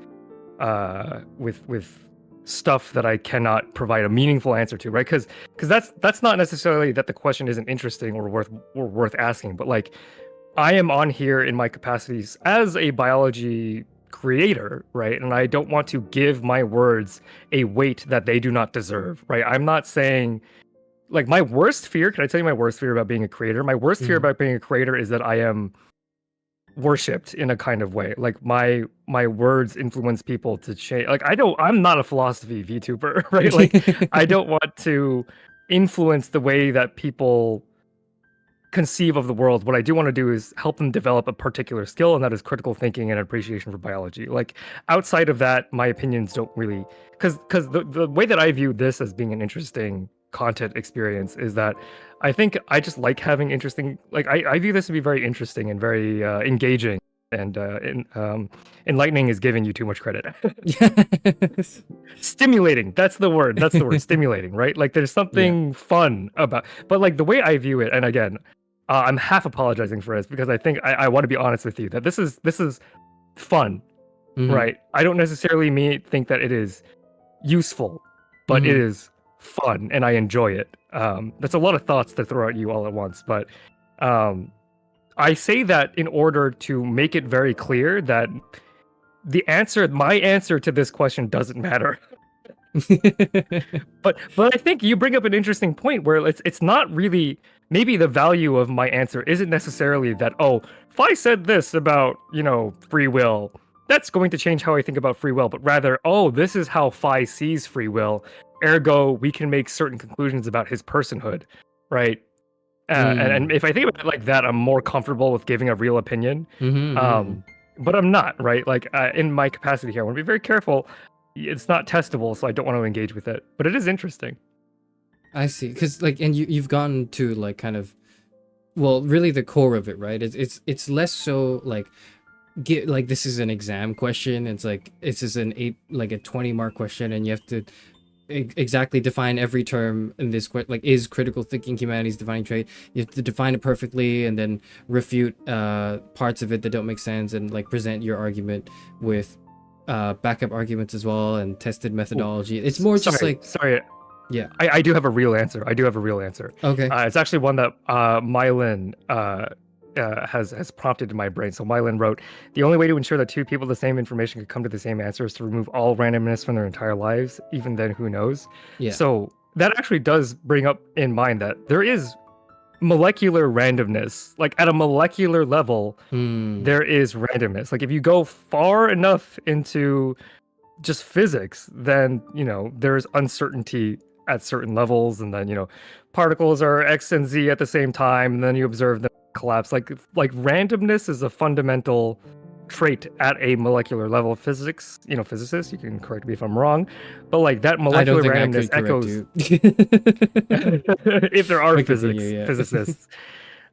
Speaker 3: stuff that I cannot provide a meaningful answer to, right? Because that's not necessarily that the question isn't interesting or worth asking, but like I am on here in my capacities as a biology creator, right? And I don't want to give my words a weight that they do not deserve, right? I'm not saying, like, my worst fear, can I tell you my worst fear about being a creator? My worst fear about being a creator is that I am worshipped in a kind of way. Like my words influence people to change. Like I'm not a philosophy VTuber, right? Like I don't want to influence the way that people conceive of the world. What I do want to do is help them develop a particular skill, and that is critical thinking and appreciation for biology. Like outside of that, my opinions don't really, because the way that I view this as being an interesting content experience is that I think I just like having interesting, like I view this to be very interesting and very engaging, and enlightening is giving you too much credit.
Speaker 2: Yes.
Speaker 3: Stimulating, that's the word, stimulating, right? Like there's something fun about, but like the way I view it, and again, I'm half apologizing for this because I think I want to be honest with you that this is fun, right? I don't necessarily think that it is useful, but it is fun and I enjoy it. That's a lot of thoughts to throw at you all at once, but I say that in order to make it very clear that my answer to this question doesn't matter. But I think you bring up an interesting point where it's not really, maybe the value of my answer isn't necessarily that, oh, if I said this about, free will, that's going to change how I think about free will, but rather, oh, this is how Phi sees free will. Ergo, we can make certain conclusions about his personhood, right? And if I think about it like that, I'm more comfortable with giving a real opinion. But I'm not, right? Like in my capacity here, I want to be very careful. It's not testable, so I don't want to engage with it. But it is interesting.
Speaker 2: I see, because like, and you've gotten to like kind of, well, really the core of it, right? It's less so like, like this is an exam question. It's like this is a 20-mark question, and you have to exactly define every term in this like, is critical thinking humanity's defining trait? You have to define it perfectly and then refute parts of it that don't make sense, and like present your argument with backup arguments as well, and tested methodology. It's more just like,
Speaker 3: sorry.
Speaker 2: Yeah,
Speaker 3: I do have a real answer.
Speaker 2: Okay.
Speaker 3: It's actually one that Mylan has prompted in my brain. So Mylan wrote, the only way to ensure that two people with the same information could come to the same answer is to remove all randomness from their entire lives. Even then, who knows?
Speaker 2: Yeah.
Speaker 3: So that actually does bring up in mind that there is molecular randomness. Like at a molecular level, there is randomness. Like if you go far enough into just physics, then there's uncertainty at certain levels, and then particles are X and Z at the same time, and then you observe them collapse. Like randomness is a fundamental trait at a molecular level of physics. Physicists, you can correct me if I'm wrong, but like that molecular randomness echoes if there are physicists.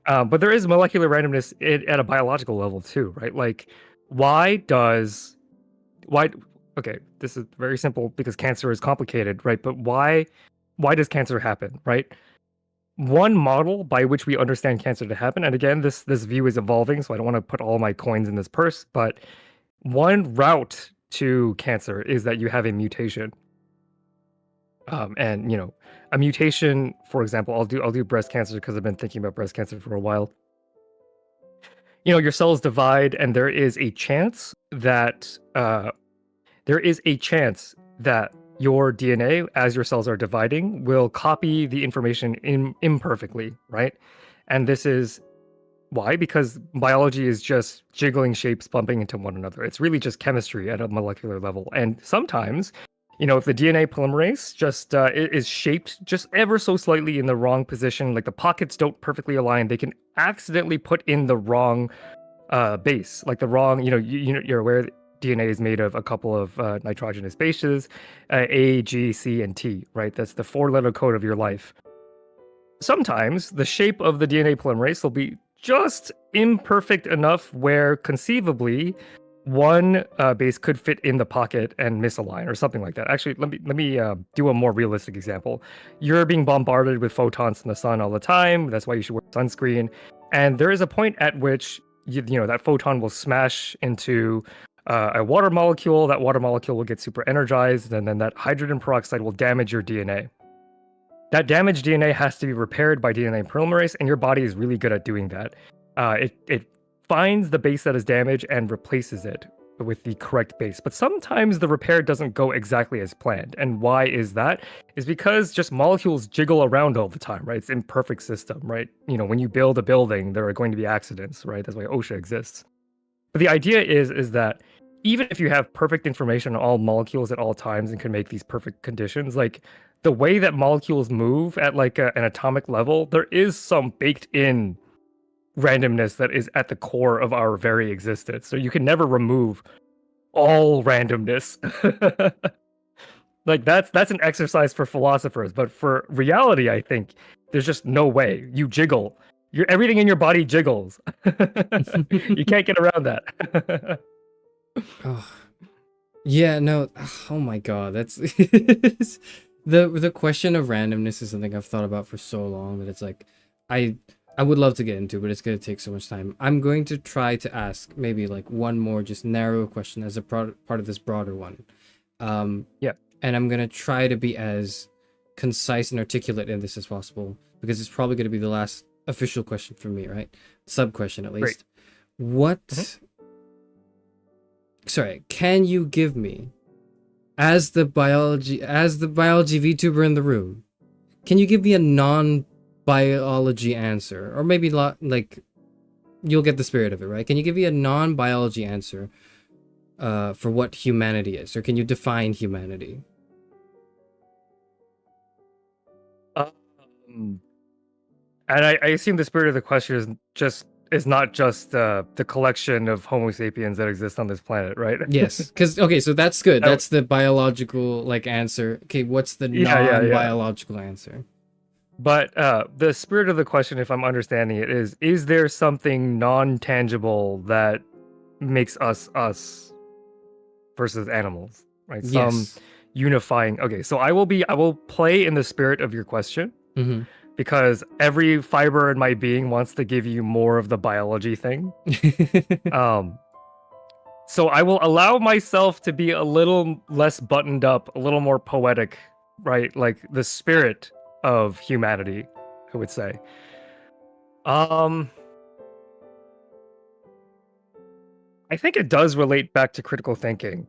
Speaker 3: But there is molecular randomness at a biological level too, right? Like why okay, this is very simple because cancer is complicated, right? But why does cancer happen, right? One model by which we understand cancer to happen, and again, this view is evolving, so I don't want to put all my coins in this purse, but one route to cancer is that you have a mutation. And a mutation, for example, I'll do breast cancer because I've been thinking about breast cancer for a while. Your cells divide, and there is a chance that your DNA, as your cells are dividing, will copy the information imperfectly, right? And this is why? Because biology is just jiggling shapes bumping into one another. It's really just chemistry at a molecular level. And sometimes, if the DNA polymerase just is shaped just ever so slightly in the wrong position, like the pockets don't perfectly align, they can accidentally put in the wrong base, like the wrong, you're aware that DNA is made of a couple of nitrogenous bases, A, G, C, and T, right? That's the 4-letter code of your life. Sometimes the shape of the DNA polymerase will be just imperfect enough where conceivably one base could fit in the pocket and misalign or something like that. Actually, let me do a more realistic example. You're being bombarded with photons from the sun all the time. That's why you should wear sunscreen. And there is a point at which that photon will smash into a water molecule. That water molecule will get super energized, and then that hydrogen peroxide will damage your DNA. That damaged DNA has to be repaired by DNA polymerase, and your body is really good at doing that. It finds the base that is damaged and replaces it with the correct base. But sometimes the repair doesn't go exactly as planned. And why is that? Is because just molecules jiggle around all the time, right? It's an imperfect system, right? When you build a building, there are going to be accidents, right? That's why OSHA exists. But the idea is that even if you have perfect information on all molecules at all times and can make these perfect conditions, like the way that molecules move at like an atomic level, there is some baked in randomness that is at the core of our very existence. So you can never remove all randomness. Like that's an exercise for philosophers, but for reality, I think there's just no way. You jiggle. Everything in your body jiggles. You can't get around that.
Speaker 2: Oh, yeah, no. Oh my God, that's the question of randomness is something I've thought about for so long that it's like I would love to get into, but it's gonna take so much time. I'm going to try to ask maybe like one more just narrow question as a part of this broader one.
Speaker 3: Yeah.
Speaker 2: And I'm gonna try to be as concise and articulate in this as possible because it's probably gonna be the last official question for me, right? Sub question at least.
Speaker 3: Great.
Speaker 2: What? Sorry, can you give me, as the biology VTuber in the room, can you give me a non-biology answer, or maybe like you'll get the spirit of it, right? Can you give me a non-biology answer for what humanity is, or can you define humanity?
Speaker 3: And I assume the spirit of the question is not just the collection of Homo sapiens that exist on this planet, right?
Speaker 2: Yes, because okay, so that's good.
Speaker 3: I-
Speaker 2: That's the biological answer. Okay, what's the
Speaker 3: Yeah, yeah.
Speaker 2: non-biological answer?
Speaker 3: But the spirit of the question, if I'm understanding it, is there something non-tangible that makes us us versus animals, right? Some
Speaker 2: Yes.
Speaker 3: unifying. Okay, so I will play in the spirit of your question.
Speaker 2: Mm-hmm.
Speaker 3: Because every fiber in my being wants to give you more of the biology thing. So I will allow myself to be a little less buttoned up, a little more poetic, right? Like the spirit of humanity, I would say. I think it does relate back to critical thinking.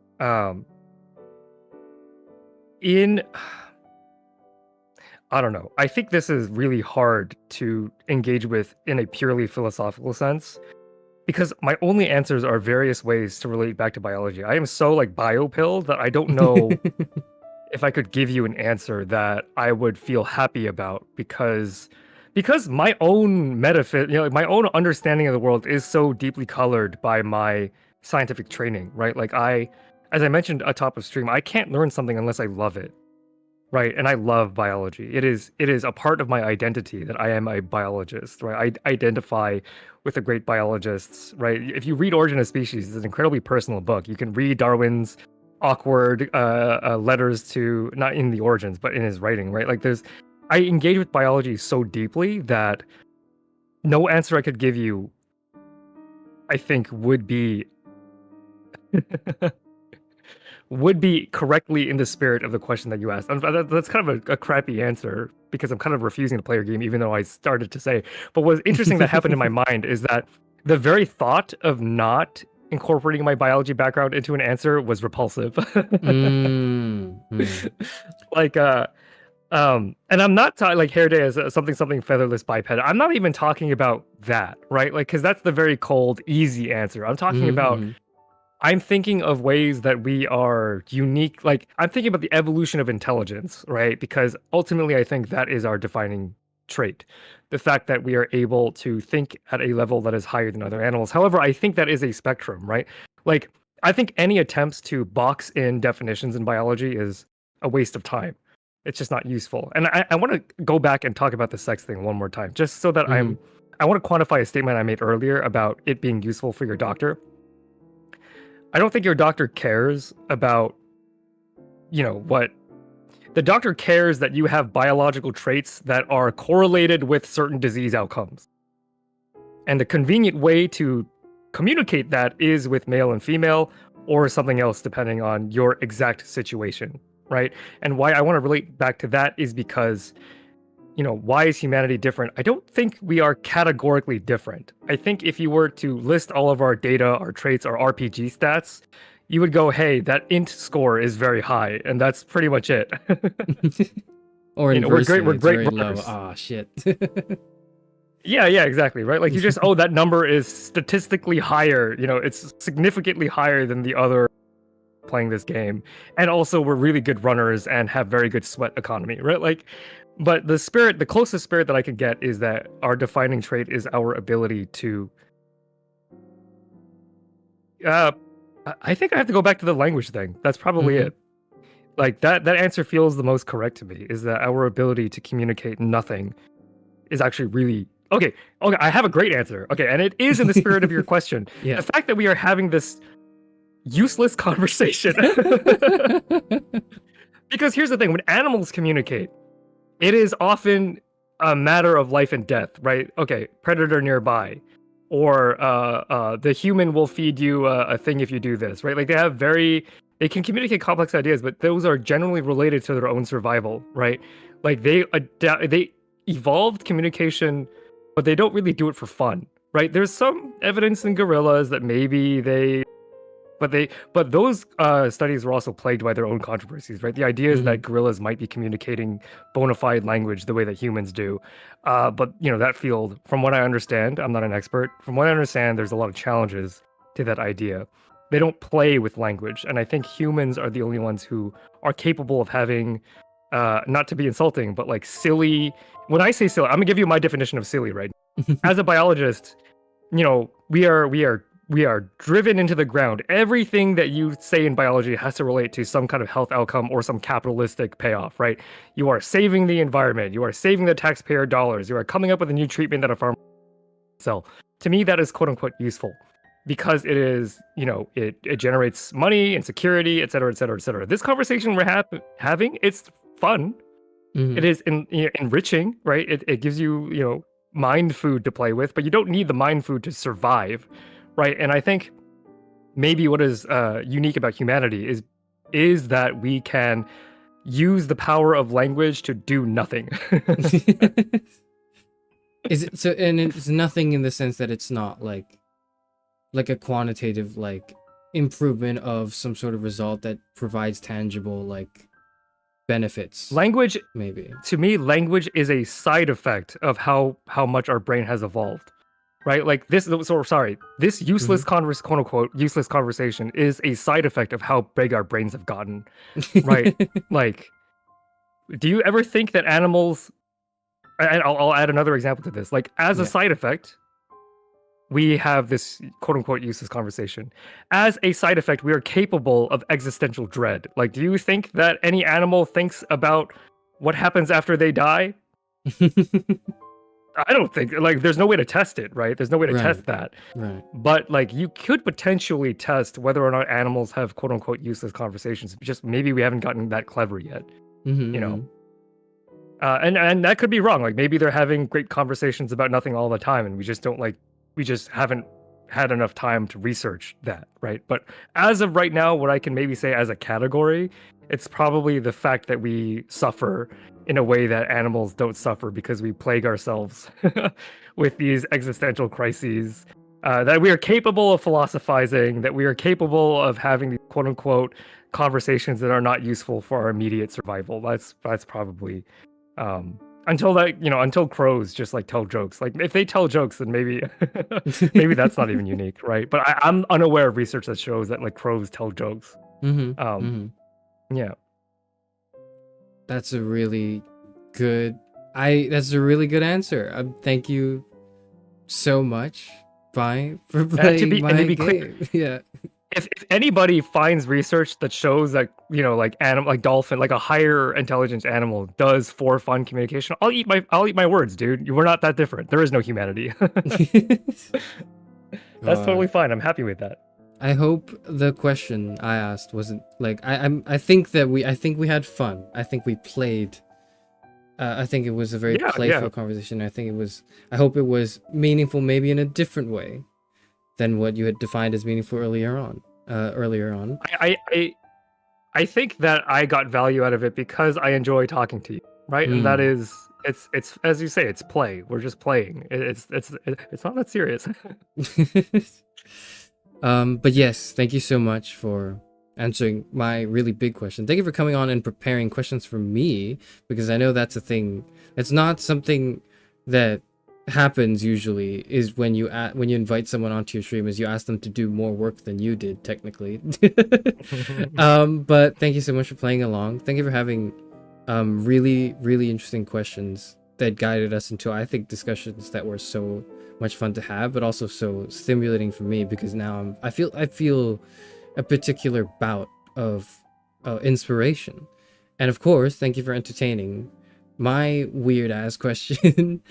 Speaker 3: I don't know. I think this is really hard to engage with in a purely philosophical sense because my only answers are various ways to relate back to biology. I am so like biopilled that I don't know if I could give you an answer that I would feel happy about because my own my own understanding of the world is so deeply colored by my scientific training, right? Like as I mentioned atop of stream, I can't learn something unless I love it. Right, and I love biology. It is a part of my identity that I am a biologist, right? I identify with the great biologists, right? If you read Origin of Species, it's an incredibly personal book. You can read Darwin's awkward letters to, not in the origins, but in his writing, right? Like I engage with biology so deeply that no answer I could give you, I think, would be correctly in the spirit of the question that you asked. And that's kind of a crappy answer because I'm kind of refusing to play your game, even though I started to say. But what's interesting that happened in my mind is that the very thought of not incorporating my biology background into an answer was repulsive. Like, and I'm not talking like hair day as something featherless biped. I'm not even talking about that, right? Like, because that's the very cold, easy answer. I'm talking about. I'm thinking of ways that we are unique. Like, I'm thinking about the evolution of intelligence, right? Because ultimately, I think that is our defining trait. The fact that we are able to think at a level that is higher than other animals. However, I think that is a spectrum, right? Like, I think any attempts to box in definitions in biology is a waste of time. It's just not useful. And I want to go back and talk about the sex thing one more time, just so that I want to quantify a statement I made earlier about it being useful for your doctor. I don't think your doctor cares about, what the doctor cares that you have biological traits that are correlated with certain disease outcomes. And the convenient way to communicate that is with male and female or something else, depending on your exact situation, right? And why I want to relate back to that is because, why is humanity different? I don't think we are categorically different. I think if you were to list all of our data, our traits, our RPG stats, you would go, hey, that int score is very high, and that's pretty much it.
Speaker 2: Or inversely,
Speaker 3: we're great
Speaker 2: low.
Speaker 3: runners.
Speaker 2: Ah, shit.
Speaker 3: Yeah, exactly, right? Like you just, that number is statistically higher, it's significantly higher than the other playing this game. And also we're really good runners and have very good sweat economy, right? Like, but the closest spirit that I could get is that our defining trait is our ability to I think I have to go back to the language thing. That's probably it. Like that answer feels the most correct to me, is that our ability to communicate nothing is actually really okay, I have a great answer. Okay, and it is in the spirit of your question.
Speaker 2: Yeah.
Speaker 3: The fact that we are having this useless conversation. Because here's the thing, when animals communicate, it is often a matter of life and death, right? Okay, predator nearby, or the human will feed you a thing if you do this, right? Like they can communicate complex ideas, but those are generally related to their own survival, right? Like they evolved communication, but they don't really do it for fun, right? There's some evidence in gorillas that maybe but those studies were also plagued by their own controversies, right? The idea is that gorillas might be communicating bona fide language the way that humans do. But, that field, from what I understand, I'm not an expert. From what I understand, there's a lot of challenges to that idea. They don't play with language. And I think humans are the only ones who are capable of having, not to be insulting, but like silly. When I say silly, I'm going to give you my definition of silly, right? As a biologist, we are driven into the ground. Everything that you say in biology has to relate to some kind of health outcome or some capitalistic payoff, right? You are saving the environment. You are saving the taxpayer dollars. You are coming up with a new treatment that a farmer will sell. To me, that is quote unquote useful because it is, it generates money and security, et cetera, et cetera, et cetera. This conversation we're having, it's fun. It is enriching, right? It gives you, mind food to play with, but you don't need the mind food to survive. Right, and I think maybe what is unique about humanity is that we can use the power of language to do nothing.
Speaker 2: Is it so? And it's nothing in the sense that it's not like a quantitative improvement of some sort of result that provides tangible benefits.
Speaker 3: Language,
Speaker 2: maybe.
Speaker 3: To me, language is a side effect of how much our brain has evolved. Right, like this useless quote unquote useless conversation is a side effect of how big our brains have gotten. Right, like, do you ever think that animals? And I'll add another example to this. Like, as a side effect, we have this quote unquote useless conversation. As a side effect, we are capable of existential dread. Like, do you think that any animal thinks about what happens after they die? I don't think like there's no way to test it, right? There's no way to
Speaker 2: Right.
Speaker 3: test that.
Speaker 2: Right.
Speaker 3: But like you could potentially test whether or not animals have quote unquote useless conversations. Just maybe we haven't gotten that clever yet, you know. And that could be wrong. Like maybe they're having great conversations about nothing all the time, and we just haven't had enough time to research that, right? But as of right now, what I can maybe say as a category, it's probably the fact that we suffer in a way that animals don't suffer because we plague ourselves with these existential crises. That we are capable of philosophizing, that we are capable of having these quote unquote conversations that are not useful for our immediate survival. That's probably until crows just like tell jokes. Like if they tell jokes, then maybe maybe that's not even unique, right? But I'm unaware of research that shows that like crows tell jokes. Yeah.
Speaker 2: That's a really good. That's a really good answer. Thank you so much, Vi, for playing my game.
Speaker 3: Clear,
Speaker 2: yeah.
Speaker 3: If anybody finds research that shows that like like dolphin, like a higher intelligence animal does for fun communication, I'll eat my words, dude. We're not that different. There is no humanity. That's totally fine. I'm happy with that.
Speaker 2: I hope the question I asked wasn't like I think we had fun. I think we played. I think it was a very playful conversation. I hope it was meaningful, maybe in a different way than what you had defined as meaningful earlier on.
Speaker 3: I think that I got value out of it because I enjoy talking to you, right? And that is it's as you say, it's play. We're just playing. It's not that serious.
Speaker 2: But yes, thank you so much for answering my really big question. Thank you for coming on and preparing questions for me, because I know that's a thing. It's not something that happens usually, is when you invite someone onto your stream, is you ask them to do more work than you did technically. But thank you so much for playing along. Thank you for having really interesting questions that guided us into, I think, discussions that were so much fun to have, but also so stimulating for me, because now I feel a particular bout of inspiration. And of course, thank you for entertaining my weird ass question.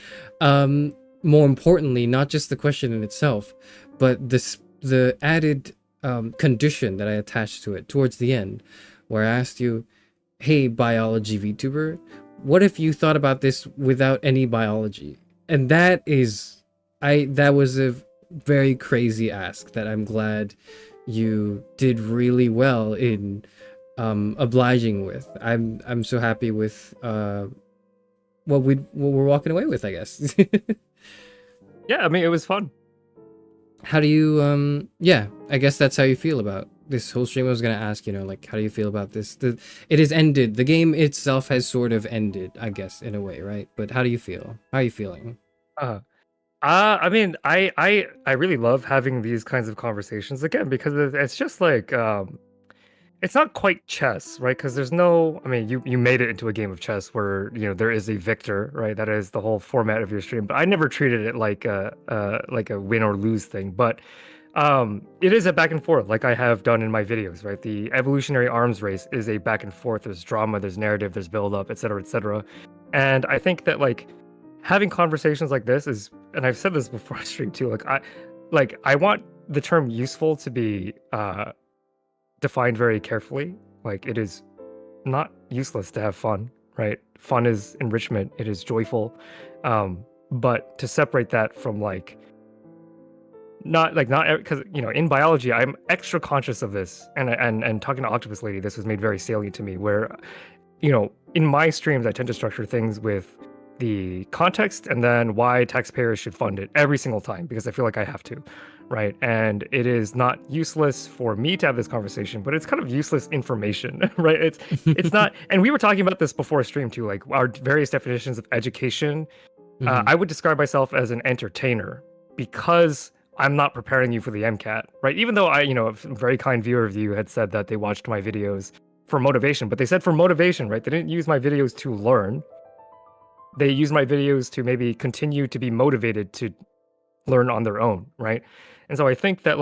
Speaker 2: More importantly, not just the question in itself, but the added condition that I attached to it towards the end, where I asked you, hey, biology VTuber, what if you thought about this without any biology? And that was a very crazy ask that I'm glad you did really well in obliging with. I'm so happy with what we're walking away with, I guess.
Speaker 3: Yeah, I mean, it was fun.
Speaker 2: How do you I guess that's how you feel about this whole stream. I was gonna ask, like, how do you feel about this? It has ended. The game itself has sort of ended, I guess, in a way, right? But how do you feel? How are you feeling?
Speaker 3: I mean, I really love having these kinds of conversations again, because it's just like it's not quite chess, right? Because there's no, I mean, you made it into a game of chess where there is a victor, right? That is the whole format of your stream. But I never treated it like a win or lose thing. But it is a back and forth, like I have done in my videos, right? The evolutionary arms race is a back and forth. There's drama, there's narrative, there's build up, etc., etc. And I think that like having conversations like this is, and I've said this before on stream too, I want the term useful to be defined very carefully. Like, it is not useless to have fun, right? Fun is enrichment, it is joyful. But to separate that from not because in biology I'm extra conscious of this, and talking to Octopus Lady, this was made very salient to me, where in my streams I tend to structure things with the context and then why taxpayers should fund it every single time, because I feel like I have to, right? And it is not useless for me to have this conversation, but it's kind of useless information, right? It's not, and we were talking about this before stream too, like our various definitions of education. I would describe myself as an entertainer, because I'm not preparing you for the MCAT, right? Even though a very kind viewer of you had said that they watched my videos for motivation, but they said for motivation, right? They didn't use my videos to learn. They use my videos to maybe continue to be motivated to learn on their own, right? And so I think that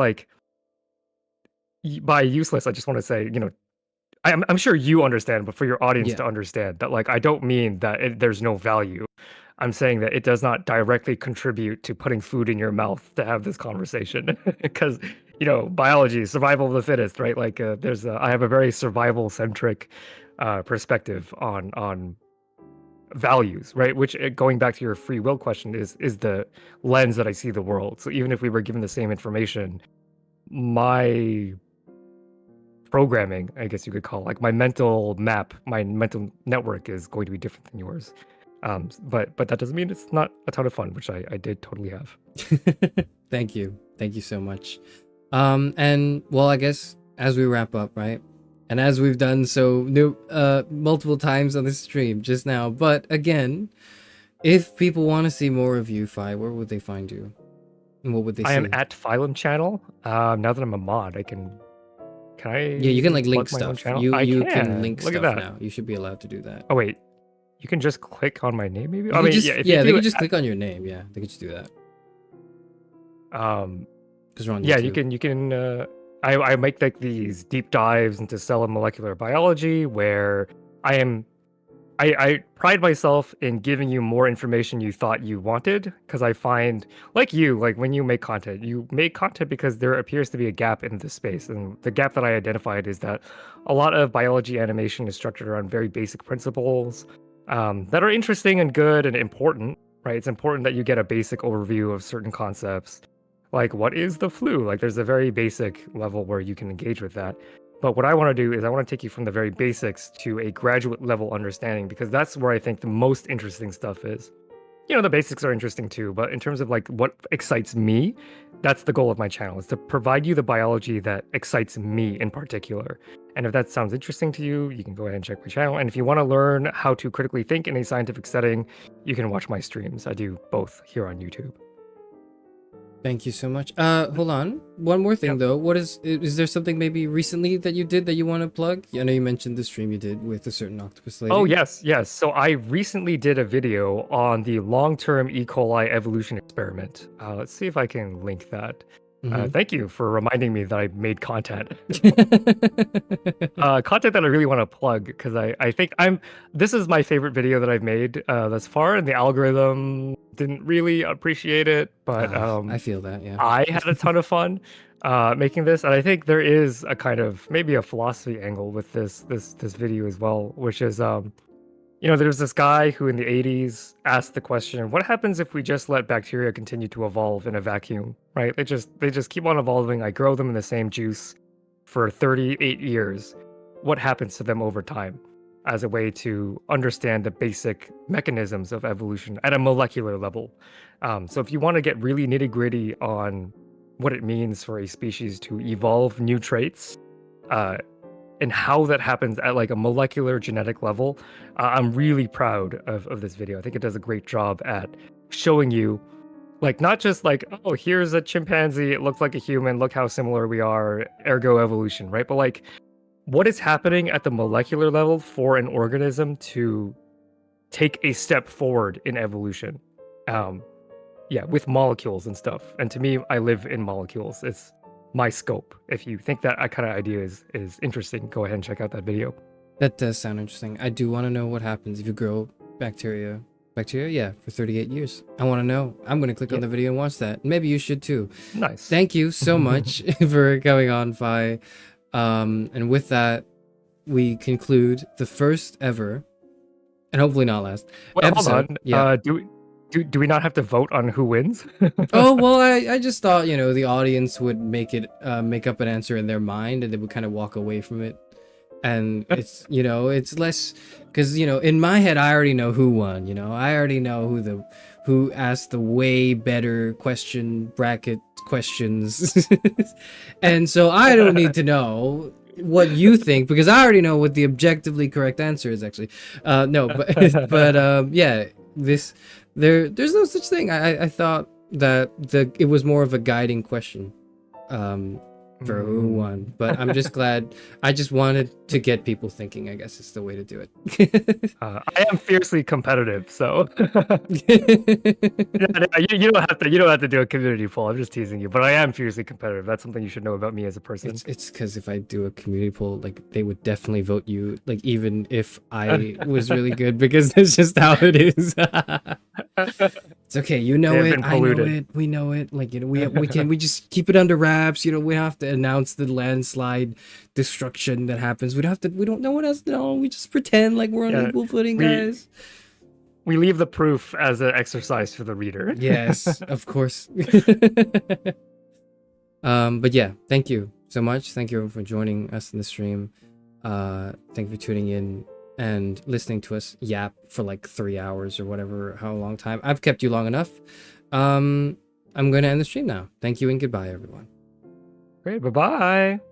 Speaker 3: by useless, I just want to say, I'm sure you understand, but for your audience to understand that, I don't mean that there's no value. I'm saying that it does not directly contribute to putting food in your mouth to have this conversation because biology, survival of the fittest, right? Like I have a very survival centric perspective on values, right? Which going back to your free will question is the lens that I see the world. So even if we were given the same information, my programming, I guess you could call it, like my mental map, my mental network is going to be different than yours. But that doesn't mean it's not a ton of fun, which I did totally have.
Speaker 2: Thank you so much. And well, I guess as we wrap up, right, and as we've done so multiple times on this stream just now, but again, if people want to see more of you, Phi, where would they find you, and what would they see?
Speaker 3: I am at Phylum channel. Now that I'm a mod, can I?
Speaker 2: Yeah, you can like link
Speaker 3: plug my own
Speaker 2: stuff.
Speaker 3: channel?
Speaker 2: You can link
Speaker 3: Look
Speaker 2: stuff
Speaker 3: at that.
Speaker 2: now. You should be allowed to do that.
Speaker 3: Oh wait, you can just click on my name, maybe.
Speaker 2: You
Speaker 3: I
Speaker 2: can
Speaker 3: mean,
Speaker 2: just,
Speaker 3: yeah,
Speaker 2: they can just click on your name. Yeah, they can just do that. Because we're on
Speaker 3: Yeah,
Speaker 2: YouTube.
Speaker 3: you can. I make like these deep dives into cell and molecular biology where I pride myself in giving you more information you thought you wanted, because I find, like when you make content because there appears to be a gap in this space. And the gap that I identified is that a lot of biology animation is structured around very basic principles that are interesting and good and important, right? It's important that you get a basic overview of certain concepts. Like, what is the flu? Like, there's a very basic level where you can engage with that. But what I want to do is I want to take you from the very basics to a graduate level understanding, because that's where I think the most interesting stuff is. The basics are interesting too, but in terms of like what excites me, that's the goal of my channel, is to provide you the biology that excites me in particular. And if that sounds interesting to you, you can go ahead and check my channel. And if you want to learn how to critically think in a scientific setting, you can watch my streams. I do both here on YouTube.
Speaker 2: Thank you so much. Hold on. One more thing though. What is there something maybe recently that you did that you want to plug? I know you mentioned the stream you did with a certain octopus lady.
Speaker 3: Oh, yes. So I recently did a video on the long-term E. coli evolution experiment. Let's see if I can link that. Thank you for reminding me that I made content. Content that I really want to plug, because I think this is my favorite video that I've made thus far, and the algorithm didn't really appreciate it, but
Speaker 2: I feel that, yeah.
Speaker 3: I had a ton of fun making this, and I think there is a kind of maybe a philosophy angle with this video as well, which is there's this guy who in the 80s asked the question, what happens if we just let bacteria continue to evolve in a vacuum, right? They just keep on evolving. I grow them in the same juice for 38 years. What happens to them over time, as a way to understand the basic mechanisms of evolution at a molecular level? So if you want to get really nitty-gritty on what it means for a species to evolve new traits, and how that happens at like a molecular genetic level, I'm really proud of this video. I think it does a great job at showing you, like, not just like, oh, here's a chimpanzee, it looks like a human, look how similar we are, ergo evolution, right? But like, what is happening at the molecular level for an organism to take a step forward in evolution? With molecules and stuff. And to me, I live in molecules. It's my scope. If you think that kind of idea is interesting, go ahead and check out that video.
Speaker 2: That does sound interesting. I do want to know what happens if you grow bacteria, yeah, for 38 years. I want to know. I'm going to click on the video and watch that. Maybe you should too.
Speaker 3: Nice.
Speaker 2: Thank you so much for coming on, Phi. And with that, we conclude the first ever, and hopefully not last, episode.
Speaker 3: Hold on.
Speaker 2: Yeah.
Speaker 3: Do we not have to vote on who wins?
Speaker 2: Oh, well, I just thought, the audience would make up an answer in their mind, and they would kind of walk away from it. And it's, it's less, because, in my head, I already know who won, I already know who asked the way better bracket questions. And so I don't need to know what you think, because I already know what the objectively correct answer is, actually. No, but yeah, there's no such thing. I thought that it was more of a guiding question. for who won. But I'm just glad. I just wanted to get people thinking. I guess is the way to do it.
Speaker 3: I am fiercely competitive, so you don't have to. You don't have to do a community poll. I'm just teasing you, but I am fiercely competitive. That's something you should know about me as a person.
Speaker 2: It's because if I do a community poll, like they would definitely vote you. Like even if I was really good, because that's just how it is. It's okay. You know
Speaker 3: They have
Speaker 2: it.
Speaker 3: been
Speaker 2: I know
Speaker 3: polluted.
Speaker 2: it. We know it. Like we just keep it under wraps. We have to announce the landslide destruction that happens. We don't know what else to know. We just pretend like we're on
Speaker 3: Yeah,
Speaker 2: equal footing,
Speaker 3: we-
Speaker 2: guys.
Speaker 3: We leave the proof as an exercise for the reader.
Speaker 2: Yes, of course. But yeah, thank you so much. Thank you for joining us in the stream. Thank you for tuning in and listening to us yap for like 3 hours or whatever, how long time. I've kept you long enough. I'm going to end the stream now. Thank you and goodbye, everyone.
Speaker 3: Great. Bye bye.